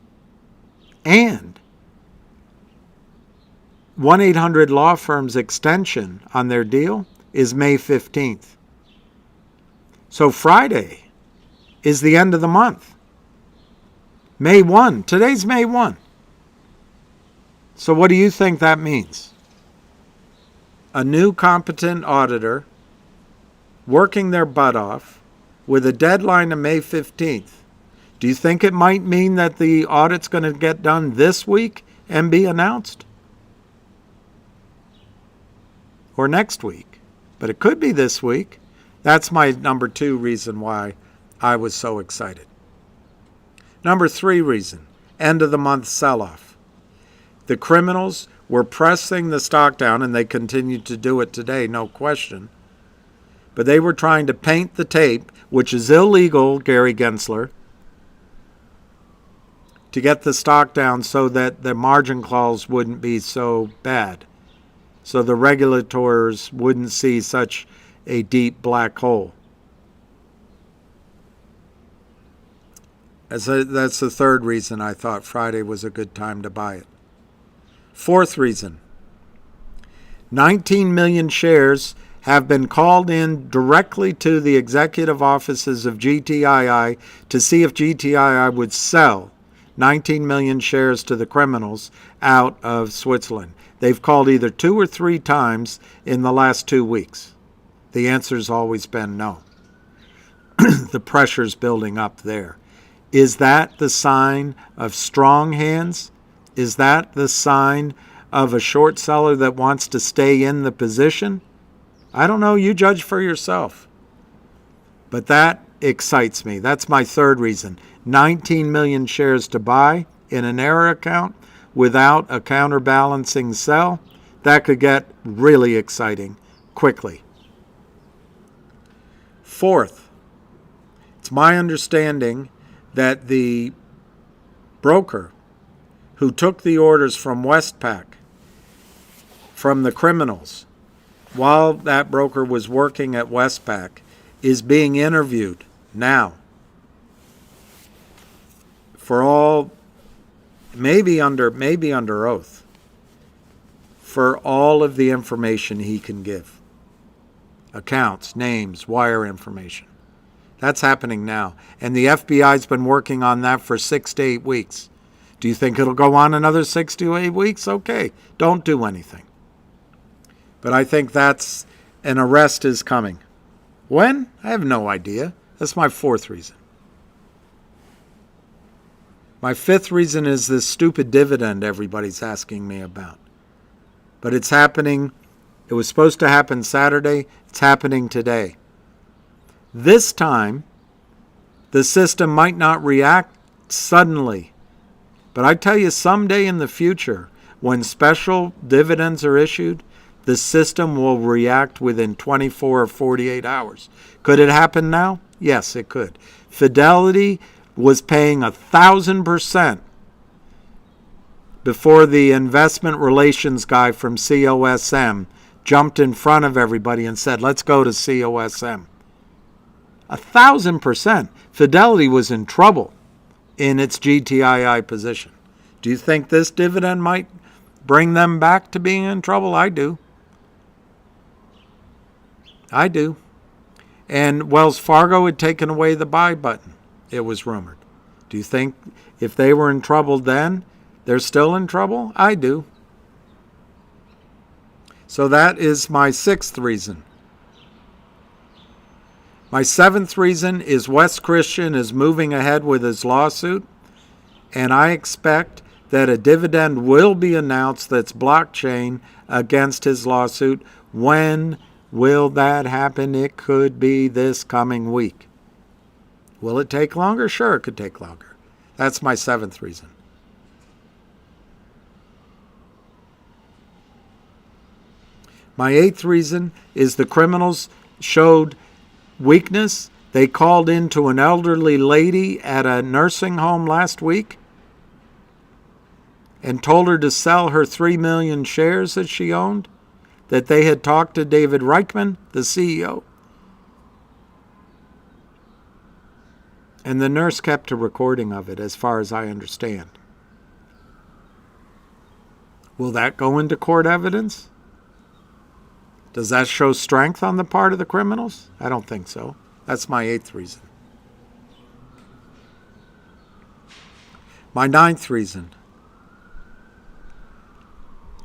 And 1-800 law firm's extension on their deal is May 15th. So Friday is the end of the month. May 1. Today's May 1. So what do you think that means? A new competent auditor working their butt off with a deadline of May 15th. Do you think it might mean that the audit's going to get done this week and be announced? Or next week? But it could be this week. That's my number 2 reason why I was so excited. Number 3 reason, end of the month sell-off. The criminals were pressing the stock down, and they continue to do it today, no question. But they were trying to paint the tape, which is illegal, Gary Gensler, to get the stock down so that the margin calls wouldn't be so bad, so the regulators wouldn't see such a deep black hole. That's the third reason I thought Friday was a good time to buy it. Fourth reason, 19 million shares have been called in directly to the executive offices of GTII to see if GTII would sell 19 million shares to the criminals out of Switzerland. They've called either 2 or 3 times in the last 2 weeks. The answer's always been no. The pressure's building up there. Is that the sign of strong hands? Is that the sign of a short seller that wants to stay in the position? I don't know. You judge for yourself. But that excites me. That's my third reason. 19 million shares to buy in an error account without a counterbalancing sell. That could get really exciting quickly. Fourth, it's my understanding that the broker who took the orders from Westpac, from the criminals, while that broker was working at Westpac, is being interviewed now for all, maybe under oath, for all of the information he can give. Accounts, names, wire information. That's happening now. And the FBI's been working on that for 6 to 8 weeks. Do you think it'll go on another 6 to 8 weeks? Okay, don't do anything. But I think that's an arrest is coming. When? I have no idea. That's my fourth reason. My fifth reason is this stupid dividend everybody's asking me about. But it's happening. It was supposed to happen Saturday. It's happening today. This time, the system might not react suddenly. But I tell you, someday in the future, when special dividends are issued, the system will react within 24 or 48 hours. Could it happen now? Yes, it could. Fidelity was paying 1,000% before the investment relations guy from COSM jumped in front of everybody and said, let's go to COSM. 1,000%. Fidelity was in trouble in its GTII position. Do you think this dividend might bring them back to being in trouble? I do. I do. And Wells Fargo had taken away the buy button, it was rumored. Do you think if they were in trouble then, they're still in trouble? I do. So that is my sixth reason. My seventh reason is Wes Christian is moving ahead with his lawsuit, and I expect that a dividend will be announced that's blockchain against his lawsuit. When will that happen? It could be this coming week. Will it take longer? Sure, it could take longer. That's my seventh reason. My eighth reason is the criminals showed weakness. They called into an elderly lady at a nursing home last week and told her to sell her 3 million shares that she owned, that they had talked to David Reichman, the CEO. And the nurse kept a recording of it, as far as I understand. Will that go into court evidence? Does that show strength on the part of the criminals? I don't think so. That's my eighth reason. My ninth reason.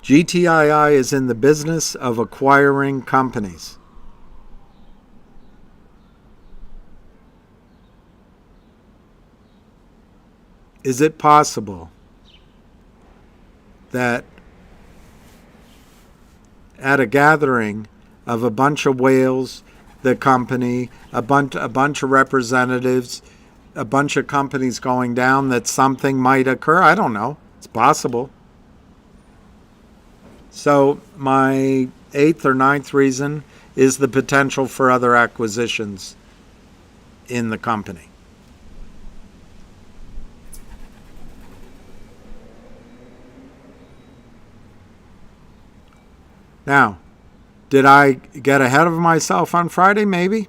GTII is in the business of acquiring companies. Is it possible that at a gathering of a bunch of whales, the company, a bunch of representatives, a bunch of companies going down, that something might occur? I don't know. It's possible. So my eighth or ninth reason is the potential for other acquisitions in the company. Now, did I get ahead of myself on Friday? Maybe.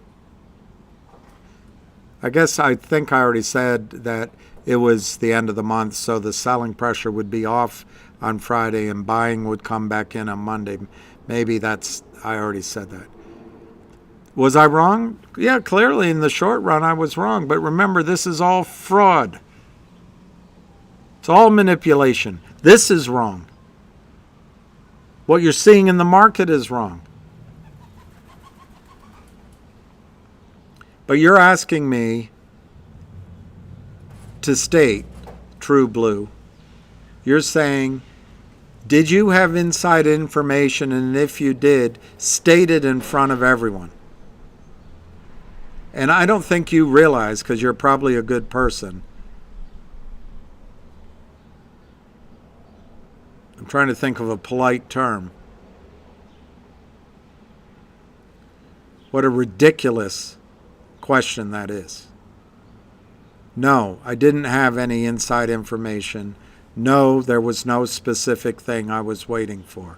I think I already said that it was the end of the month, so the selling pressure would be off on Friday and buying would come back in on Monday. Maybe I already said that. Was I wrong? Yeah, clearly in the short run I was wrong. But remember, this is all fraud. It's all manipulation. This is wrong. What you're seeing in the market is wrong. But you're asking me to state, True Blue, you're saying, did you have inside information, and if you did, state it in front of everyone? And I don't think you realize, because you're probably a good person, I'm trying to think of a polite term. What a ridiculous question that is. No, I didn't have any inside information. No, there was no specific thing I was waiting for.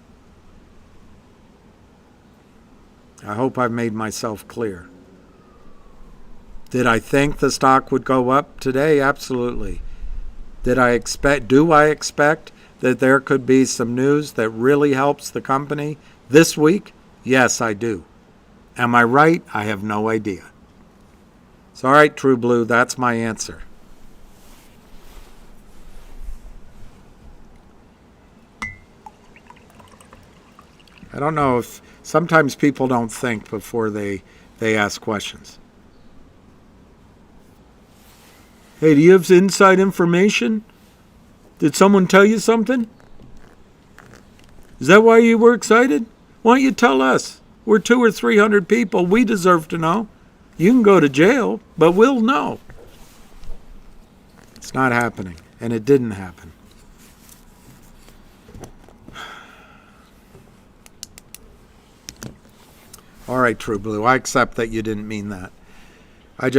I hope I've made myself clear. Did I think the stock would go up today? Absolutely. Do I expect that there could be some news that really helps the company this week? Yes, I do. Am I right? I have no idea. So, all right, True Blue, that's my answer. I don't know if sometimes people don't think before they ask questions. Hey, do you have inside information? Did someone tell you something? Is that why you were excited? Why don't you tell us? We're 200 or 300 people. We deserve to know. You can go to jail, but we'll know. It's not happening, and it didn't happen. All right, True Blue, I accept that you didn't mean that. I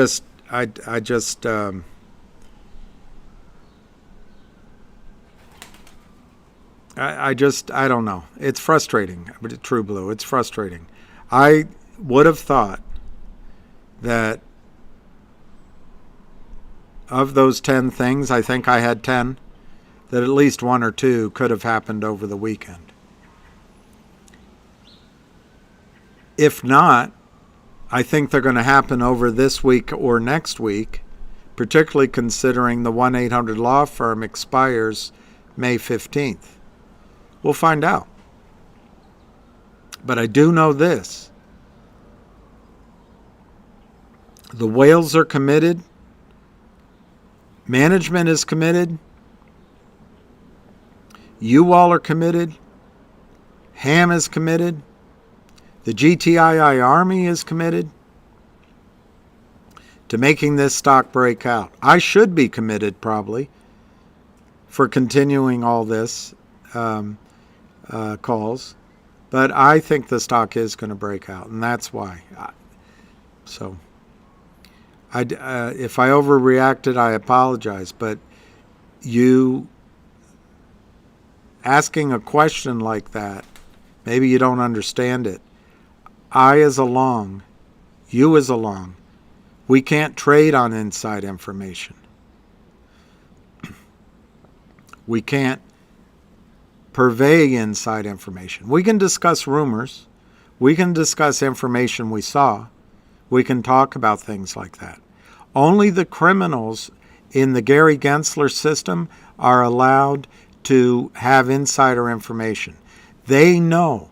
don't know. It's frustrating, True Blue. It's frustrating. I would have thought that of those 10 things, I think I had 10, that at least 1 or 2 could have happened over the weekend. If not, I think they're going to happen over this week or next week, particularly considering the 1-800 law firm expires May 15th. We'll find out. But I do know this. The whales are committed. Management is committed. You all are committed. Ham is committed. The GTII Army is committed to making this stock break out. I should be committed probably for continuing all this calls, but I think the stock is going to break out, and that's why. So, if I overreacted, I apologize, but you asking a question like that, maybe you don't understand it. I as a long, you as a long, we can't trade on inside information. We can't purvey inside information. We can discuss rumors. We can discuss information we saw. We can talk about things like that. Only the criminals in the Gary Gensler system are allowed to have insider information. They know.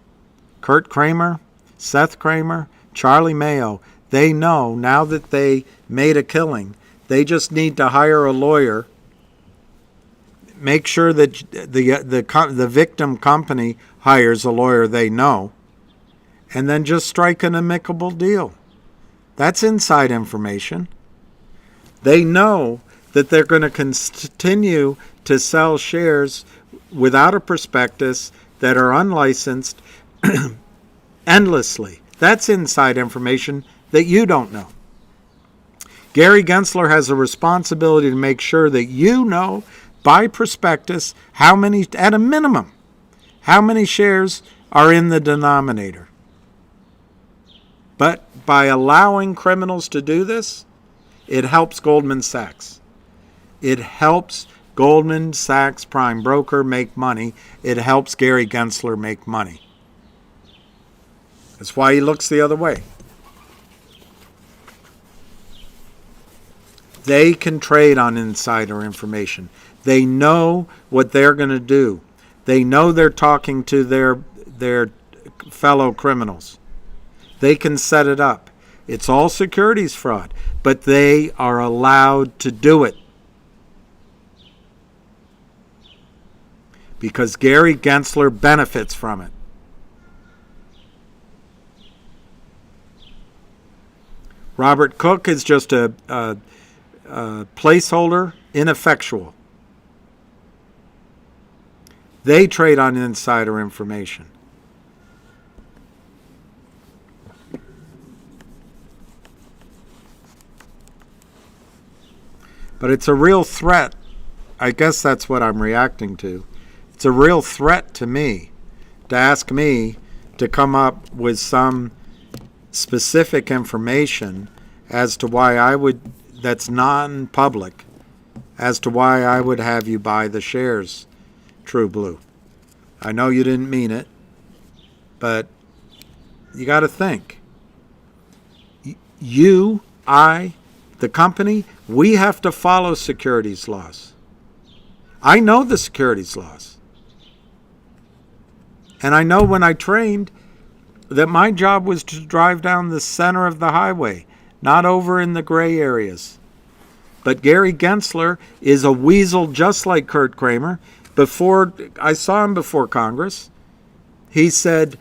Kurt Kramer, Seth Kramer, Charlie Mayo, they know now that they made a killing, they just need to hire a lawyer, make sure that the victim company hires a lawyer they know, and then just strike an amicable deal. That's inside information. They know that they're going to continue to sell shares without a prospectus that are unlicensed endlessly. That's inside information that you don't know. Gary Gensler has a responsibility to make sure that you know by prospectus how many, at a minimum, how many shares are in the denominator. But by allowing criminals to do this, it helps Goldman Sachs. It helps Goldman Sachs prime broker make money. It helps Gary Gensler make money. That's why he looks the other way. They can trade on insider information. They know what they're going to do. They know they're talking to their fellow criminals. They can set it up. It's all securities fraud, but they are allowed to do it. Because Gary Gensler benefits from it. Robert Cook is just a placeholder, ineffectual. They trade on insider information. But it's a real threat. I guess that's what I'm reacting to. It's a real threat to me to ask me to come up with some specific information as to why I would, that's non-public, as to why I would have you buy the shares, True Blue. I know you didn't mean it, but you got to think. You, I, the company, we have to follow securities laws. I know the securities laws. And I know when I trained that my job was to drive down the center of the highway, not over in the gray areas. But Gary Gensler is a weasel just like Kurt Kramer. Before I saw him before Congress, he said,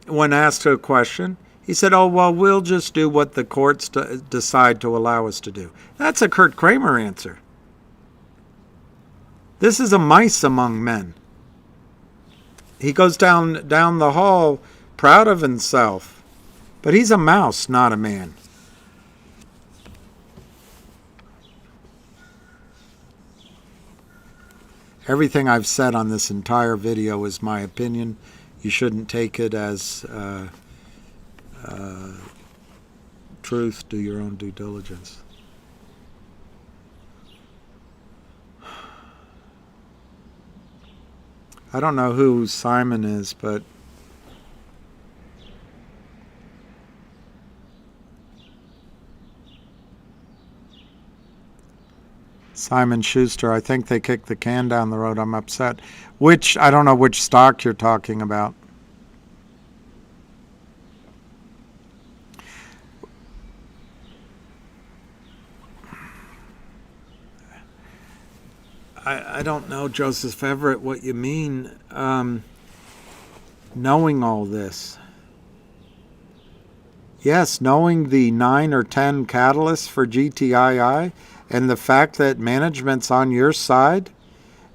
when asked a question, he said, "Oh, well, we'll just do what the courts decide to allow us to do." That's a Kurt Kramer answer. This is a mice among men. He goes down the hall proud of himself, but he's a mouse, not a man. Everything I've said on this entire video is my opinion. You shouldn't take it as truth. Do your own due diligence. I don't know who Simon is, but Simon Schuster, I think they kicked the can down the road. I'm upset. I don't know which stock you're talking about. I don't know, Joseph Everett, what you mean, knowing all this. Yes, knowing the 9 or 10 catalysts for GTII and the fact that management's on your side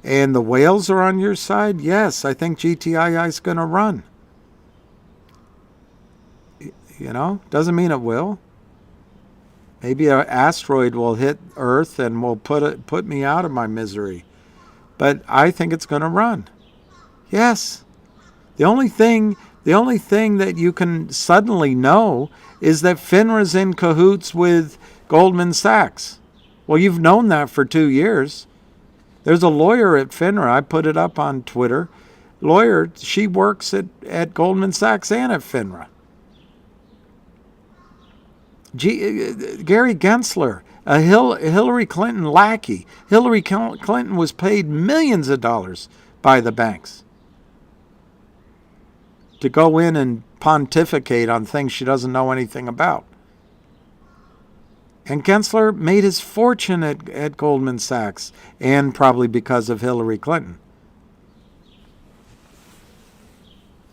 and the whales are on your side, yes, I think GTII is going to run. You know, doesn't mean it will. Maybe an asteroid will hit Earth and will put me out of my misery. But I think it's going to run. Yes. The only thing that you can suddenly know is that FINRA's in cahoots with Goldman Sachs. Well, you've known that for 2 years. There's a lawyer at FINRA. I put it up on Twitter. Lawyer, she works at Goldman Sachs and at FINRA. Gary Gensler, a Hillary Clinton lackey. Hillary Clinton was paid millions of dollars by the banks to go in and pontificate on things she doesn't know anything about. And Gensler made his fortune at Goldman Sachs, and probably because of Hillary Clinton.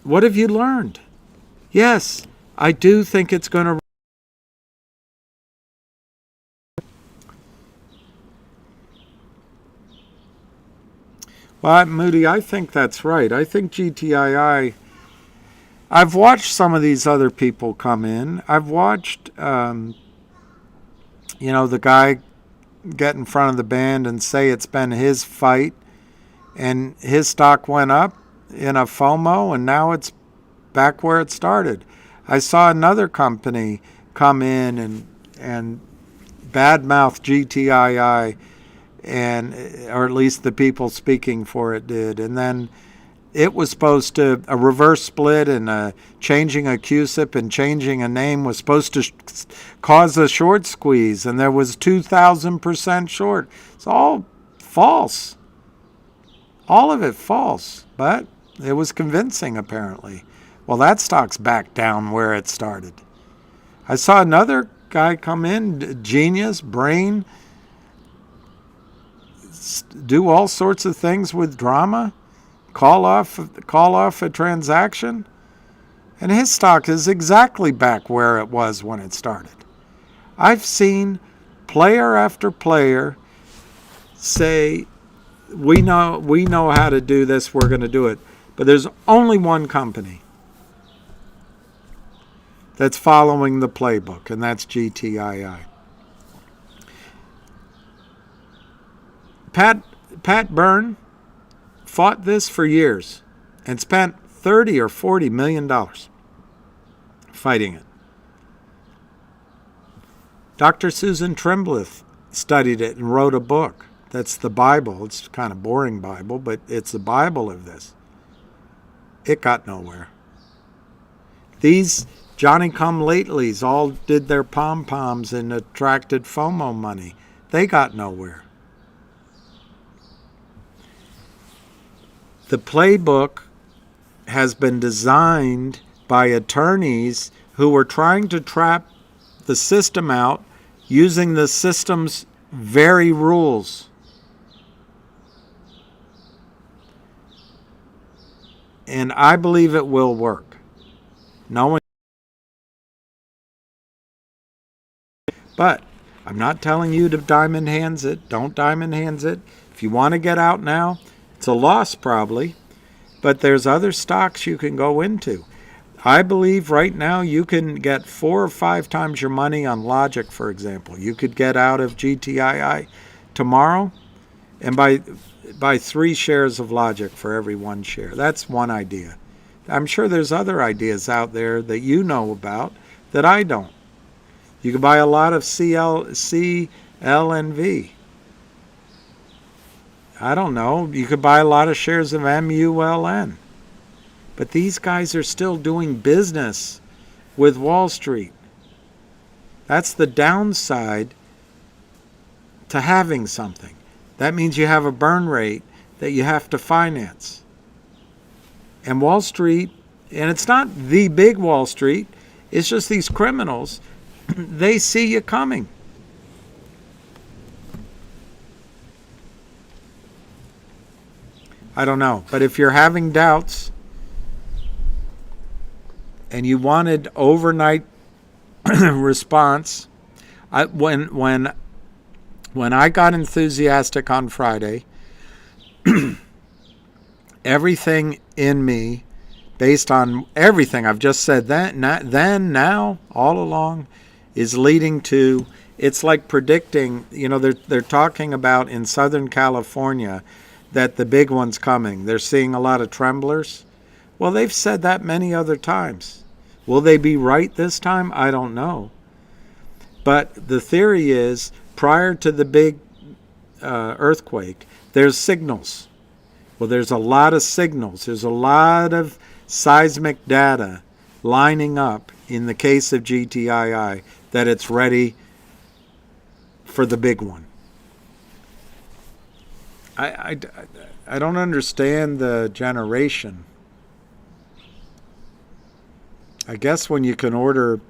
What have you learned? Yes, I do think it's going to. Well, Moody, I think that's right. I think GTII, I've watched some of these other people come in. I've watched, the guy get in front of the band and say it's been his fight, and his stock went up in a FOMO, and now it's back where it started. I saw another company come in and badmouth GTII, or at least the people speaking for it did, and then It was supposed to, a reverse split and changing a QSIP and changing a name was supposed to cause a short squeeze, and there was 2,000% short. It's all false. All of it false, but it was convincing apparently. Well, that stock's back down where it started. I saw another guy come in, genius, brain, do all sorts of things with drama, call off a transaction, and his stock is exactly back where it was when it started. I've seen player after player say, we know how to do this, we're going to do it. But there's only one company that's following the playbook, and that's GTII. Pat Byrne fought this for years and spent $30 or $40 million fighting it. Dr. Susan Trimbleth studied it and wrote a book. That's the Bible. It's kind of boring Bible, but it's the Bible of this. It got nowhere. These Johnny-come-latelys all did their pom-poms and attracted FOMO money. They got nowhere. The playbook has been designed by attorneys who were trying to trap the system out using the system's very rules. And I believe it will work. No one. But I'm not telling you to diamond hands it. Don't diamond hands it. If you want to get out now, it's a loss probably. But there's other stocks you can go into. I believe right now you can get 4 or 5 times your money on Logic, for example. You could get out of GTII tomorrow and buy 3 shares of Logic for every 1 share. That's one idea. I'm sure there's other ideas out there that you know about that I don't. You can buy a lot of CLNV. I don't know. You could buy a lot of shares of MULN. But these guys are still doing business with Wall Street. That's the downside to having something. That means you have a burn rate that you have to finance. And Wall Street, and it's not the big Wall Street, it's just these criminals, they see you coming. I don't know. But if you're having doubts and you wanted overnight response, when I got enthusiastic on Friday, everything in me, based on everything I've just said now, all along, is leading to, it's like predicting, they're talking about in Southern California that the big one's coming. They're seeing a lot of tremblers. Well, they've said that many other times. Will they be right this time? I don't know. But the theory is, prior to the big earthquake, there's signals. Well, there's a lot of signals. There's a lot of seismic data lining up in the case of GTII that it's ready for the big one. I don't understand the generation. I guess when you can order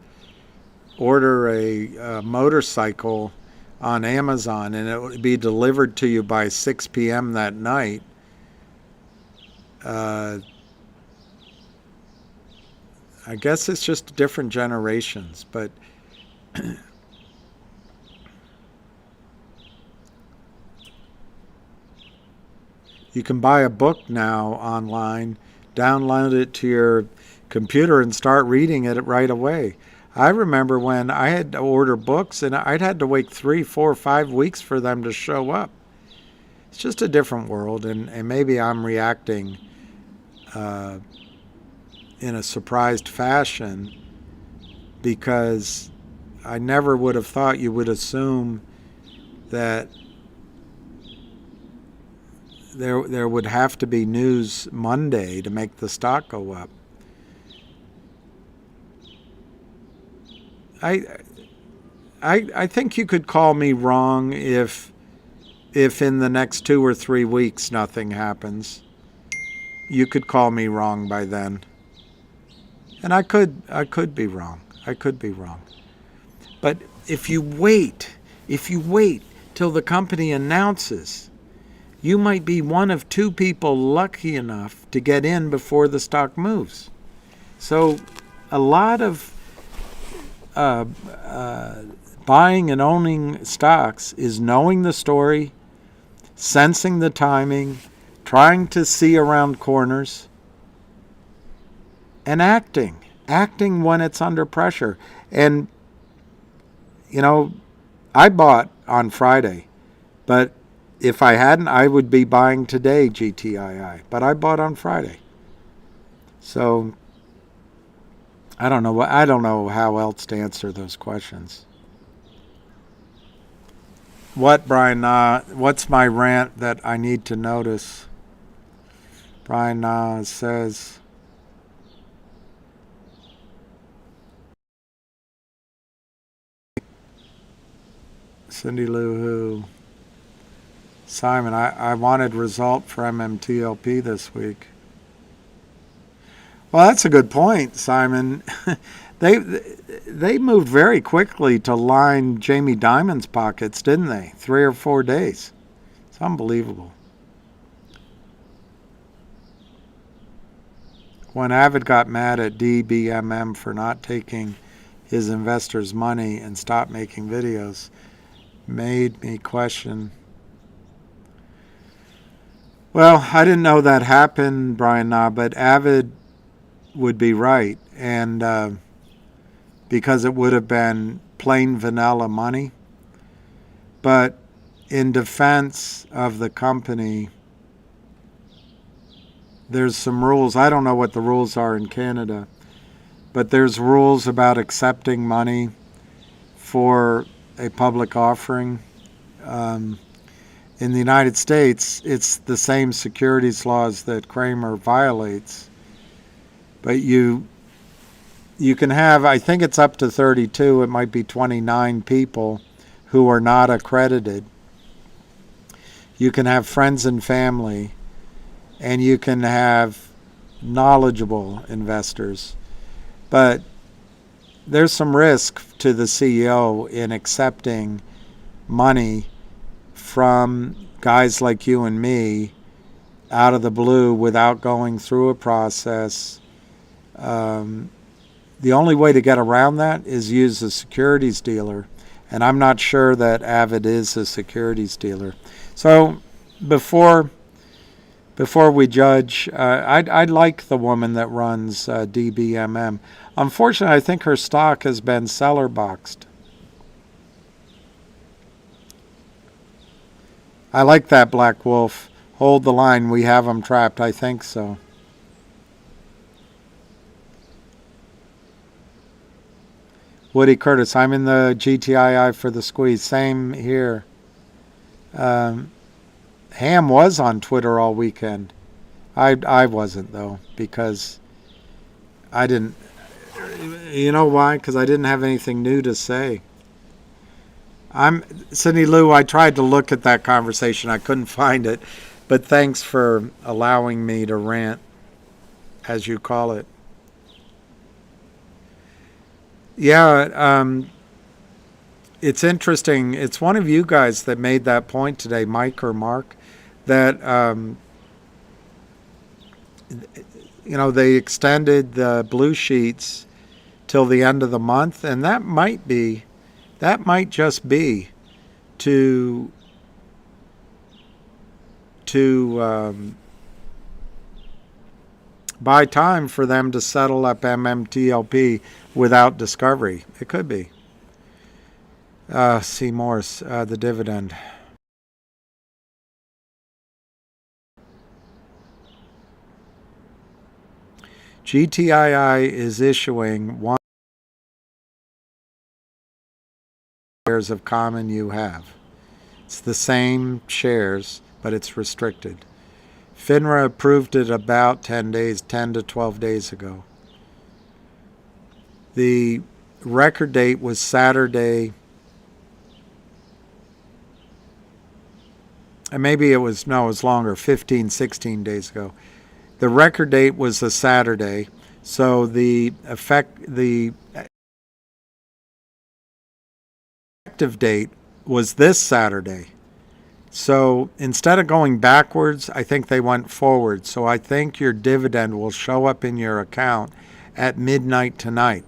a motorcycle on Amazon and it would be delivered to you by 6 p.m. that night, I guess it's just different generations, but you can buy a book now online, download it to your computer and start reading it right away. I remember when I had to order books and I'd had to wait 3, 4, 5 weeks for them to show up. It's just a different world, and maybe I'm reacting in a surprised fashion because I never would have thought you would assume that there would have to be news Monday to make the stock go up. I think you could call me wrong if in the next 2 or 3 weeks nothing happens. You could call me wrong by then. And I could be wrong. I could be wrong. But if you wait till the company announces, you might be one of 2 people lucky enough to get in before the stock moves. So a lot of buying and owning stocks is knowing the story, sensing the timing, trying to see around corners, and acting when it's under pressure. And, I bought on Friday, but if I hadn't, I would be buying today GTII, but I bought on Friday. So I don't know how else to answer those questions. What, Brian? What's my rant that I need to notice? Brian says, Cindy Lou Who. Simon, I wanted result for MMTLP this week. Well, that's a good point, Simon. They moved very quickly to line Jamie Dimon's pockets, didn't they? 3 or 4 days. It's unbelievable. When Avid got mad at DBMM for not taking his investors' money and stopped making videos, made me question. Well, I didn't know that happened, Brian, but Avid would be right, and because it would have been plain vanilla money. But in defense of the company, there's some rules. I don't know what the rules are in Canada, but there's rules about accepting money for a public offering. In the United States, it's the same securities laws that Kramer violates. But you can have, I think it's up to 32, it might be 29 people who are not accredited. You can have friends and family, and you can have knowledgeable investors. But there's some risk to the CEO in accepting money from guys like you and me out of the blue without going through a process. The only way to get around that is use a securities dealer, and I'm not sure that Avid is a securities dealer. So before we judge, I like the woman that runs DBMM. Unfortunately, I think her stock has been seller boxed. I like that, Black Wolf. Hold the line. We have them trapped. I think so. Woody Curtis, I'm in the GTII for the squeeze. Same here. Ham was on Twitter all weekend. I wasn't, though, because I didn't. You know why? Because I didn't have anything new to say. Cindy Lou, I tried to look at that conversation. I couldn't find it. But thanks for allowing me to rant, as you call it. Yeah, it's interesting. It's one of you guys that made that point today, Mike or Mark, that, they extended the blue sheets till the end of the month, and that might just be to buy time for them to settle up MMTLP without discovery. It could be. C. Morse, the dividend. GTII is issuing 1 of common you have. It's the same shares, but it's restricted. FINRA approved it about 10 to 12 days ago. The record date was Saturday, and maybe it was longer, 15, 16 days ago. The record date was a Saturday, so the effective date was this Saturday. So instead of going backwards, I think they went forward. So I think your dividend will show up in your account at midnight tonight.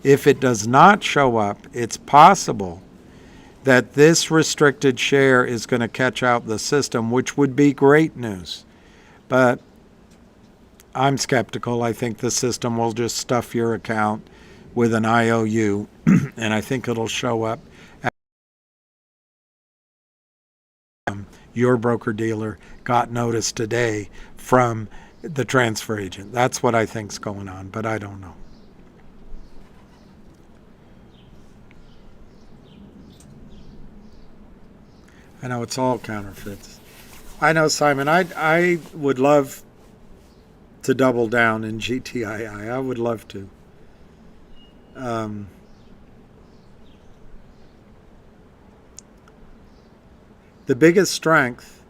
If it does not show up, it's possible that this restricted share is going to catch out the system, which would be great news. But I'm skeptical. I think the system will just stuff your account with an IOU, and I think it'll show up. Your broker-dealer got notice today from the transfer agent. That's what I think's going on, but I don't know. I know it's all counterfeits. I know, Simon. I would love to double down in GTII. I would love to. The biggest strength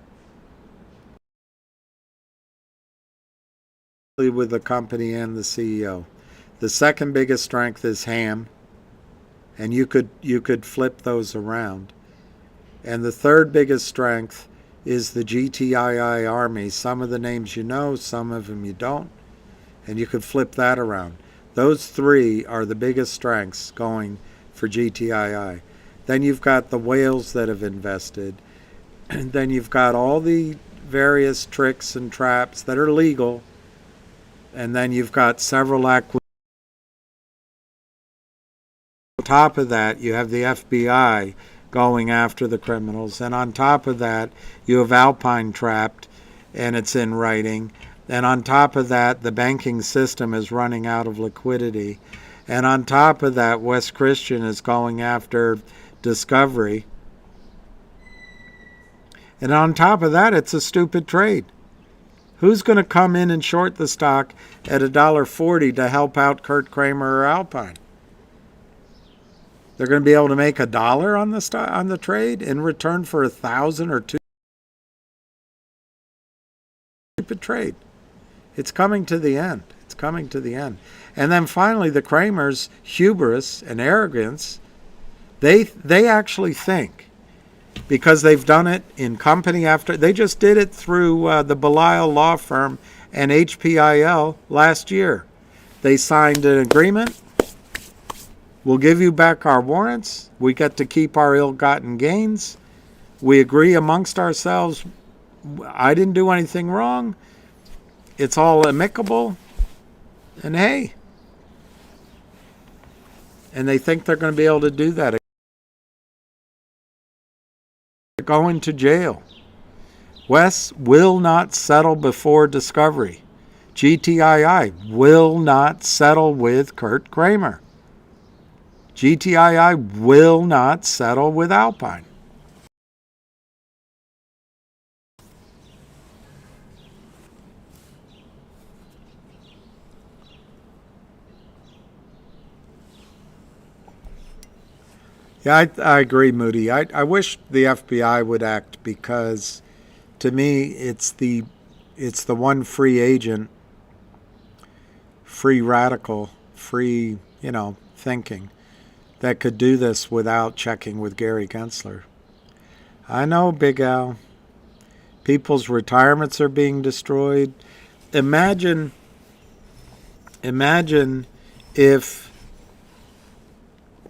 with the company and the CEO. The second biggest strength is ham, and you could flip those around. And the third biggest strength is the GTII Army. Some of the names you know, some of them you don't, and you could flip that around. Those three are the biggest strengths going for GTII. Then you've got the whales that have invested. And then you've got all the various tricks and traps that are legal. And then you've got several acquisitions. On top of that, you have the FBI going after the criminals. And on top of that, you have Alpine trapped, and it's in writing. And on top of that, the banking system is running out of liquidity. And on top of that, West Christian is going after Discovery. And on top of that, it's a stupid trade. Who's going to come in and short the stock at $1.40 to help out Kurt Kramer or Alpine? They're going to be able to make $1 on the on the trade in return for 1,000 or 2. Stupid trade. It's coming to the end. It's coming to the end. And then finally, the Kramers' hubris and arrogance. They actually think, because they've done it in company after. They just did it through the Belial law firm and HPIL last year. They signed an agreement. We'll give you back our warrants. We get to keep our ill-gotten gains. We agree amongst ourselves. I didn't do anything wrong. It's all amicable. And hey. And they think they're going to be able to do that. Going to jail. Wes will not settle before Discovery. GTII will not settle with Kurt Kramer. GTII will not settle with Alpine. Yeah, I agree, Moody. I wish the FBI would act, because to me it's the one free agent, free radical, free, thinking that could do this without checking with Gary Gensler. I know, Big Al. People's retirements are being destroyed. Imagine if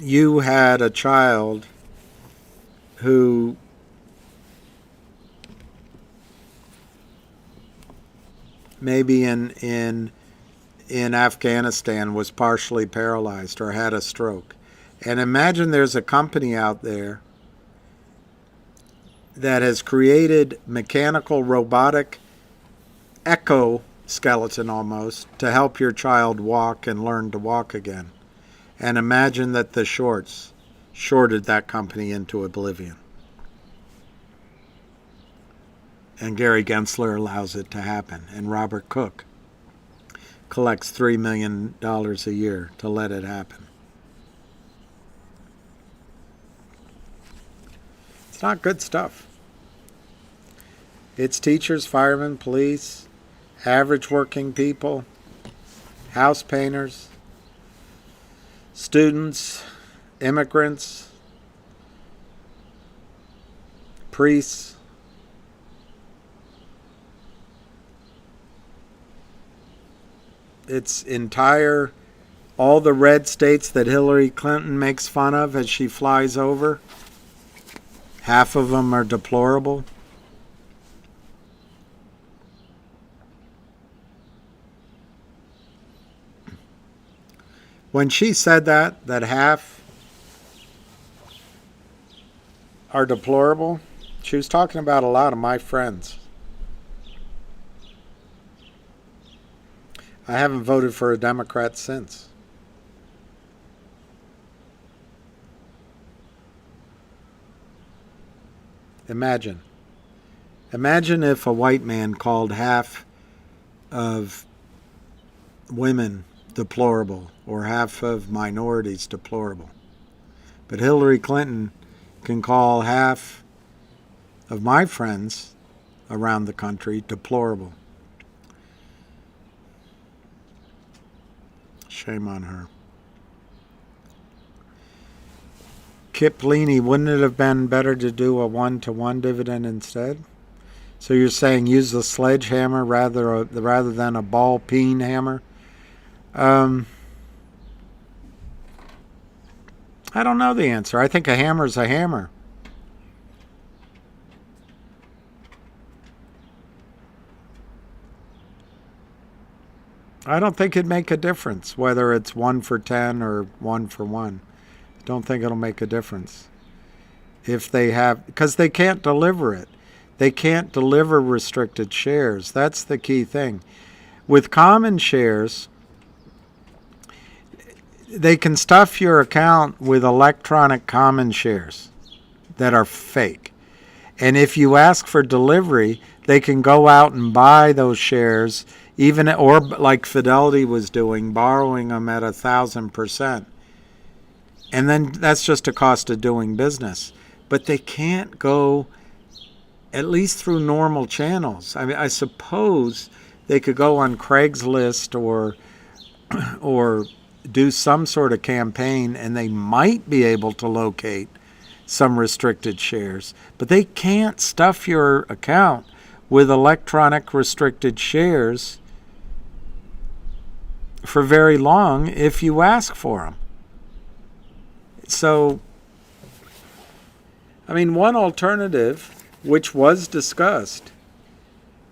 you had a child who maybe in Afghanistan was partially paralyzed or had a stroke. And imagine there's a company out there that has created mechanical robotic exoskeleton almost to help your child walk and learn to walk again. And imagine that the shorts shorted that company into oblivion. And Gary Gensler allows it to happen. And Robert Cook collects $3 million a year to let it happen. It's not good stuff. It's teachers, firemen, police, average working people, house painters, students, immigrants, priests. It's entire, all the red states that Hillary Clinton makes fun of as she flies over. Half of them are deplorable. When she said that half are deplorable, she was talking about a lot of my friends. I haven't voted for a Democrat since. Imagine if a white man called half of women deplorable or half of minorities deplorable. But Hillary Clinton can call half of my friends around the country deplorable. Shame on her. Kip Leaney, wouldn't it have been better to do a 1-to-1 dividend instead? So you're saying use the sledgehammer rather than a ball peen hammer? I don't know the answer. I think a hammer's a hammer. I don't think it'd make a difference whether it's 1 for 10 or 1 for 1. Don't think it'll make a difference. If they have, because they can't deliver it. They can't deliver restricted shares. That's the key thing. With common shares, they can stuff your account with electronic common shares that are fake. And if you ask for delivery, they can go out and buy those shares, even, or like Fidelity was doing, borrowing them at 1,000%. And then that's just a cost of doing business. But they can't go, at least through normal channels. I mean, I suppose they could go on Craigslist or do some sort of campaign, and they might be able to locate some restricted shares. But they can't stuff your account with electronic restricted shares for very long if you ask for them. So, I mean, one alternative, which was discussed,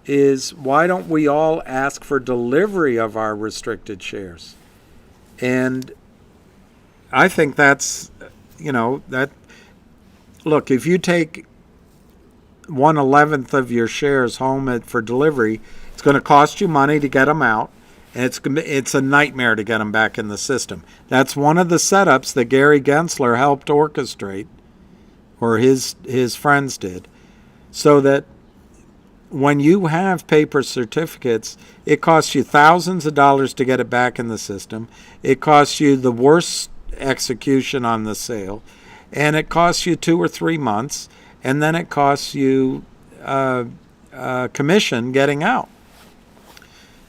is why don't we all ask for delivery of our restricted shares? And I think that's, that, look, if you take 1/11 of your shares home for delivery, it's going to cost you money to get them out. And it's a nightmare to get them back in the system. That's one of the setups that Gary Gensler helped orchestrate, or his friends did, so that when you have paper certificates, it costs you thousands of dollars to get it back in the system. It costs you the worst execution on the sale, and it costs you 2 or 3 months, and then it costs you commission getting out.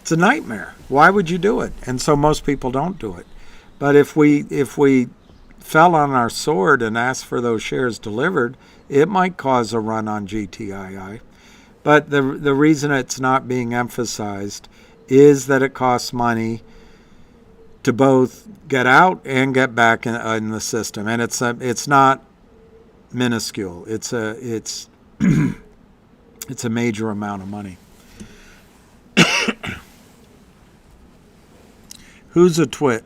It's a nightmare. Why would you do it? And so most people don't do it. But if we fell on our sword and asked for those shares delivered, it might cause a run on GTII. But the reason it's not being emphasized is that it costs money to both get out and get back in the system, and it's not minuscule. It's a major amount of money. Who's a twit?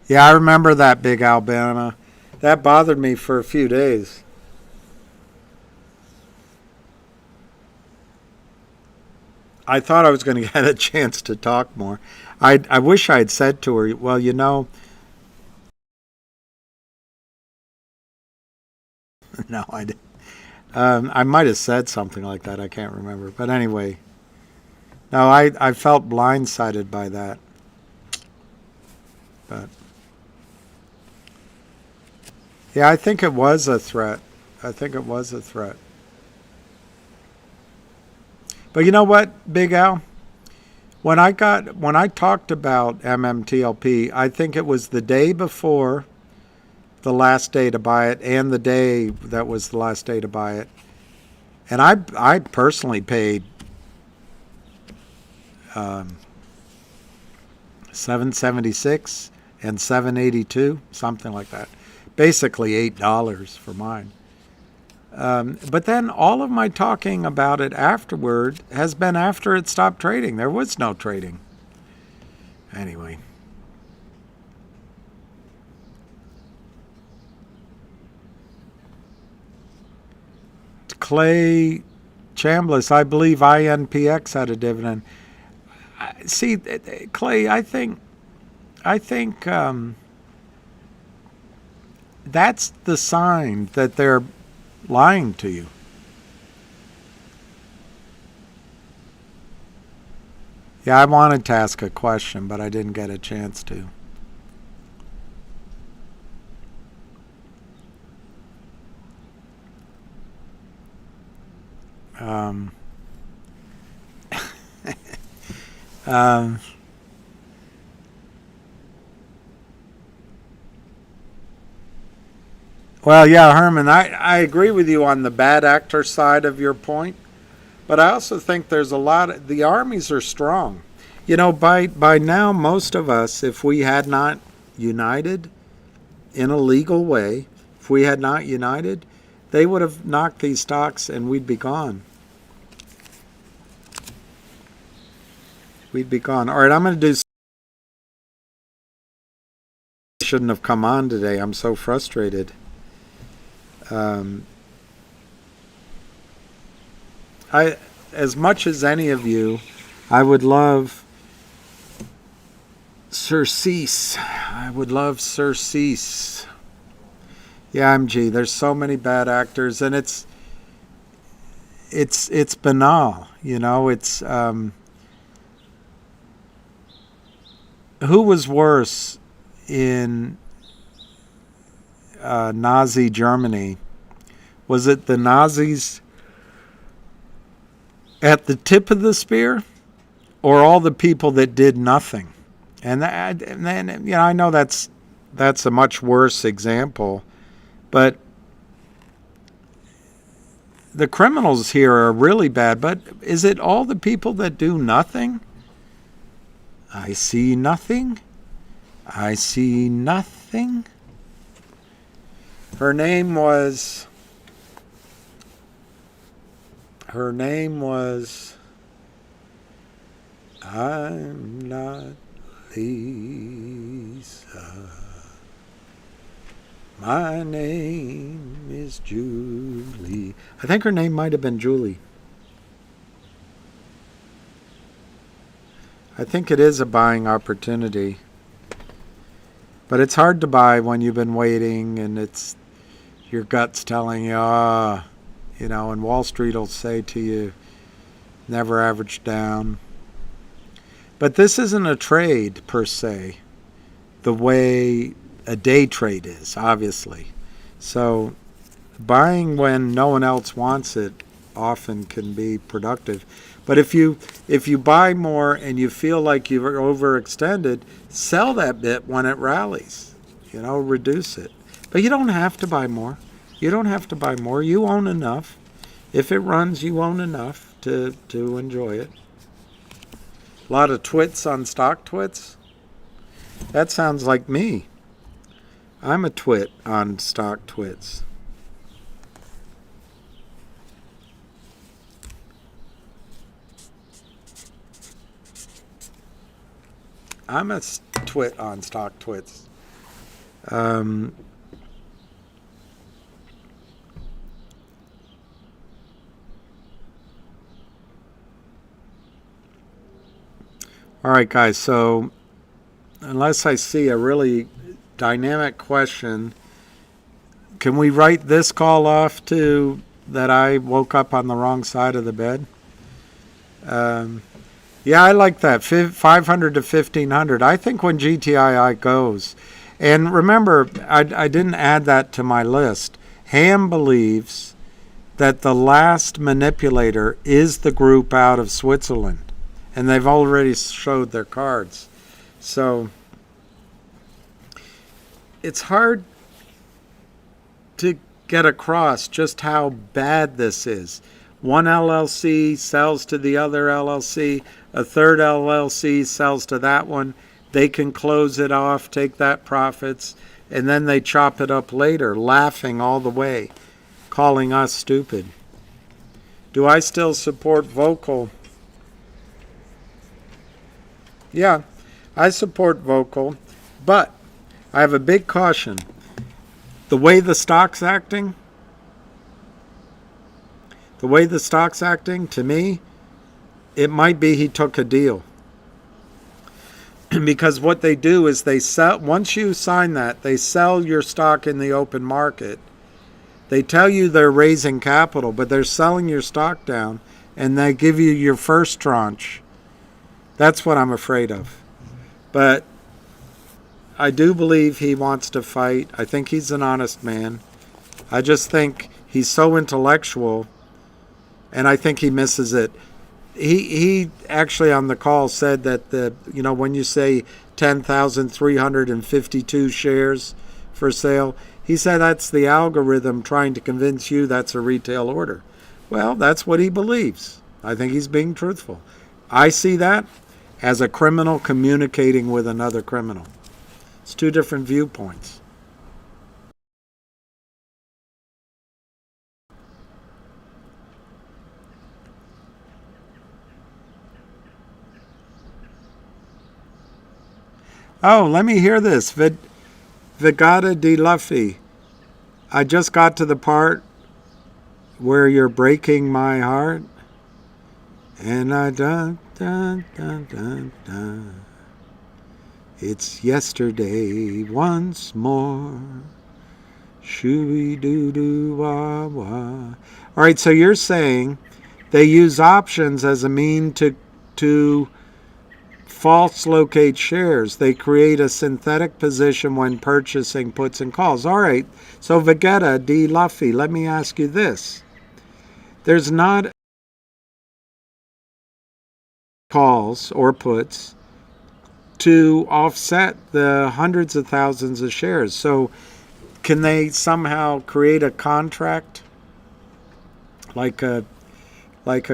Yeah, I remember that, Big Alabama. That bothered me for a few days. I thought I was going to get a chance to talk more. I wish I had said to her, well, you know, no, I didn't. I might have said something like that. I can't remember. But anyway, no, I felt blindsided by that. But yeah, I think it was a threat. I think it was a threat. But you know what, Big Al? When I talked about MMTLP, I think it was the day before the last day to buy it and the day that was the last day to buy it. And I personally paid $7.76 and $7.82, something like that. Basically $8 for mine. But then all of my talking about it afterward has been after it stopped trading. There was no trading. Anyway. Clay Chambliss, I believe INPX had a dividend. See, Clay, I think that's the sign that they're lying to you. Yeah, I wanted to ask a question, but I didn't get a chance to. Well, yeah, Herman, I agree with you on the bad actor side of your point, but I also think there's a lot of, the armies are strong. You know, by now, most of us, if we had not united in a legal way, if we had not united, they would have knocked these stocks and we'd be gone. We'd be gone. All right, I'm going to do. I shouldn't have come on today. I'm so frustrated. As much as any of you, I would love Sir Cease. I would love Sir Cease. Yeah, MG. There's so many bad actors, and it's banal. You know, it's who was worse in Nazi Germany? Was it the Nazis at the tip of the spear, or all the people that did nothing? And then, you know, I know that's a much worse example, but the criminals here are really bad. But is it all the people that do nothing? I see nothing. I see nothing. Her name was I'm not Lisa. My name is Julie. I think her name might have been Julie. I think it is a buying opportunity. But it's hard to buy when you've been waiting and it's your gut's telling you, you know, and Wall Street will say to you, never average down. But this isn't a trade per se, the way a day trade is, obviously. So buying when no one else wants it often can be productive. But if you buy more and you feel like you've overextended, sell that bit when it rallies. You know, reduce it. But you don't have to buy more. You don't have to buy more. You own enough. If it runs, you own enough to enjoy it. A lot of twits on StockTwits. That sounds like me. I'm a twit on StockTwits. I'm a twit on StockTwits. All right, guys. So unless I see a really dynamic question, can we write this call off to that I woke up on the wrong side of the bed? Yeah, I like that. 500 to 1500. I think when GTII goes, and remember, I didn't add that to my list. Ham believes that the last manipulator is the group out of Switzerland, and they've already showed their cards. So it's hard to get across just how bad this is. One LLC sells to the other LLC, a third LLC sells to that one. They can close it off, take that profits, and then they chop it up later, laughing all the way, calling us stupid. Do I still support Vocal? Yeah, I support Vocal, but I have a big caution. The way the stock's acting, to me, it might be he took a deal. Because what they do is they sell, once you sign that, they sell your stock in the open market. They tell you they're raising capital, but they're selling your stock down, and they give you your first tranche. That's what I'm afraid of. But I do believe he wants to fight. I think he's an honest man. I just think he's so intellectual, and I think he misses it. He actually on the call said that when you say 10,352 shares for sale, he said that's the algorithm trying to convince you that's a retail order. Well, that's what he believes. I think he's being truthful. I see that as a criminal communicating with another criminal. It's two different viewpoints. Oh, let me hear this. Vigata di Luffy. I just got to the part where you're breaking my heart. And I dun dun dun dun dun. It's yesterday once more. Shooby doo doo wah wah. All right, so you're saying they use options as a mean to false locate shares. They create a synthetic position when purchasing puts and calls. All right, so Vegeta D. Luffy, let me ask you this. There's not calls or puts to offset the hundreds of thousands of shares. So can they somehow create a contract like a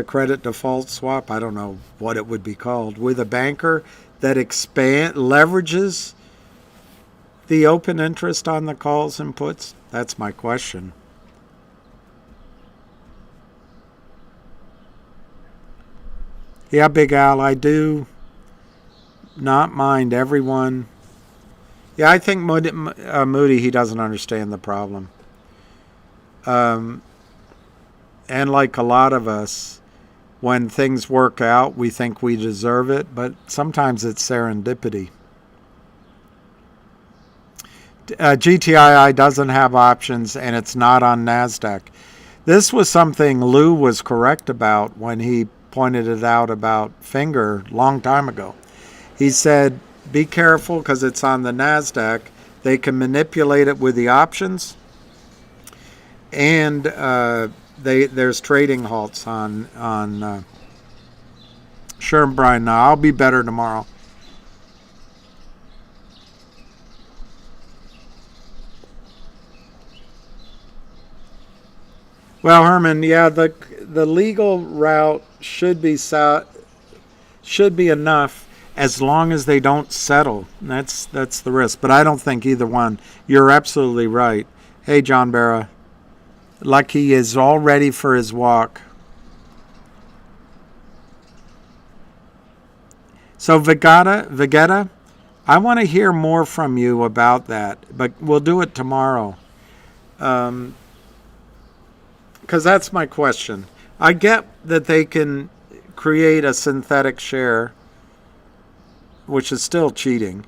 credit default swap? I don't know what it would be called, with a banker that leverages the open interest on the calls and puts? That's my question. Yeah, Big Al, I do not mind everyone. Yeah, I think Moody, he doesn't understand the problem. And like a lot of us, when things work out, we think we deserve it, but sometimes it's serendipity. GTII doesn't have options, and it's not on NASDAQ. This was something Lou was correct about when he pointed it out about Finger a long time ago. He said, be careful because it's on the NASDAQ. They can manipulate it with the options, and there's trading halts on sure, Brian. Now I'll be better tomorrow. Well, Herman, yeah, the legal route should be enough as long as they don't settle. That's the risk. But I don't think either one. You're absolutely right. Hey, John Barra. Lucky is all ready for his walk. So Vegeta, I want to hear more from you about that, but we'll do it tomorrow. Because that's my question. I get that they can create a synthetic share which is still cheating,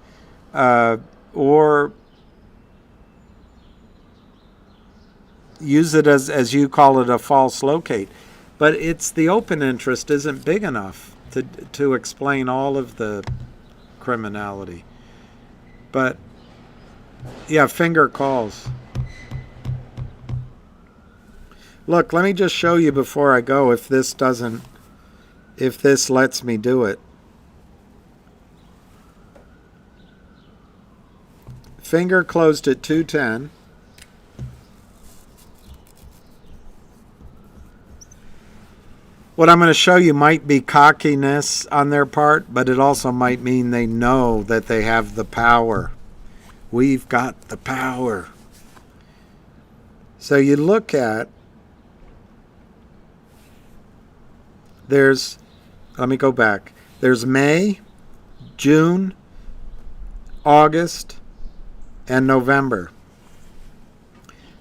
or use it as you call it, a false locate. But it's the open interest isn't big enough to explain all of the criminality. But yeah, finger calls. Look, let me just show you before I go if this lets me do it. Finger closed at 210. What I'm going to show you might be cockiness on their part, but it also might mean they know that they have the power. We've got the power. So you look at, let me go back. There's May, June, August, and November.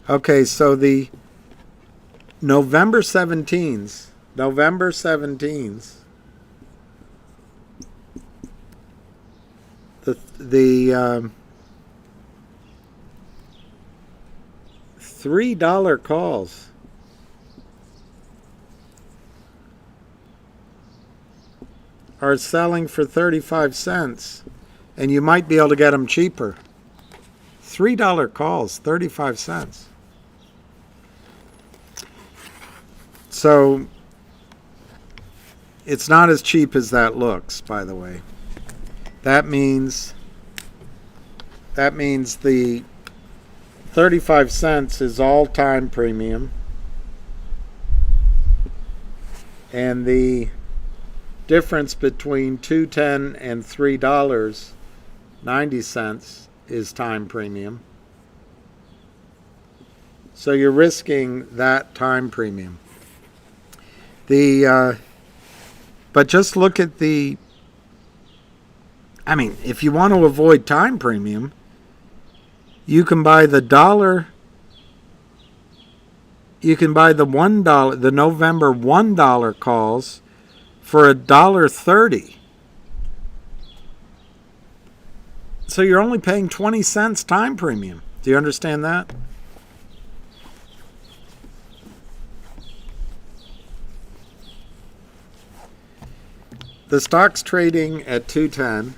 Okay, so the November 17s, the $3 calls are selling for 35 cents, and you might be able to get them cheaper. $3 calls, 35 cents. So it's not as cheap as that looks, by the way. That means the 35 cents is all time premium, and the difference between $2.10 and $3.90 is time premium. So you're risking that time premium. But just look at if you want to avoid time premium, you can buy the $1. You can buy the $1, the November $1 calls for $1.30. So you're only paying 20 cents time premium. Do you understand that? The stock's trading at 210.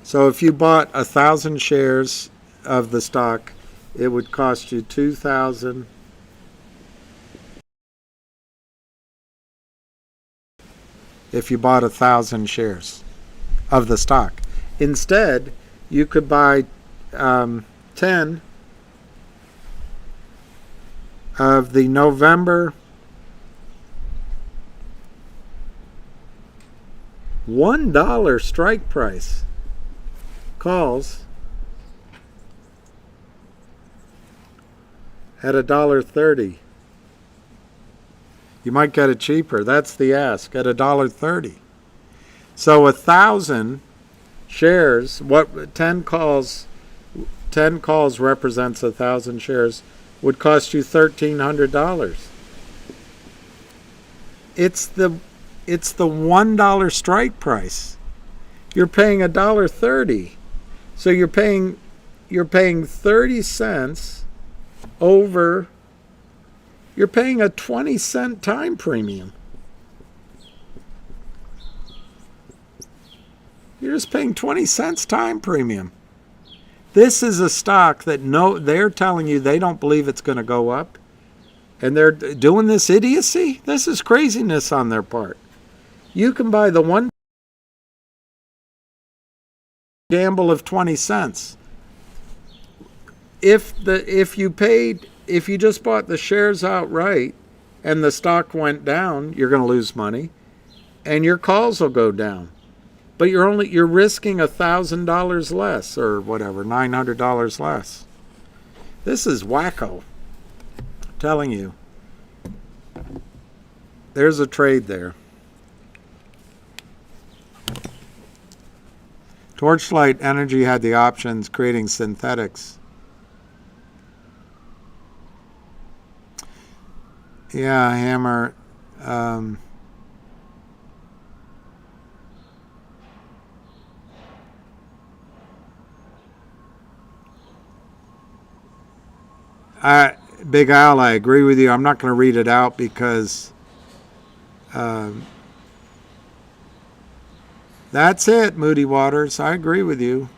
So if you bought 1,000 shares of the stock, it would cost you $2,000. If you bought 1,000 shares of the stock. Instead, you could buy 10 of the November $1 strike price calls at $1.30. You might get it cheaper. That's the ask, at $1.30. So 1,000 shares, 10 calls represents 1,000 shares, would cost you $1,300. It's the $1 strike price. You're paying $1.30. So you're paying 30 cents over. You're paying a 20-cent time premium. You're just paying 20 cents time premium. This is a stock that they're telling you they don't believe it's going to go up. And they're doing this idiocy. This is craziness on their part. You can buy the one gamble of 20 cents. If you just bought the shares outright and the stock went down, you're going to lose money and your calls will go down. But you're risking $1,000 less, or whatever, $900 less. This is wacko. I'm telling you. There's a trade there. Torchlight Energy had the options creating synthetics. Yeah, Hammer. Big Al, I agree with you. I'm not going to read it out because that's it, Moody Waters. I agree with you.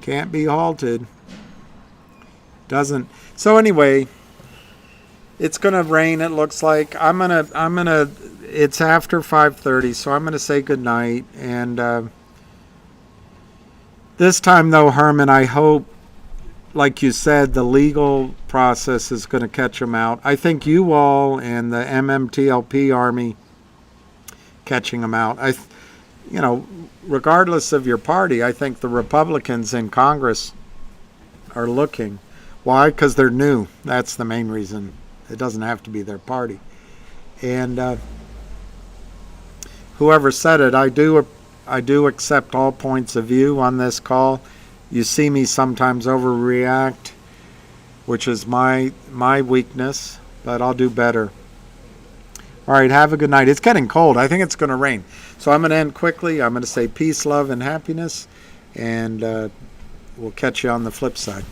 Can't be halted. Doesn't. So anyway, it's going to rain. It looks like I'm gonna. It's after 5:30, so I'm going to say good night. And this time, though, Herman, I hope, like you said, the legal process is going to catch them out. I think you all and the MMTLP Army catching them out. Regardless of your party, I think the Republicans in Congress are looking. Why? Because they're new. That's the main reason. It doesn't have to be their party. And whoever said it, I do accept all points of view on this call. You see me sometimes overreact, which is my weakness, but I'll do better. All right, have a good night. It's getting cold. I think it's going to rain. So I'm going to end quickly. I'm going to say peace, love, and happiness, and we'll catch you on the flip side.